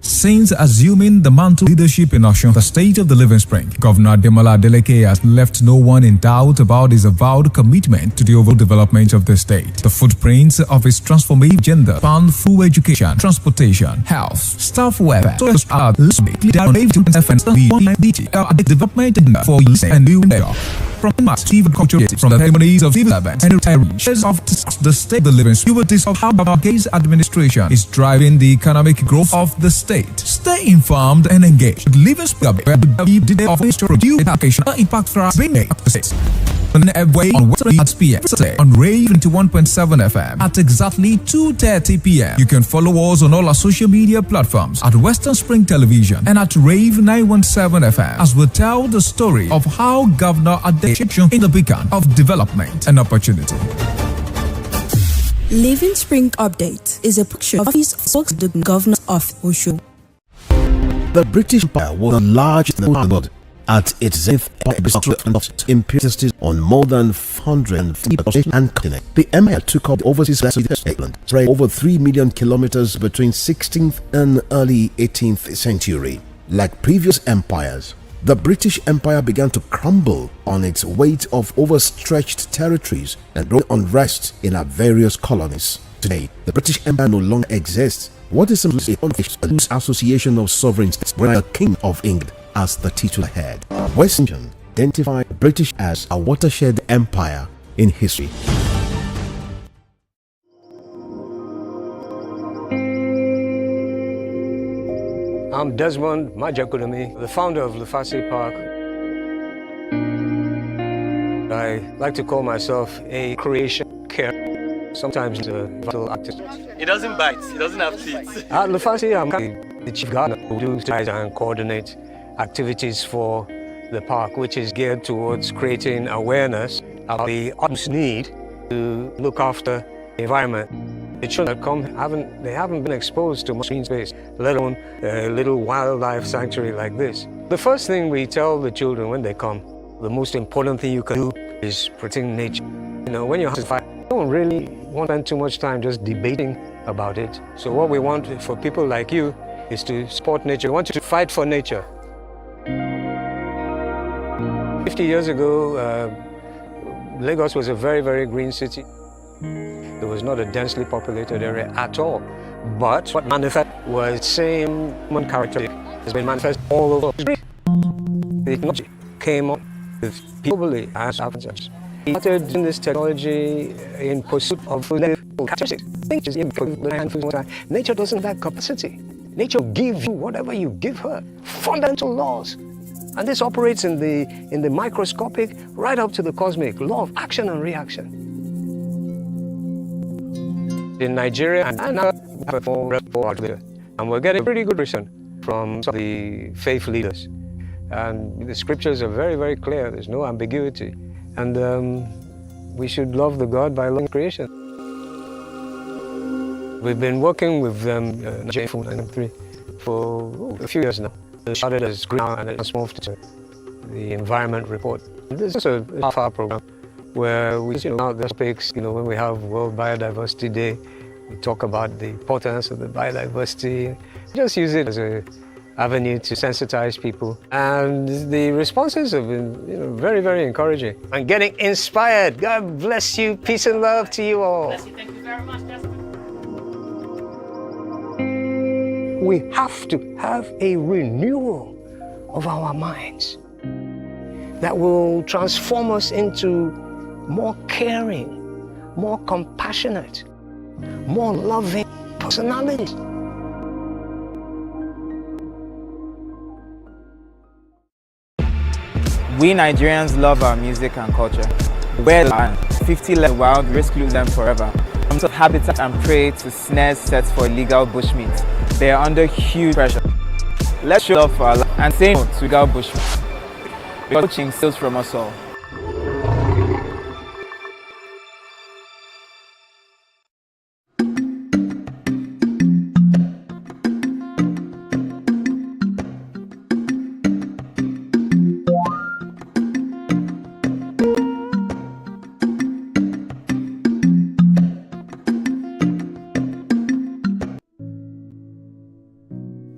Since assuming the mantle leadership in Osun, the state of the Living Spring, Governor Demola Adeleke has left no one in doubt about his avowed commitment to the overall development of the state. The footprints of his transformative agenda span through education, transportation, health, staff welfare, development for youth and new from mass TV culture, from the ceremonies of civil events and retirees. Shares of the state the living you will discuss how Baba's administration is driving the economic growth of the state. Stay informed and engaged. Living Spring Update, the day of history review education impact for us being made up to state. On Western at PM on Rave 91.7 FM at exactly 2:30 p.m. You can follow us on all our social media platforms at Western Spring Television and at Rave 917 FM as we tell the story of how Governor Adesosun in the beacon of development and opportunity. Living Spring Update is a picture of the Governor of Osho. The British Empire was the largest in the world. At its zenith, imperial on more than 150 countries and continents. The empire took up the overseas England, spread over 3 million kilometers between 16th and early 18th century. Like previous empires, the British Empire began to crumble on its weight of overstretched territories and growing unrest in our various colonies. Today, the British Empire no longer exists. What is a loose association of sovereign states when a king of England as the titular head? Western identified the British as a watershed empire in history. I'm Desmond Majakulumi, the founder of Lufasi Park. I like to call myself a creation care, sometimes a vital artist. It doesn't bite, it doesn't have teeth. At Lufasi, I'm the chief gardener who do and coordinate activities for the park, which is geared towards creating awareness about the utmost need to look after the environment. The children that come haven't been exposed to much green space, let alone a little wildlife sanctuary like this. The first thing we tell the children when they come, the most important thing you can do is protect nature. You know, when you're fire, you don't really want to spend too much time just debating about it. So what we want for people like you is to support nature. We want you to fight for nature. 50 years ago, Lagos was a very, very green city. It was not a densely populated area at all. But what manifested was the same human characteristic has been manifested all over. The technology came up with people as advantages. We started doing this technology in pursuit of characteristics. Nature doesn't have capacity. Nature gives you whatever you give her. Fundamental laws. And this operates in the microscopic right up to the cosmic law of action and reaction. In Nigeria and now and we're getting pretty good reason from some of the faith leaders. And the scriptures are very, very clear. There's no ambiguity. And we should love the God by loving creation. We've been working with Nigeria for a few years now. It started as green and it transformed to the environment report. This is a half-hour program where we out the topics, when we have World Biodiversity Day, we talk about the importance of the biodiversity. Just use it as an avenue to sensitize people. And the responses have been very, very encouraging. And getting inspired. God bless you. Peace and love to you all. Bless you. Thank you very much, Desmond. We have to have a renewal of our minds that will transform us into more caring, more compassionate, more loving personalities. We Nigerians love our music and culture. We're the lion. 50 left wild, risk lose them forever. From of habitat and prey to snares set for illegal bushmeat, they are under huge pressure. Let's show love for our land and say no to illegal bushmeat. Because poaching steals from us all.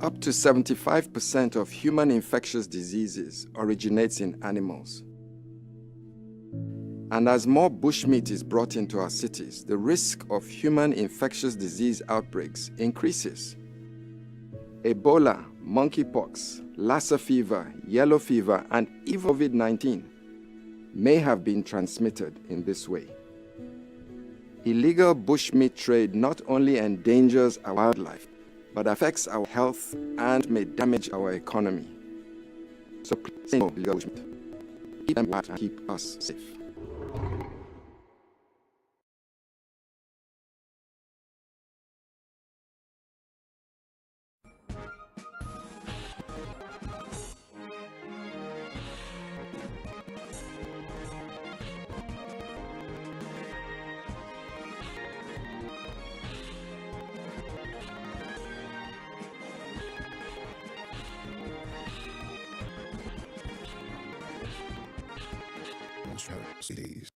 Up to 75% of human infectious diseases originates in animals. And as more bushmeat is brought into our cities, the risk of human infectious disease outbreaks increases. Ebola, monkeypox, Lassa fever, yellow fever, and even COVID-19 may have been transmitted in this way. Illegal bushmeat trade not only endangers our wildlife, but affects our health and may damage our economy. So please no illegal bushmeat. Keep them out and keep us safe. Cities.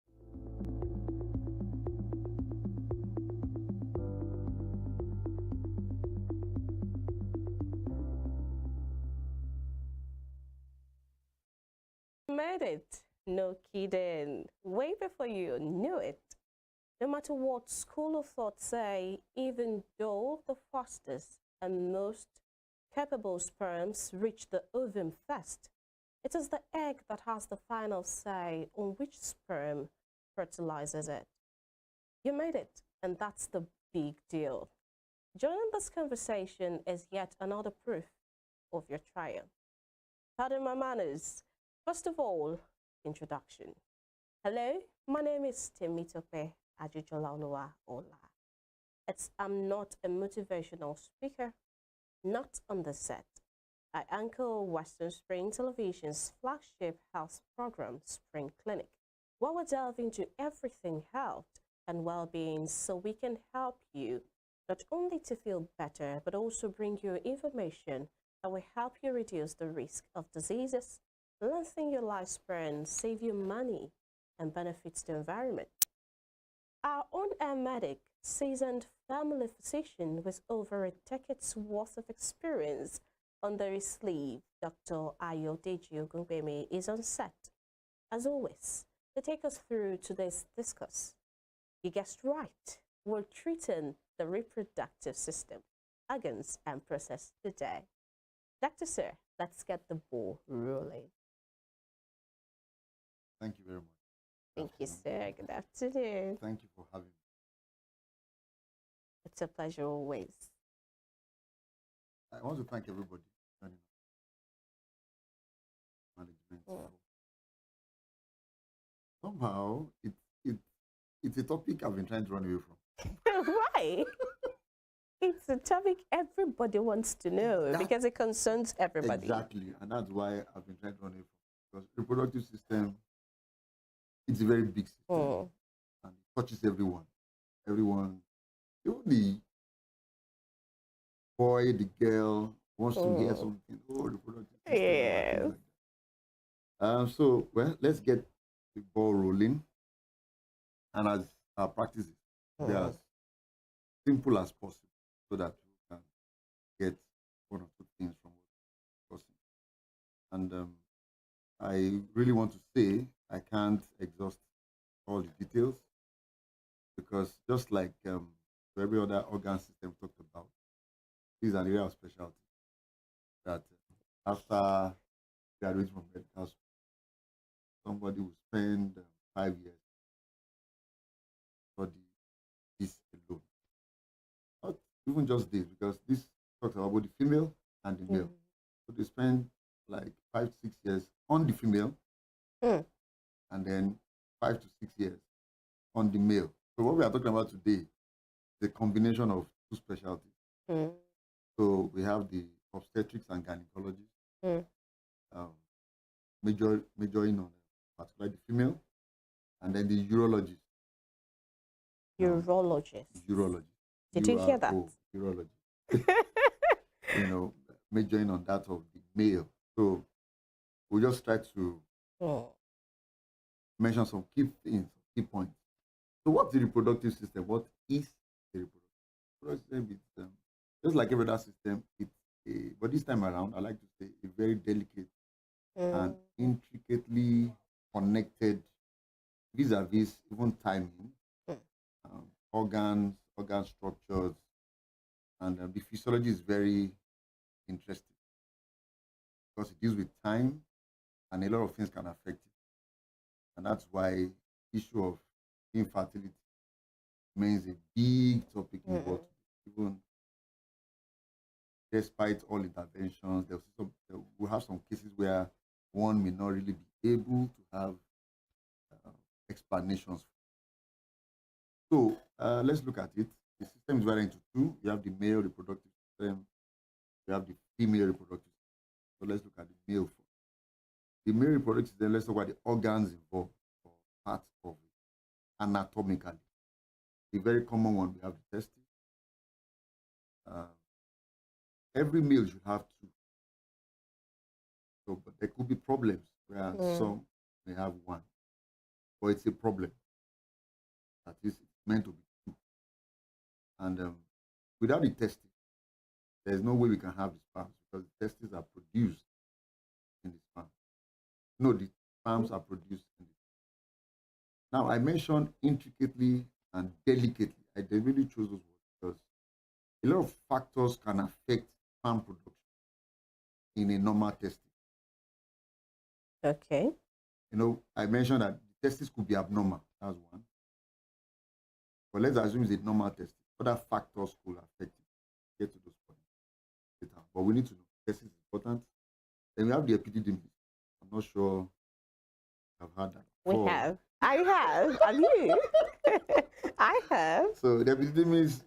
Made it. No kidding. Way before you knew it. No matter what school of thought say, even though the fastest and most capable sperms reach the ovum first, it is the egg that has the final say on which sperm fertilizes it. You made it, and that's the big deal. Joining this conversation is yet another proof of your triumph. Pardon my manners. First of all, introduction. Hello, my name is Temitope Ajijola Ola. I'm not a motivational speaker, not on the set. I anchor Western Spring Television's flagship health program, Spring Clinic, where we delve into everything health and well-being so we can help you not only to feel better, but also bring you information that will help you reduce the risk of diseases, lengthen your lifespan, save you money, and benefits the environment. Our own air medic, seasoned family physician with over a decade's worth of experience under his sleeve, Dr. Ayodeji Ogunbemi, is on set, as always, to take us through today's discourse. You guessed right, we're treating the reproductive system, organs, and process today. Dr. Sir, let's get the ball rolling. Thank you very much. Thank you, sir. Good afternoon. Thank you for having me. It's a pleasure always. I want to thank everybody for joining management. Somehow, it's a topic I've been trying to run away from. Why? It's a topic everybody wants to know because it concerns everybody. Exactly, and that's why I've been trying to run away from. Because reproductive system, it's a very big system, and it touches everyone. Everyone, even the boy, the girl wants to hear something. Oh, reproductive system. Yes. Like that. So, well, let's get the ball rolling. And as our practices, be as simple as possible so that we can get one or two things from what we're discussing. And I really want to say I can't exhaust all the details because just like every other organ system talked about, this is an area of specialty that after graduating from medical school, somebody will spend 5 years studying this alone. Not even just this, because this talks about both the female and the male. So they spend like 5 to 6 years on the female, and then 5 to 6 years on the male. So what we are talking about today is the combination of two specialties. So we have the obstetrics and gynecology, majoring on particularly the female, and then the urologist. Urology. Did you hear that? Urology. You know, majoring on that of the male. So we'll just try to mention some key things, key points. So what's the reproductive system? What is the reproductive system? It's just like every other system, but this time around, I like to say a very delicate and intricately connected vis-a-vis even timing, organ structures, and the physiology is very interesting because it deals with time and a lot of things can affect it. And that's why issue of infertility remains a big topic in the world. Even despite all interventions, we have some cases where one may not really be able to have explanations. So let's look at it. The system is divided into two. You have the male reproductive system, you have the female reproductive system. So let's look at the male first. The male reproductive system, let's talk about the organs involved, or parts of it, anatomically. The very common one, we have the testes. Every male should have two. So, but there could be problems where some may have one, but it's a problem. That is, it's meant to be two. And without the testes, there's no way we can have the sperms, because the testes are produced in the sperm. No, the sperms are produced in the. Now, I mentioned intricately and delicately. I deliberately chose those words because a lot of factors can affect sperm production in a normal testis. Okay. You know, I mentioned that the testis could be abnormal. That's one. But let's assume it's a normal testis. Other factors could affect it. Get to those points later. But we need to know testis is important. Then we have the epididymis. I'm not sure I've heard that before. We have. I have. Have you? I have. So the epididymis,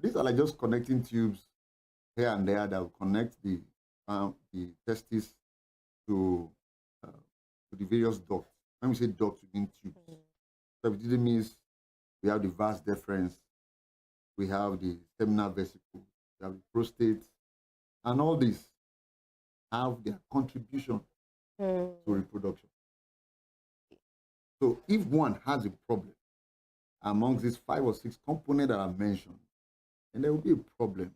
these are like just connecting tubes here and there that will connect the testis to the various ducts. When we say ducts, we mean tubes. So epididymis, we have the vas deferens, we have the seminal vesicle, we have the prostate, and all these have their contribution to reproduction. So if one has a problem amongst these 5 or 6 components that I mentioned, then there will be a problem.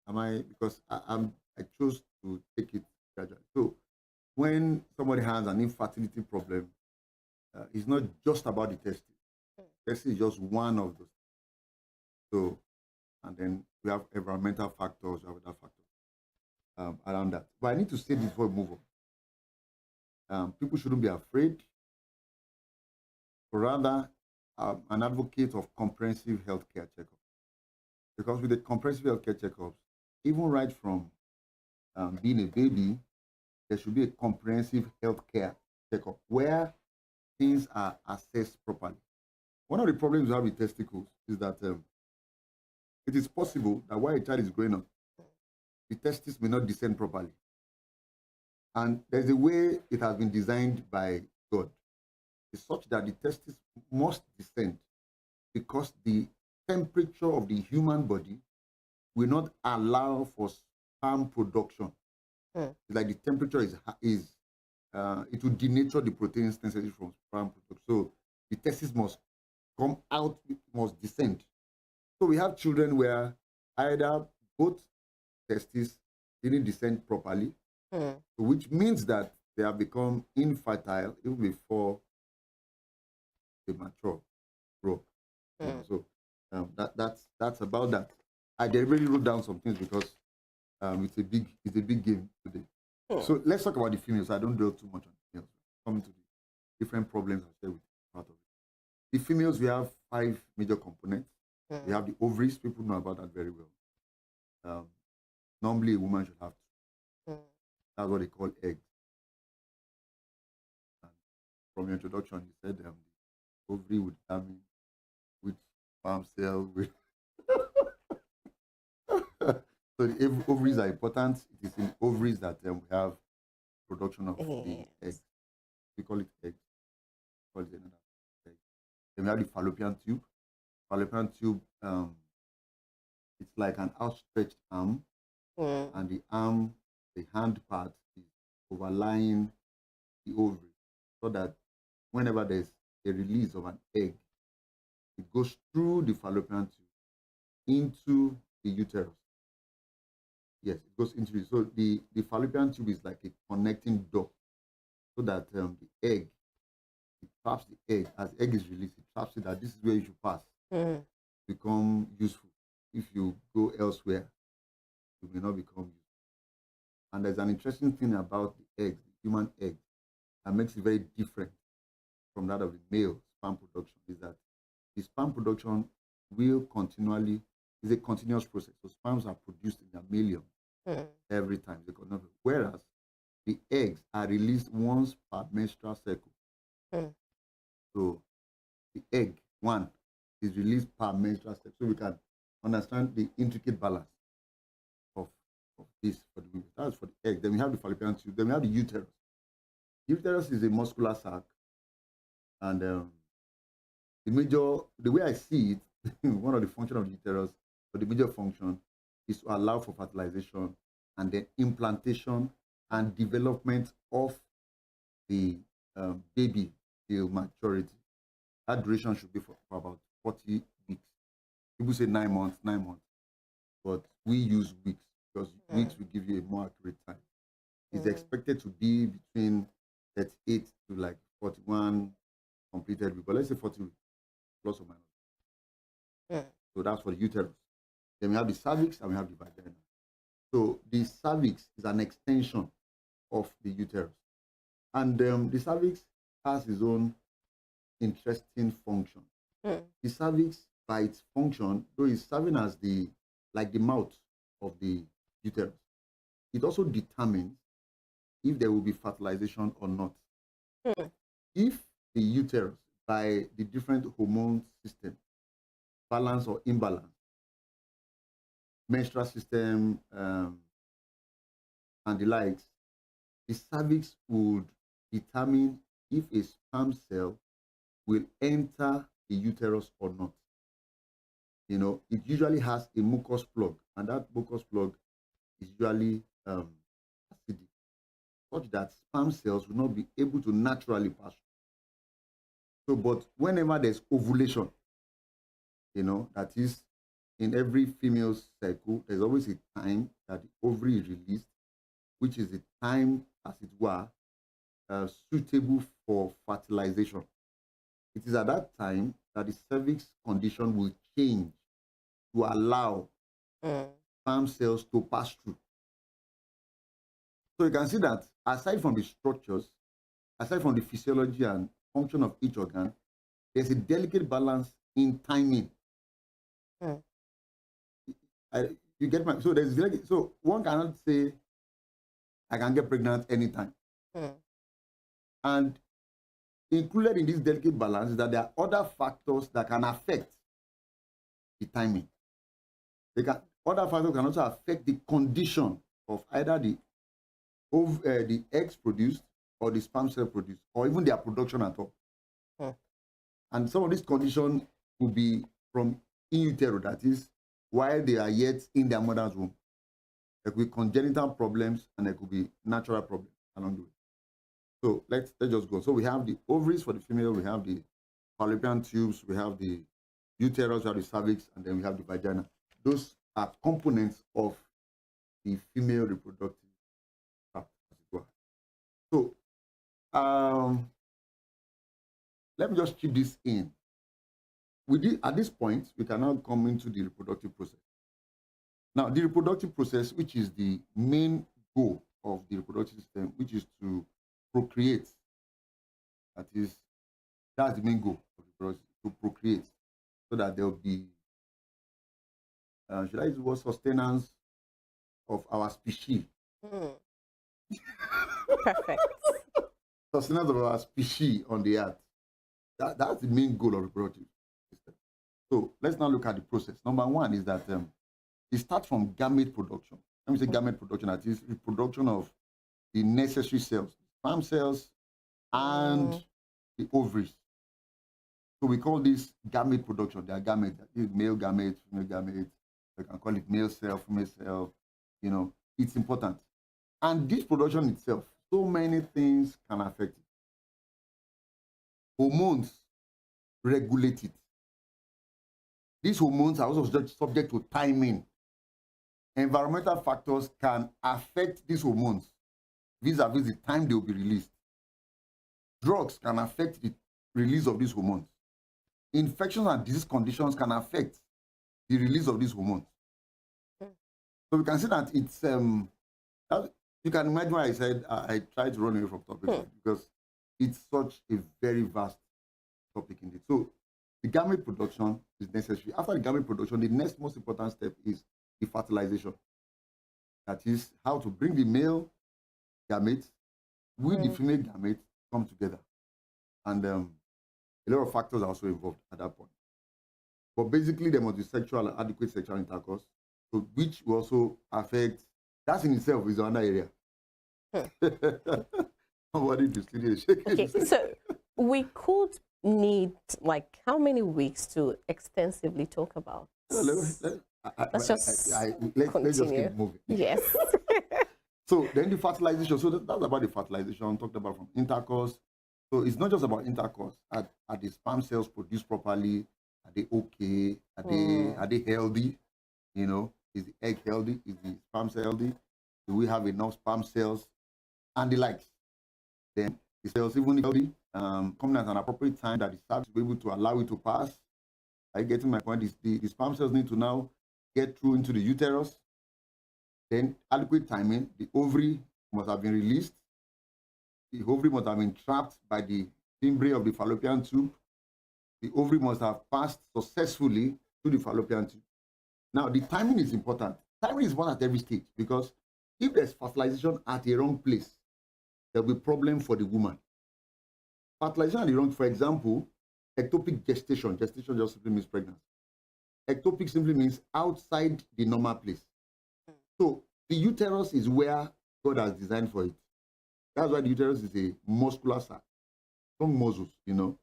Because I chose to take it gradually. So when somebody has an infertility problem, it's not just about the testes. Testes is just one of those. So, and then we have environmental factors, we have other factors around that. But I need to say this before we move on. People shouldn't be afraid. Rather, an advocate of comprehensive healthcare checkup. Because with the comprehensive healthcare checkups, even right from being a baby, there should be a comprehensive healthcare checkup where things are assessed properly. One of the problems we have with testicles is that it is possible that while a child is growing up, the testes may not descend properly. And there's a way it has been designed by God. It's such that the testes must descend because the temperature of the human body will not allow for sperm production. It's like the temperature is it will denature the protein necessary from sperm production. So the testes must come out, must descend. So we have children where either both testes didn't descend properly, which means that they have become infertile even before they mature, grow. So that's about that. I deliberately wrote down some things because it's a big game today. So let's talk about the females. I don't dwell too much on the females. Coming to the different problems I share with part of it. The females, we have 5 major components. We have the ovaries. People know about that very well. Normally, a woman should have 2. That's what they call eggs. And from your introduction, you said the ovary would determine which sperm cell will. So the ovaries are important. It is in ovaries that we have production of the eggs. We call it eggs. We call it another egg. Then we have the fallopian tube. Fallopian tube, it's like an outstretched arm, and the arm, the hand part, is overlying the ovary, so that whenever there's a release of an egg, it goes through the fallopian tube into the uterus. Yes, it goes into it. So the fallopian tube is like a connecting door, so that the egg, it traps the egg. As egg is released, it traps it that this is where you should pass. Become useful. If you go elsewhere, you may not become useful. And there's an interesting thing about the eggs, the human eggs. that makes it very different from that of the male sperm production is that the sperm production will continually, is a continuous process. So sperms are produced in their millions every time. Whereas the eggs are released once per menstrual cycle. So the egg, one, is released per menstrual cycle. So we can understand the intricate balance of this for the women. That's for the egg. Then we have the fallopian tube. Then we have the uterus. Uterus is a muscular sac. And the way I see it, one of the functions of the uterus, or the major function, is to allow for fertilization and then implantation and development of the baby till maturity. That duration should be for about 40 weeks. People say 9 months, but we use weeks because weeks will give you a more accurate time. It's expected to be between 38 to like 41 completed weeks, but let's say 40 weeks, plus or minus. So that's for the uterus. Then we have the cervix and we have the vagina. So the cervix is an extension of the uterus. And the cervix has its own interesting function. The cervix, by its function, though it's serving as the mouth of the uterus, it also determines if there will be fertilization or not. If the uterus, by the different hormone system, balance or imbalance, menstrual system, and the likes, the cervix would determine if a sperm cell will enter the uterus or not. You know, it usually has a mucus plug, and that mucus plug is usually acidic, such that sperm cells will not be able to naturally pass. So, but whenever there's ovulation, you know, that is in every female cycle, there's always a time that the ovary is released, which is the time, as it were, suitable for fertilization. It is at that time that the cervix condition will change to allow sperm cells to pass through. So you can see that aside from the structures, aside from the physiology and function of each organ, there's a delicate balance in timing. You get my, so there's delicate, so one cannot say I can get pregnant anytime. And included in this delicate balance is that there are other factors that can affect the timing. Other factors can also affect the condition of either the eggs produced or the sperm cell produced, or even their production at all. And some of these conditions will be from in utero, that is, while they are yet in their mother's womb. There could be congenital problems and there could be natural problems along the way. So let's just go. So we have the ovaries for the female, we have the fallopian tubes, we have the uterus, we have the cervix, and then we have the vagina. Those are components of the female reproductive tract, as it were. So let me just keep this in. At this point, we can now come into the reproductive process. Now, the reproductive process, which is the main goal of the reproductive system, which is to procreate. That's the main goal of the process, to procreate, so that there will be, should I use the word sustenance of our species? Perfect. Sustenance of our species on the earth. That's the main goal of the reproductive system. So let's now look at the process. Number one is that it starts from gamete production. Let me say gamete production, that is reproduction of the necessary cells, sperm cells and the ovaries. So we call this gamete production. They are gamete, male gamete, female gamete. We can call it male cell, female cell. You know, it's important. And this production itself, so many things can affect it. Hormones regulate it. These hormones are also subject to timing. Environmental factors can affect these hormones vis-a-vis the time they will be released. Drugs can affect the release of these hormones. Infections and disease conditions can affect the release of these hormones. So we can see that it's, you can imagine why I said I tried to run away from topics because it's such a very vast topic indeed. So the gamete production is necessary. After the gamete production, the next most important step is the fertilization. That is how to bring the male gametes with the female gametes come together. And a lot of factors are also involved at that point. But basically, there must be adequate sexual intercourse, so which will also affect, that in itself is another area. Okay, so we could need like how many weeks to extensively talk about? Let's just keep moving. Yes. So then the fertilization. So that's about the fertilization. Talked about from intercourse. So it's not just about intercourse. Are the sperm cells produced properly? Are they okay? Are they healthy? You know, is the egg healthy? Is the sperm cell healthy? Do we have enough sperm cells? And the likes. Then the cells even healthy, coming at an appropriate time that the sac will be able to allow it to pass. Are you getting my point? The sperm cells need to now get through into the uterus. Then adequate timing, the ovary must have been released. The ovary must have been trapped by the membrane of the fallopian tube. The ovary must have passed successfully through the fallopian tube. Now, the timing is important. Timing is important at every stage, because if there's fertilization at the wrong place, there'll be a problem for the woman. Fertilization at the wrong, for example, ectopic gestation. Gestation just simply means pregnancy. Ectopic simply means outside the normal place. So the uterus is where God has designed for it. That's why the uterus is a muscular sac. Strong muscles, you know,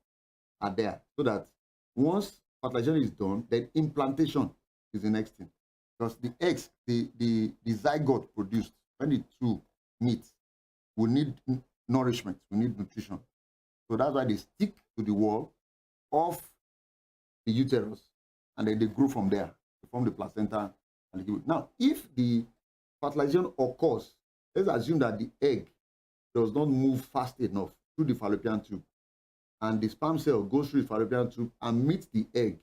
are there. So that once fertilization is done, then implantation is the next thing. Because the eggs, the zygote produced, when the two meet, we need nourishment, we need nutrition. So that's why they stick to the wall of the uterus, and then they grow from there to form the placenta. Now, if the fertilization occurs, let's assume that the egg does not move fast enough through the fallopian tube, and the sperm cell goes through the fallopian tube and meets the egg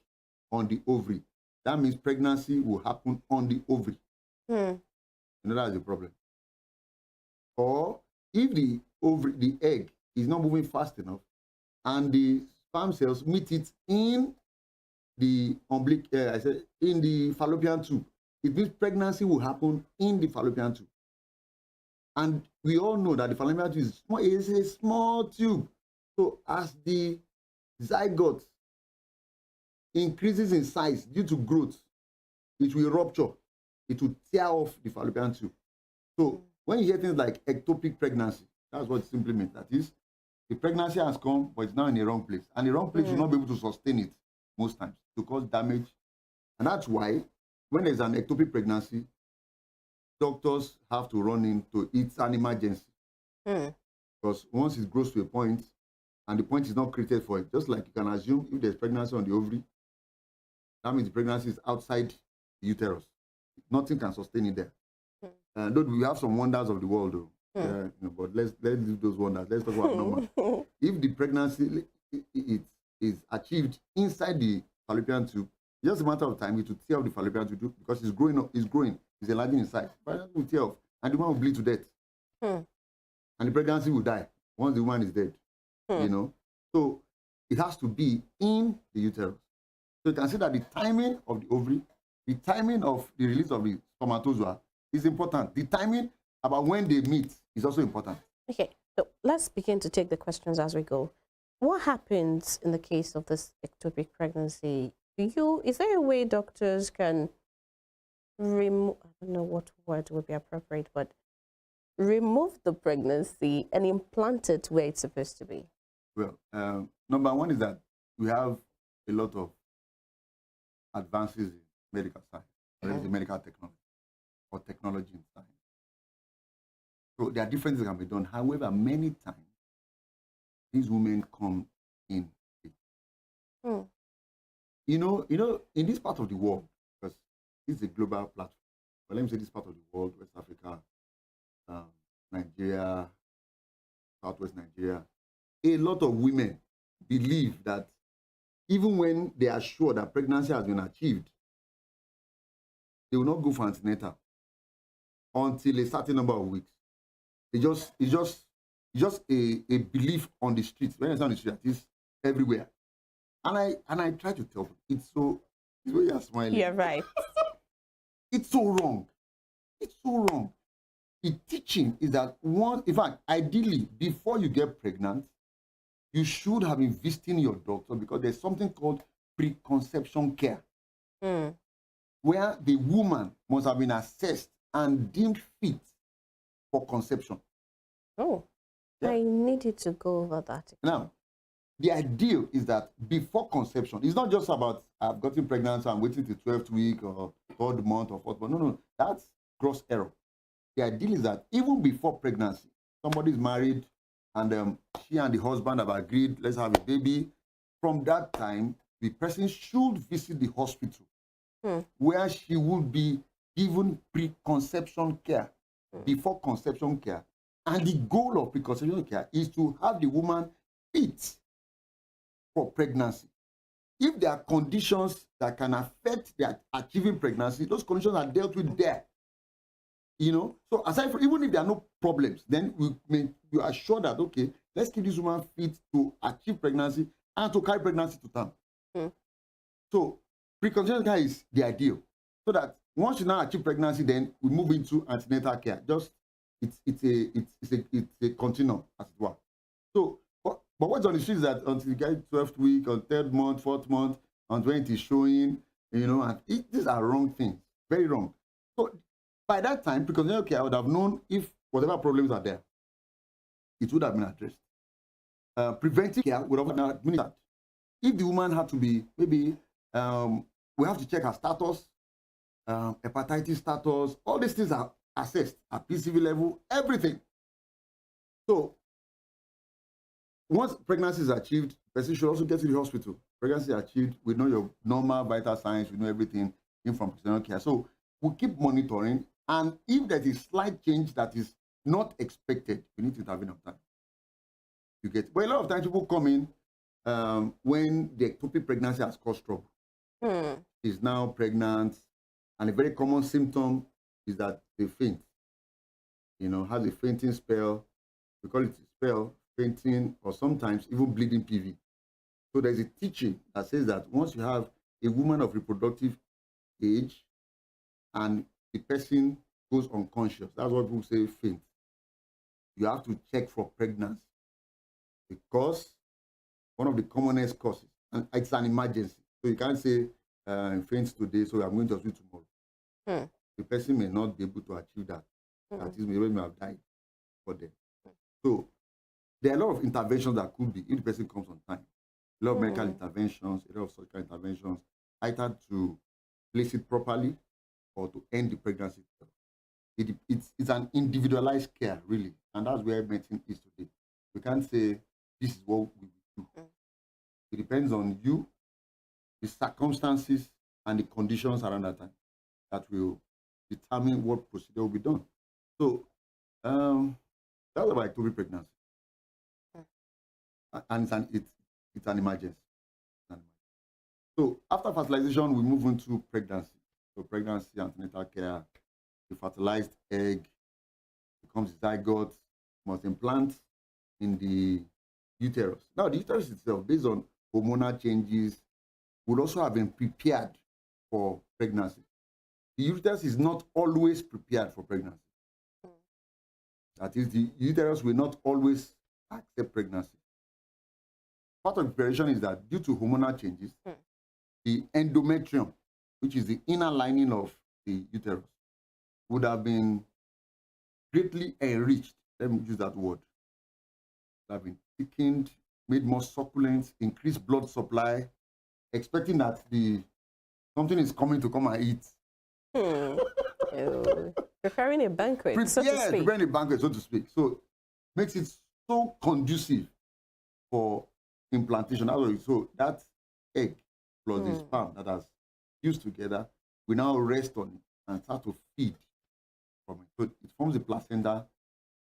on the ovary. That means pregnancy will happen on the ovary. You know, that's the problem. Or if the egg is not moving fast enough, and the sperm cells meet it in the in the fallopian tube, it means pregnancy will happen in the fallopian tube. And we all know that the fallopian tube is a small tube. So as the zygote increases in size due to growth, it will rupture. It will tear off the fallopian tube. So when you hear things like ectopic pregnancy, that's what it simply means. That is, the pregnancy has come, but it's now in the wrong place. And the wrong place will not be able to sustain it most times, to cause damage. And that's why when there's an ectopic pregnancy, doctors have to run into it's an emergency. Because once it grows to a point, and the point is not created for it, just like you can assume if there's pregnancy on the ovary, that means the pregnancy is outside the uterus. Nothing can sustain it there. Though we have some wonders of the world, though. You know, but let's leave those wonders. Let's talk about normal. If the pregnancy is achieved inside the fallopian tube, just a matter of time, it will tear off the fallopian tube because it's growing, it's enlarging in size. But it will tear off, and the woman will bleed to death. And the pregnancy will die once the woman is dead. You know, so it has to be in the uterus. So you can see that the timing of the ovary, the timing of the release of the spermatozoa is important. The timing about when they meet is also important. Okay, so let's begin to take the questions as we go. What happens in the case of this ectopic pregnancy? Is there a way doctors can remove, I don't know what word would be appropriate, but remove the pregnancy and implant it where it's supposed to be? Well, number one is that we have a lot of advances in medical science, in medical technology, or technology in science. So there are different things that can be done. However, many times, these women come in. You know, in this part of the world, because it's a global platform, but let me say this part of the world, West Africa, Nigeria, Southwest Nigeria, a lot of women believe that even when they are sure that pregnancy has been achieved, they will not go for antenatal until a certain number of weeks. It's just just a belief on the streets. When it's on the street, it's everywhere. And I try to tell people, it's the way you're smiling. You're right. It's so wrong. It's so wrong. The teaching is that in fact, ideally, before you get pregnant, you should have been visiting your doctor, because there's something called preconception care, where the woman must have been assessed and deemed fit for conception. Oh, yeah. I needed to go over that. Now, the ideal is that before conception, it's not just about I've gotten pregnant, so I'm waiting till 12th week or 3rd month or 4th month. No, that's gross error. The ideal is that even before pregnancy, somebody is married and she and the husband have agreed, let's have a baby. From that time, the person should visit the hospital where she will be given preconception care, before conception care. And the goal of preconception care is to have the woman fit for pregnancy. If there are conditions that can affect their achieving pregnancy, those conditions are dealt with there. So aside from, even if there are no problems, then we are sure that, okay, let's keep this woman fit to achieve pregnancy and to carry pregnancy to term. So preconception care is the ideal, so that once you now achieve pregnancy, then we move into antenatal care. Just it's a continuum, as it were. So, but what's on the street is that until you get 12th week, on 3rd month, 4th month, and when it is showing, and these are wrong things, very wrong. So by that time, preconception care, I would have known if whatever problems are there, it would have been addressed. Preventive care would have been administered. If the woman had to be, maybe we have to check her status, hepatitis status, all these things are assessed at PCV level, everything. So once pregnancy is achieved, the person should also get to the hospital. Pregnancy is achieved, we know your normal vital signs, we know everything in from preconception care. So we keep monitoring, and if there is slight change that is not expected, we need to intervene on time. You get, but a lot of times people come in when the ectopic pregnancy has caused trouble. She's now pregnant, and a very common symptom is that they faint. Has a fainting spell. We call it a spell, fainting, or sometimes even bleeding PV. So there's a teaching that says that once you have a woman of reproductive age and the person goes unconscious, that's what people say faint, you have to check for pregnancy, because one of the commonest causes, and it's an emergency. So you can't say faints today, so I'm going to hospital tomorrow. The person may not be able to achieve that. That is, maybe may have died for them. So there are a lot of interventions that could be if the person comes on time. A lot of medical interventions, a lot of surgical interventions, either to place it properly or to end the pregnancy. It's an individualized care, really, and that's where medicine is today. We can't say this is what we will do. It depends on you, the circumstances, and the conditions around that time that will determine what procedure will be done. So that's about ectopic pregnancy, and it's an emergency. So after fertilization, we move into pregnancy. So pregnancy, antenatal care, the fertilized egg becomes zygote, must implant in the uterus. Now the uterus itself, based on hormonal changes, would also have been prepared for pregnancy. The uterus is not always prepared for pregnancy. That is, the uterus will not always accept pregnancy. Part of preparation is that due to hormonal changes, the endometrium, which is the inner lining of the uterus, would have been greatly enriched. Let me use that word. Would have been thickened, made more succulent, increased blood supply, expecting that something is coming to come and eat. Preparing a banquet, so to speak. Preparing a banquet, so to speak. So makes it so conducive for implantation. So that egg plus the sperm that has fused together, we now rest on it and start to feed from it. So it forms the placenta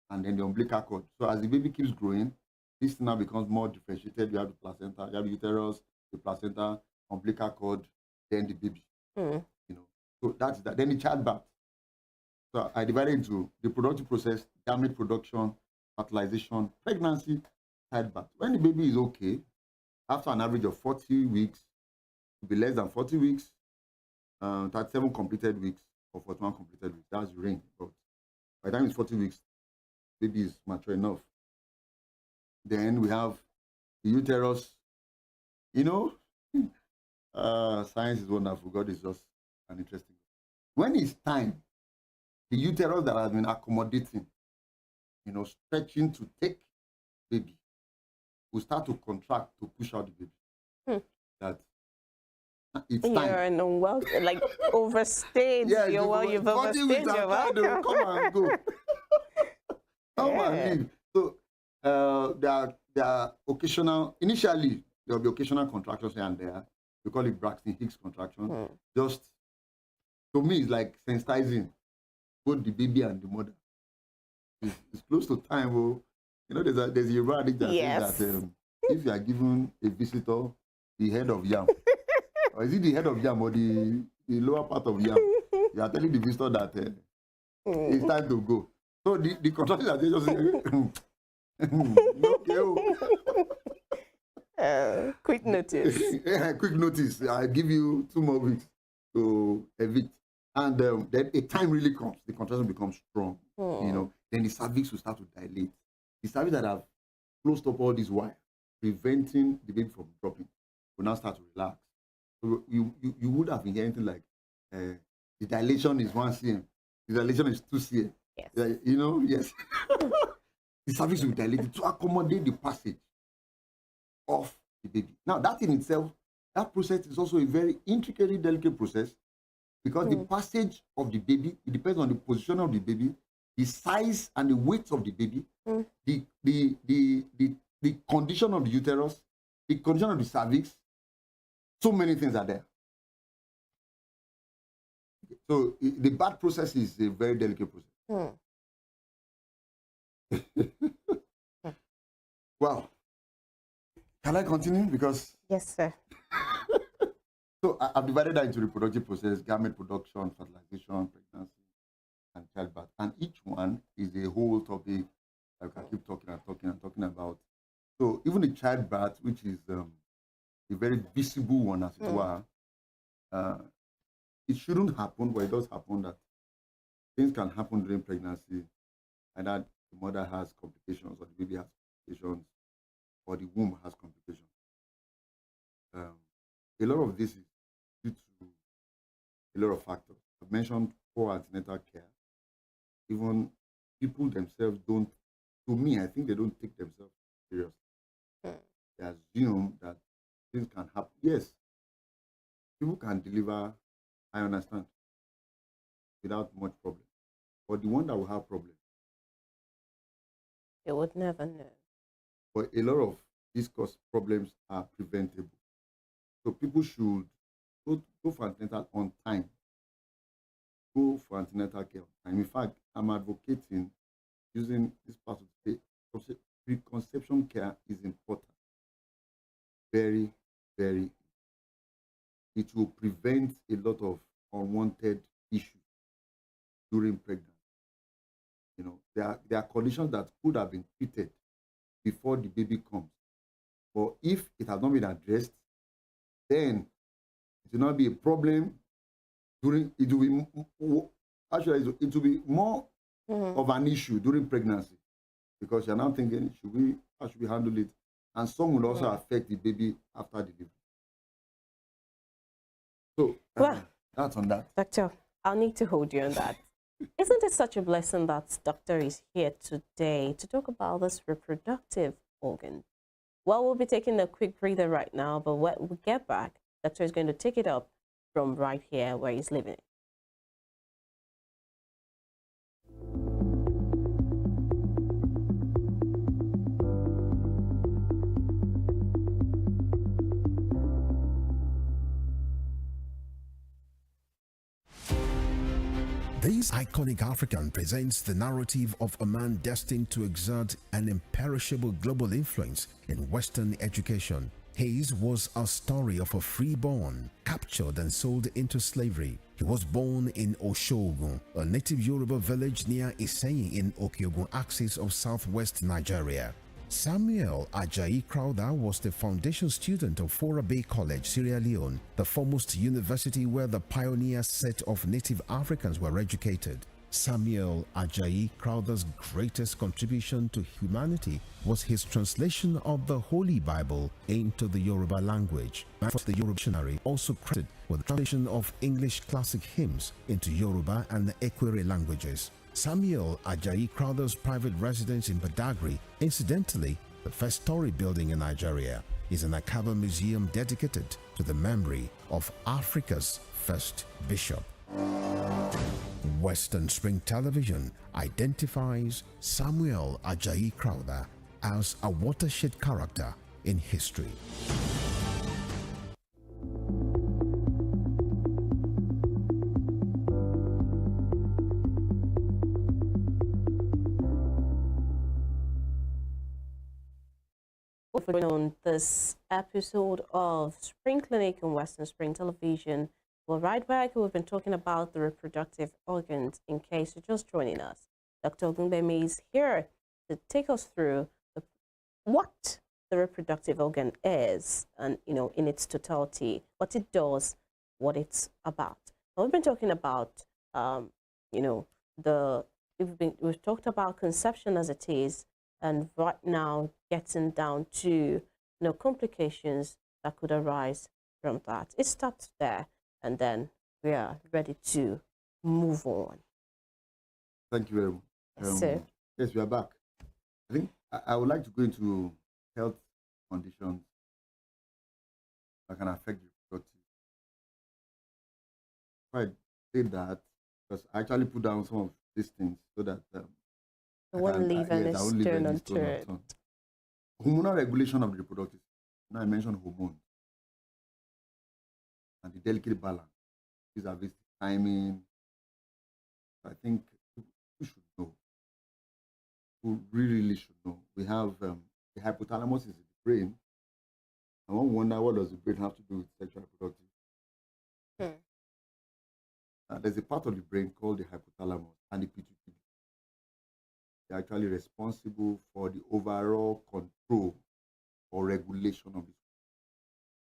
and then the umbilical cord. So as the baby keeps growing, this now becomes more differentiated. You have the placenta, you have the uterus, the placenta, umbilical cord, then the baby. So that's that. Then the childbirth. So I divided into the reproductive process, gamete production, fertilization, pregnancy, childbirth. When the baby is okay, after an average of 40 weeks, it will be less than 40 weeks, 37 completed weeks, or 41 completed weeks. That's the range. But by the time it's 40 weeks, baby is mature enough. Then we have the uterus. You know, science is wonderful. God is just an interesting. When it's time, the uterus that has been accommodating, stretching to take baby, will start to contract to push out the baby. That it's time. You're an like overstayed. Yeah, You've overstayed your welcome. Come and go. Come and leave. So there are occasional. Initially, there will be occasional contractions here and there. We call it Braxton Hicks contraction. Just to me, it's like sensitizing both the baby and the mother. It's close to time. Oh, there's a radic that says that if you are given a visitor the head of yam, or is it the head of yam or the lower part of yam, you are telling the visitor that it's time to go. So the contraction that they just okay. Quick notice. Quick notice. I give you 2 more weeks to evict. And then a time really comes. The contraction becomes strong. Then the cervix will start to dilate. The cervix that have closed up all these wires, preventing the baby from dropping, will now start to relax. So you would have been hearing things like the dilation is 1 cm, the dilation is 2 cm. Yes. Yes. The cervix will dilate to accommodate the passage of the baby. Now, that in itself, that process is also a very intricately delicate process, because the passage of the baby, it depends on the position of the baby, the size and the weight of the baby, the condition of the uterus, the condition of the cervix. So many things are there. So the birth process is a very delicate process. Wow. Can I continue? Because yes, sir. So I've divided that into reproductive process, gamete production, fertilization, pregnancy, and childbirth. And each one is a whole topic that I can keep talking about. So even the childbirth, which is a very visible one, as it were, it shouldn't happen, but it does happen that things can happen during pregnancy, and that the mother has complications, or the baby has complications, or the womb has complications. A lot of this is due to a lot of factors. I've mentioned poor antenatal care. Even people themselves don't, to me, I think they don't take themselves seriously. They assume that things can happen. Yes, people can deliver, I understand, without much problem. But the one that will have problems, you would never know. But a lot of these cause problems are preventable. So people should go for antenatal on time. Go for antenatal care on time. In fact, I'm advocating using this part of the state. Preconception care is important. Very, very. It will prevent a lot of unwanted issues during pregnancy. There are conditions that could have been treated before the baby comes. But if it has not been addressed, then it will not be a problem during, it will be more of an issue during pregnancy, because you're now thinking, how should we handle it? And some will also affect the baby after delivery. So that's on that. Doctor, I'll need to hold you on that. Isn't it such a blessing that doctor is here today to talk about this reproductive organ? Well, we'll be taking a quick breather right now, but when we get back, doctor is going to take it up from right here where he's living. This iconic African presents the narrative of a man destined to exert an imperishable global influence in Western education. His was a story of a freeborn, captured and sold into slavery. He was born in Oshogun, a native Yoruba village near Iseyin in Okeogun axis of southwest Nigeria. Samuel Ajayi Crowther was the foundation student of Fora Bay College, Sierra Leone, the foremost university where the pioneer set of native Africans were educated. Samuel Ajayi Crowther's greatest contribution to humanity was his translation of the Holy Bible into the Yoruba language. The Yoruba dictionary also credited with the translation of English classic hymns into Yoruba and the Ekwere languages. Samuel Ajayi Crowther's private residence in Badagry, incidentally the first story building in Nigeria, is an Akaba museum dedicated to the memory of Africa's first bishop. Western Spring Television identifies Samuel Ajayi Crowther as a watershed character in history. On this episode of Spring Clinic on Western Spring Television. Well, right back, we've been talking about the reproductive organs. In case you're just joining us, Dr. Ogunbemi is here to take us through what the reproductive organ is and, in its totality, what it does, what it's about. Now, we've been talking about, we've talked about conception as it is, and right now getting down to, complications that could arise from that. It starts there. And then we are ready to move on. Thank you very much. Yes, we are back. I think I would like to go into health conditions that can affect the reproductive. I did that because I actually put down some of these things so that I won't leave any stone unturned. Hormonal regulation of the reproductive. Now I mentioned hormones. And the delicate balance. These are basic timing. I think we should know. We really should know. We have the hypothalamus is in the brain. I won't wonder what does the brain have to do with sexual reproductive. There's a part of the brain called the hypothalamus and the pituitary. They're actually responsible for the overall control or regulation of the.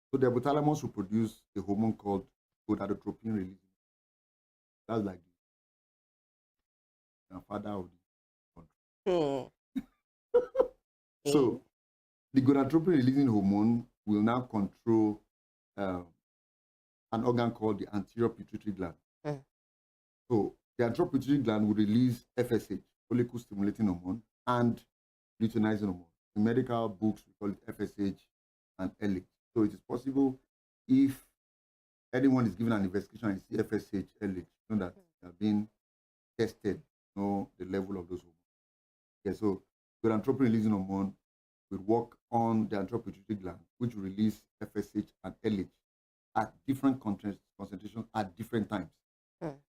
So the hypothalamus will produce a hormone called gonadotropin releasing. That's like the father of the country. So the gonadotropin releasing hormone will now control an organ called the anterior pituitary gland. So the anterior pituitary gland will release FSH, follicle stimulating hormone, and luteinizing hormone. In medical books, we call it FSH and LH. So it is possible if anyone is given an investigation and see FSH, LH, know that they are being tested, know the level of those hormones. Okay, so gonadotropin releasing hormone will work on the anterior pituitary gland, which will release FSH and LH at different concentrations at different times.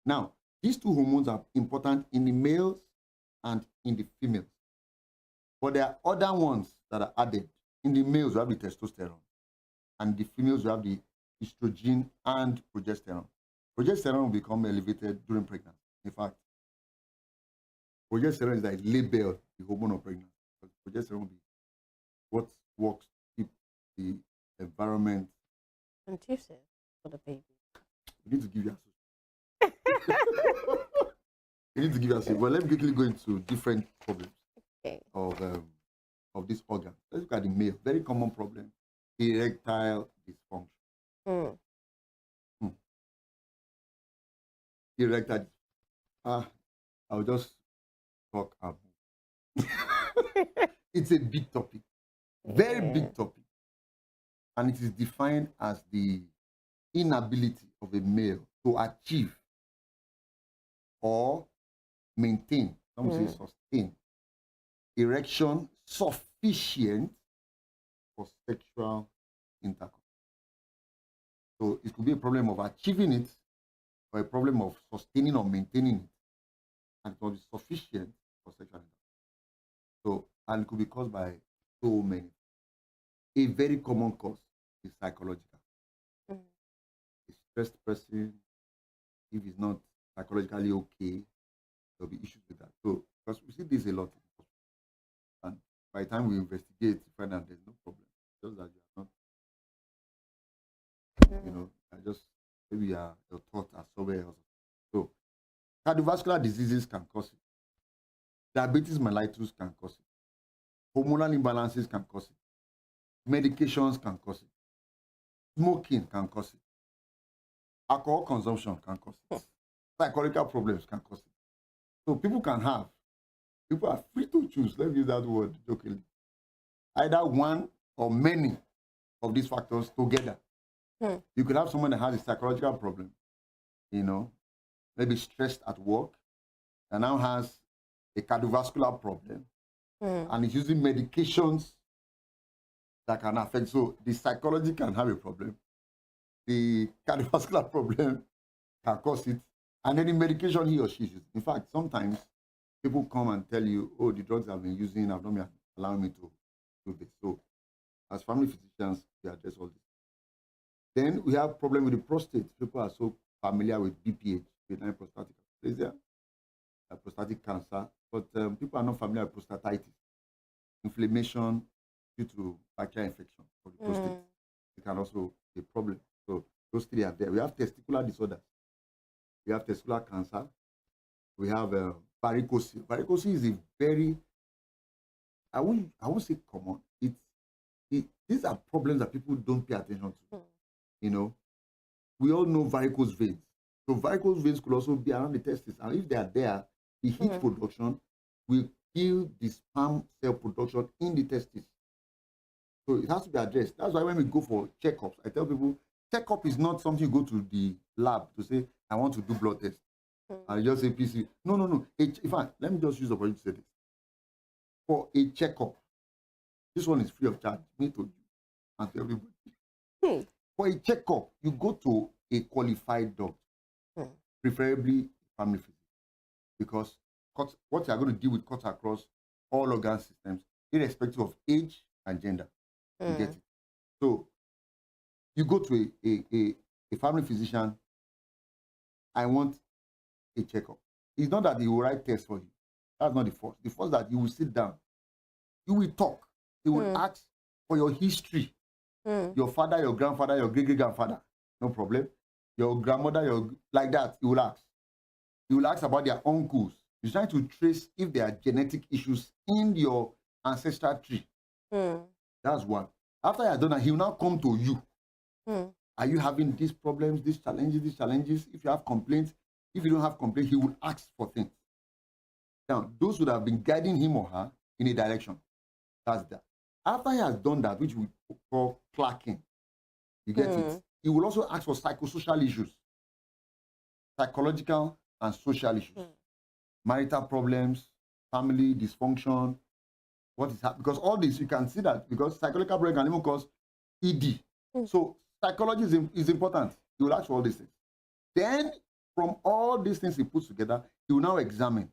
Now, these two hormones are important in the males and in the females. But there are other ones that are added. In the males, we have the testosterone. And the females will have the estrogen and progesterone. Progesterone will become elevated during pregnancy. In fact, progesterone is like labeled the hormone of pregnancy. Progesterone will be what works to keep the environment conducive for the baby. We need to give you a we need to give you a But let me quickly go into different problems of this organ. Let's look at the male. Very common problem. Erectile dysfunction. Erectile. I'll just talk about. It's a big topic, very big topic, and it is defined as the inability of a male to achieve or maintain, some say sustain, erection sufficient for sexual intercourse. So it could be a problem of achieving it or a problem of sustaining or maintaining it. And it must be sufficient for sexual intercourse. So, and it could be caused by so many. a very common cause is psychological. Mm. A stressed person, if he's not psychologically okay, there'll be issues with that. So, because we see this a lot, and by the time we investigate, we find out there's no problem. Just that you are not, you know, just maybe your thoughts are somewhere else. So, cardiovascular diseases can cause it. Diabetes mellitus can cause it. Hormonal imbalances can cause it. Medications can cause it. Smoking can cause it. Alcohol consumption can cause it. Psychological problems can cause it. So people are free to choose, let's use that word jokingly, either one or many of these factors together. You could have someone that has a psychological problem, you know, maybe stressed at work, and now has a cardiovascular problem, and is using medications that can affect. So the psychology can have a problem, the cardiovascular problem can cause it, and then the medication he or she uses. In fact, sometimes people come and tell you, oh, the drugs I've been using have not been allowing me to do this. So as family physicians, we address all this. Then we have problem with the prostate. People are so familiar with BPH, benign prostatic hyperplasia, prostatic cancer, but people are not familiar with prostatitis, inflammation due to bacterial infection of the prostate. It can also be a problem. So those three are there. We have testicular disorders. We have testicular cancer. We have varicocele. Varicocele is a very, I won't say common. These are problems that people don't pay attention to. You know, we all know varicose veins. So varicose veins could also be around the testes, and if they are there, the heat production will kill the sperm cell production in the testes. So it has to be addressed. That's why when we go for checkups, I tell people, checkup is not something you go to the lab to say, I want to do blood test. And just say PC. No. In fact, let me just use the opportunity to say this. For a checkup, this one is free of charge, me to you and to everybody. For a checkup, you go to a qualified doctor, preferably family physician, because what you are going to deal with cuts across all organ systems, irrespective of age and gender. You get it? So you go to a family physician, I want a checkup. It's not that he will write tests for you. That's not the first. The first that you will sit down, you will talk. He will ask for your history. Your father, your grandfather, your great-great-grandfather, no problem. Your grandmother, like that, he will ask. He will ask about their uncles. He's trying to trace if there are genetic issues in your ancestral tree. That's one. After you are done, he will now come to you. Are you having these problems, these challenges? If you have complaints, if you don't have complaints, he will ask for things. Now, those would have been guiding him or her in a direction. That's that. After he has done that, which we call clacking, you get it? He will also ask for psychosocial issues, psychological and social issues, marital problems, family dysfunction, what is happening. Because all this, you can see that, because psychological problem can even cause ED. So psychology is important. He will ask for all these things. Then, from all these things he puts together, he will now examine.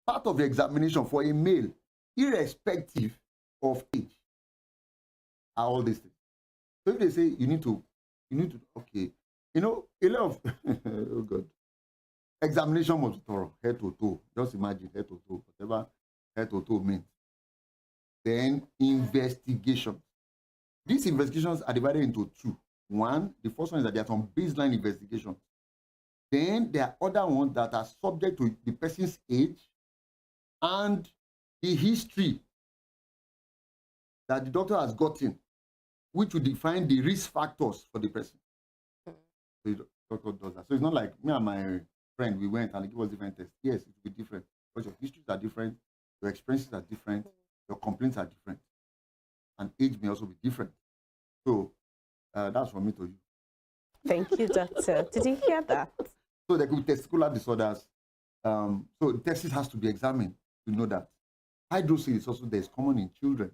Part of the examination for a male, irrespective of age, are all these things. So if they say you need to, okay, you know, a lot of, oh God, examination must be thorough, head to toe. Just imagine head to toe, whatever head to toe means. Then investigation. These investigations are divided into two. One, the first one is that there are some baseline investigations. Then there are other ones that are subject to the person's age and the history that the doctor has gotten, which will define the risk factors for the person. So the doctor does that. So it's not like me and my friend, we went and they gave us different tests. Yes, it will be different because your histories are different, your experiences are different, your complaints are different, and age may also be different. So that's from me to you. Thank you, doctor. Did you hear that? So there could be testicular disorders. So the testis has to be examined to know that. Hydrocele is also there's common in children,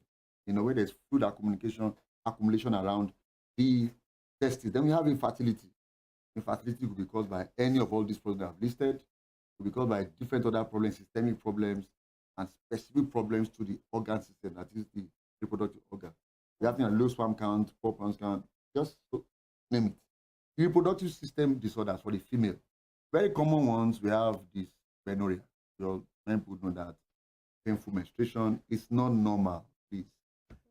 you know, where there's fluid accumulation around the testis. Then we have infertility. Infertility could be caused by any of all these problems I've listed. It could be caused by different other problems, systemic problems, and specific problems to the organ system, that is the reproductive organ. We have things like low sperm count, poor pounds count, just name it. Reproductive system disorders for the female. Very common ones, we have this menorrhea. Many people know that painful menstruation is not normal, please.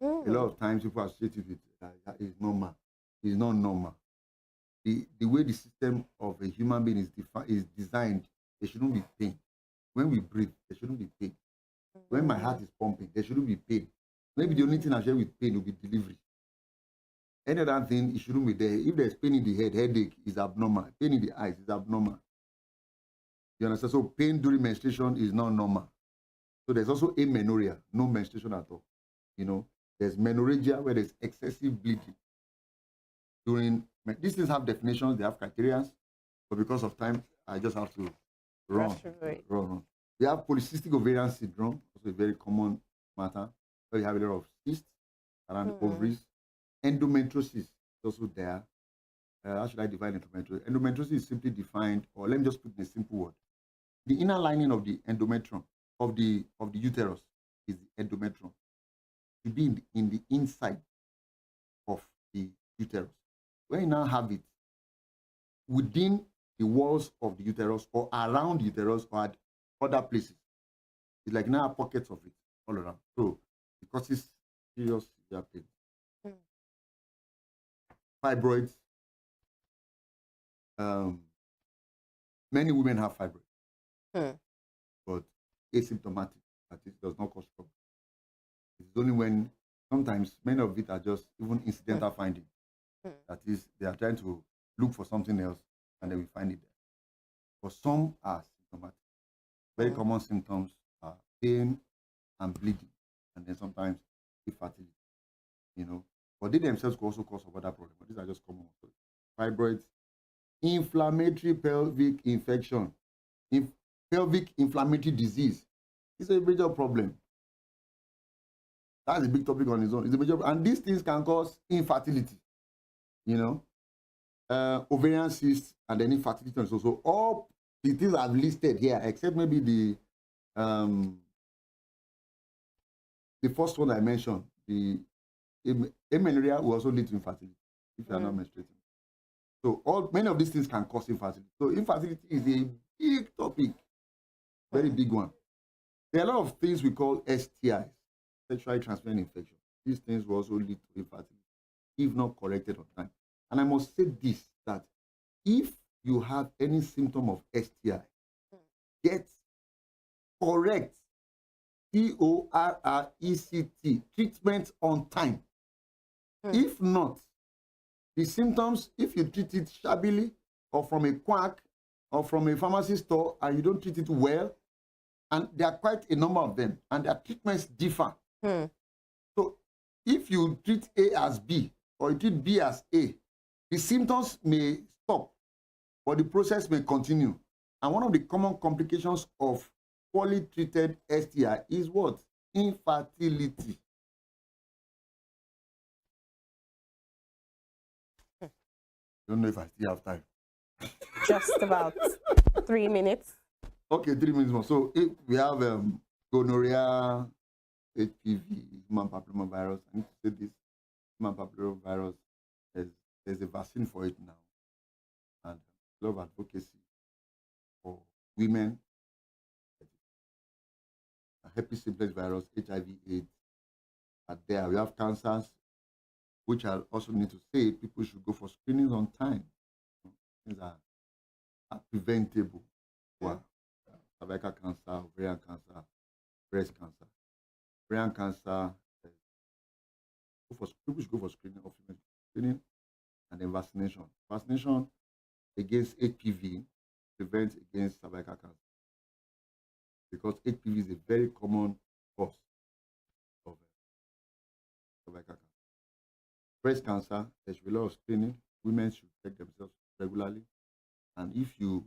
A lot of times people associate it with that is normal. It's not normal. The way the system of a human being is designed, there shouldn't be pain. When we breathe, there shouldn't be pain. When my heart is pumping, there shouldn't be pain. Maybe the only thing I share with pain will be delivery. Any other thing, it shouldn't be there. If there's pain in the head, headache is abnormal. Pain in the eyes is abnormal. You understand? So pain during menstruation is not normal. So there's also amenorrhea, no menstruation at all. There's menorrhagia where there's excessive bleeding. These things have definitions, they have criteria, but because of time, I just have to run. We have polycystic ovarian syndrome, also a very common matter, where you have a lot of cysts around the ovaries. Endometriosis is also there. How should I define endometriosis? Endometriosis is simply defined, or let me just put in a simple word. The inner lining of the endometrium, of the uterus, is the endometrium. To be in the inside of the uterus. When you now have it within the walls of the uterus or around the uterus or at other places, it's like now pockets of it all around. So it causes serious pain. Fibroids. Many women have fibroids, but asymptomatic. That is, does not cause trouble. It's only when sometimes many of it are just even incidental findings. That is, they are trying to look for something else and then we find it there. But some are symptomatic. Very common symptoms are pain and bleeding, and then sometimes infertility. But they themselves could also cause some other problems. But these are just common ones. Fibroids, inflammatory pelvic infection, pelvic inflammatory disease. It's a major problem. That's a big topic on its own. It's a major, and these things can cause infertility. Ovarian cysts and then infertility. So all the things I've listed here, except maybe the first one I mentioned, the amenorrhea will also lead to infertility if you are not menstruating. So many of these things can cause infertility. So infertility is a big topic, very big one. There are a lot of things we call STIs, sexually transmitted infection. These things will also lead to infertility if not corrected on time. And I must say this, that if you have any symptom of STI, get correct CORRECT treatment on time. If not, the symptoms, if you treat it shabbily or from a quack or from a pharmacy store and you don't treat it well, and there are quite a number of them, and their treatments differ. So if you treat A as B or you treat B as A, the symptoms may stop, but the process may continue. And one of the common complications of poorly treated STI is what? Infertility. I don't know if I still have time. Just about 3 minutes. Okay, 3 minutes more. So if we have gonorrhea, HPV, human papillomavirus. I need to say this. Human papillomavirus, there's a vaccine for it now. And a lot of advocacy for women. Herpes simplex virus, HIV, AIDS are there. We have cancers, which I also need to say people should go for screenings on time. Things are preventable. Cervical cancer, ovarian cancer, breast cancer. Ovarian cancer, people should go for screening, and then vaccination. Vaccination against HPV prevents against cervical cancer, because HPV is a very common cause of cervical cancer. Breast cancer, there's a lot of screening. Women should check themselves regularly. And if you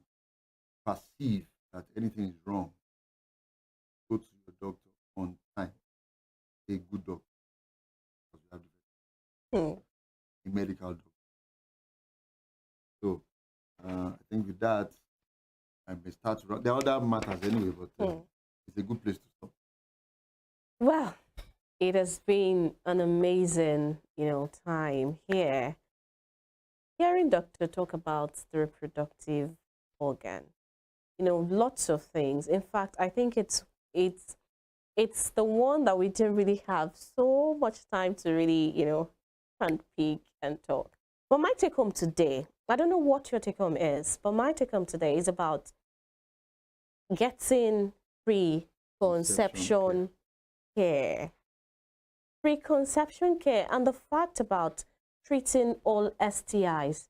perceive that anything is wrong, go to your doctor on time. A good doctor. Because we have a medical doctor. So I think with that, I may start to run. There are other matters anyway, but it's a good place to stop. Well, It has been an amazing, time here. Hearing Doctor talk about the reproductive organ, lots of things. In fact, I think it's the one that we didn't really have so much time to really, handpick and talk. But my take home today, I don't know what your take home is, but my take home today is about getting preconception care. Preconception care and the fact about treating all STIs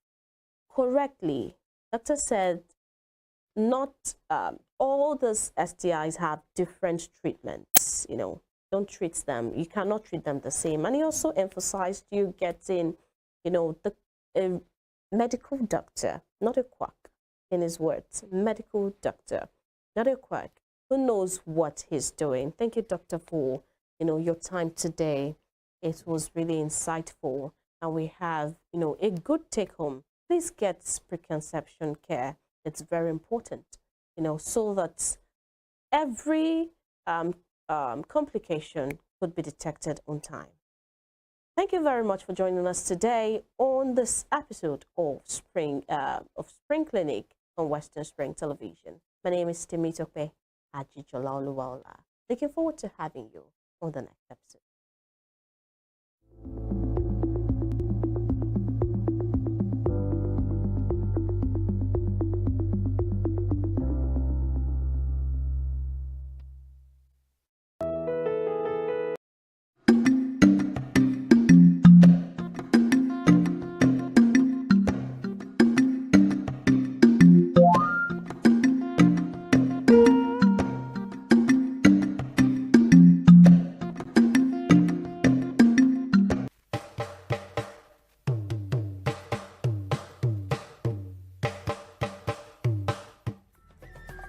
correctly. Doctor said not all those STIs have different treatments, don't treat them. You cannot treat them the same. And he also emphasized you getting, a medical doctor, not a quack, in his words, medical doctor, not a quack, who knows what he's doing. Thank you, Doctor, for, your time today. It was really insightful. And we have, a good take home. Please get preconception care. It's very important, so that every complication could be detected on time. Thank you very much for joining us today on this episode of Spring Clinic on Western Spring Television. My name is Temitope Ajijola Oluwaola. Looking forward to having you on the next episode.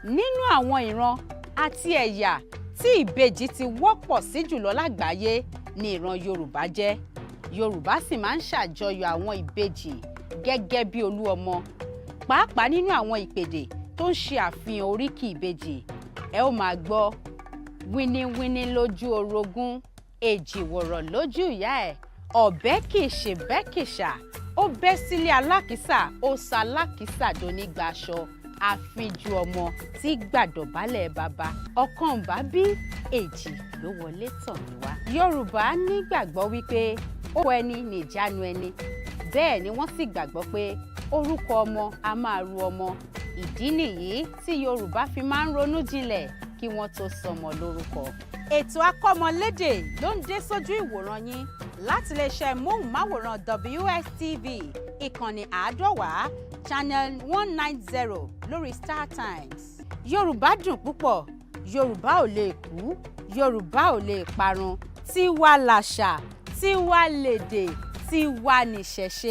Nínú àwọn ìran àti ẹ̀yà tí ìbejì ti wọ́pọ̀ sí jùlọ lágbàáyé ni ìran Yorùbá jẹ́. Yorùbá sì máa ń ṣàjọyọ̀ àwọn ìbejì gẹ́gẹ́ bí olú ọmọ. Pàápàá nínú àwọn ìpèdè tó ń ṣe àfihàn oríkì ìbejì, ẹ ó máa gbọ́ wíníwíní lójú orogún, èjìwọ̀rọ̀ lójú ìyá ẹ̀, ọ̀bẹ kì í ṣe bẹ́kìṣà, ó bẹ́ sílé alákìísà, ó sa alákìísà donígba aṣọ. Àfijù ọmọ tí gbàdọ̀bálẹ̀ bàbá, ọ̀kan bá bí èjì ló wọlé tọ̀ mí wá. Yorùbá nígbàgbọ́ wípé ó ẹni nìjánu ẹni, bẹ́ẹ̀ ni wọ́n sì gbàgbọ́ pé orúkọ ọmọ a máa ru ọmọ. Ìdí nìyí tí Yorùbá fi máa ń ronú jinlẹ̀ kí wọ́n tó sọmọ lórúkọ. Ètò akọ́mọlédè ló ń dé sójú ìwòran yín láti iléeṣẹ́ móhùnmáwòrán WSTV ìkànnì 150 channel 190 lórí Star Times. Yorùbá dùn púpọ̀, Yorùbá ò lè kú, Yorùbá ò lè parun. Tiwa làṣà, tiwa lèdè, tiwa nìṣẹ̀ṣe.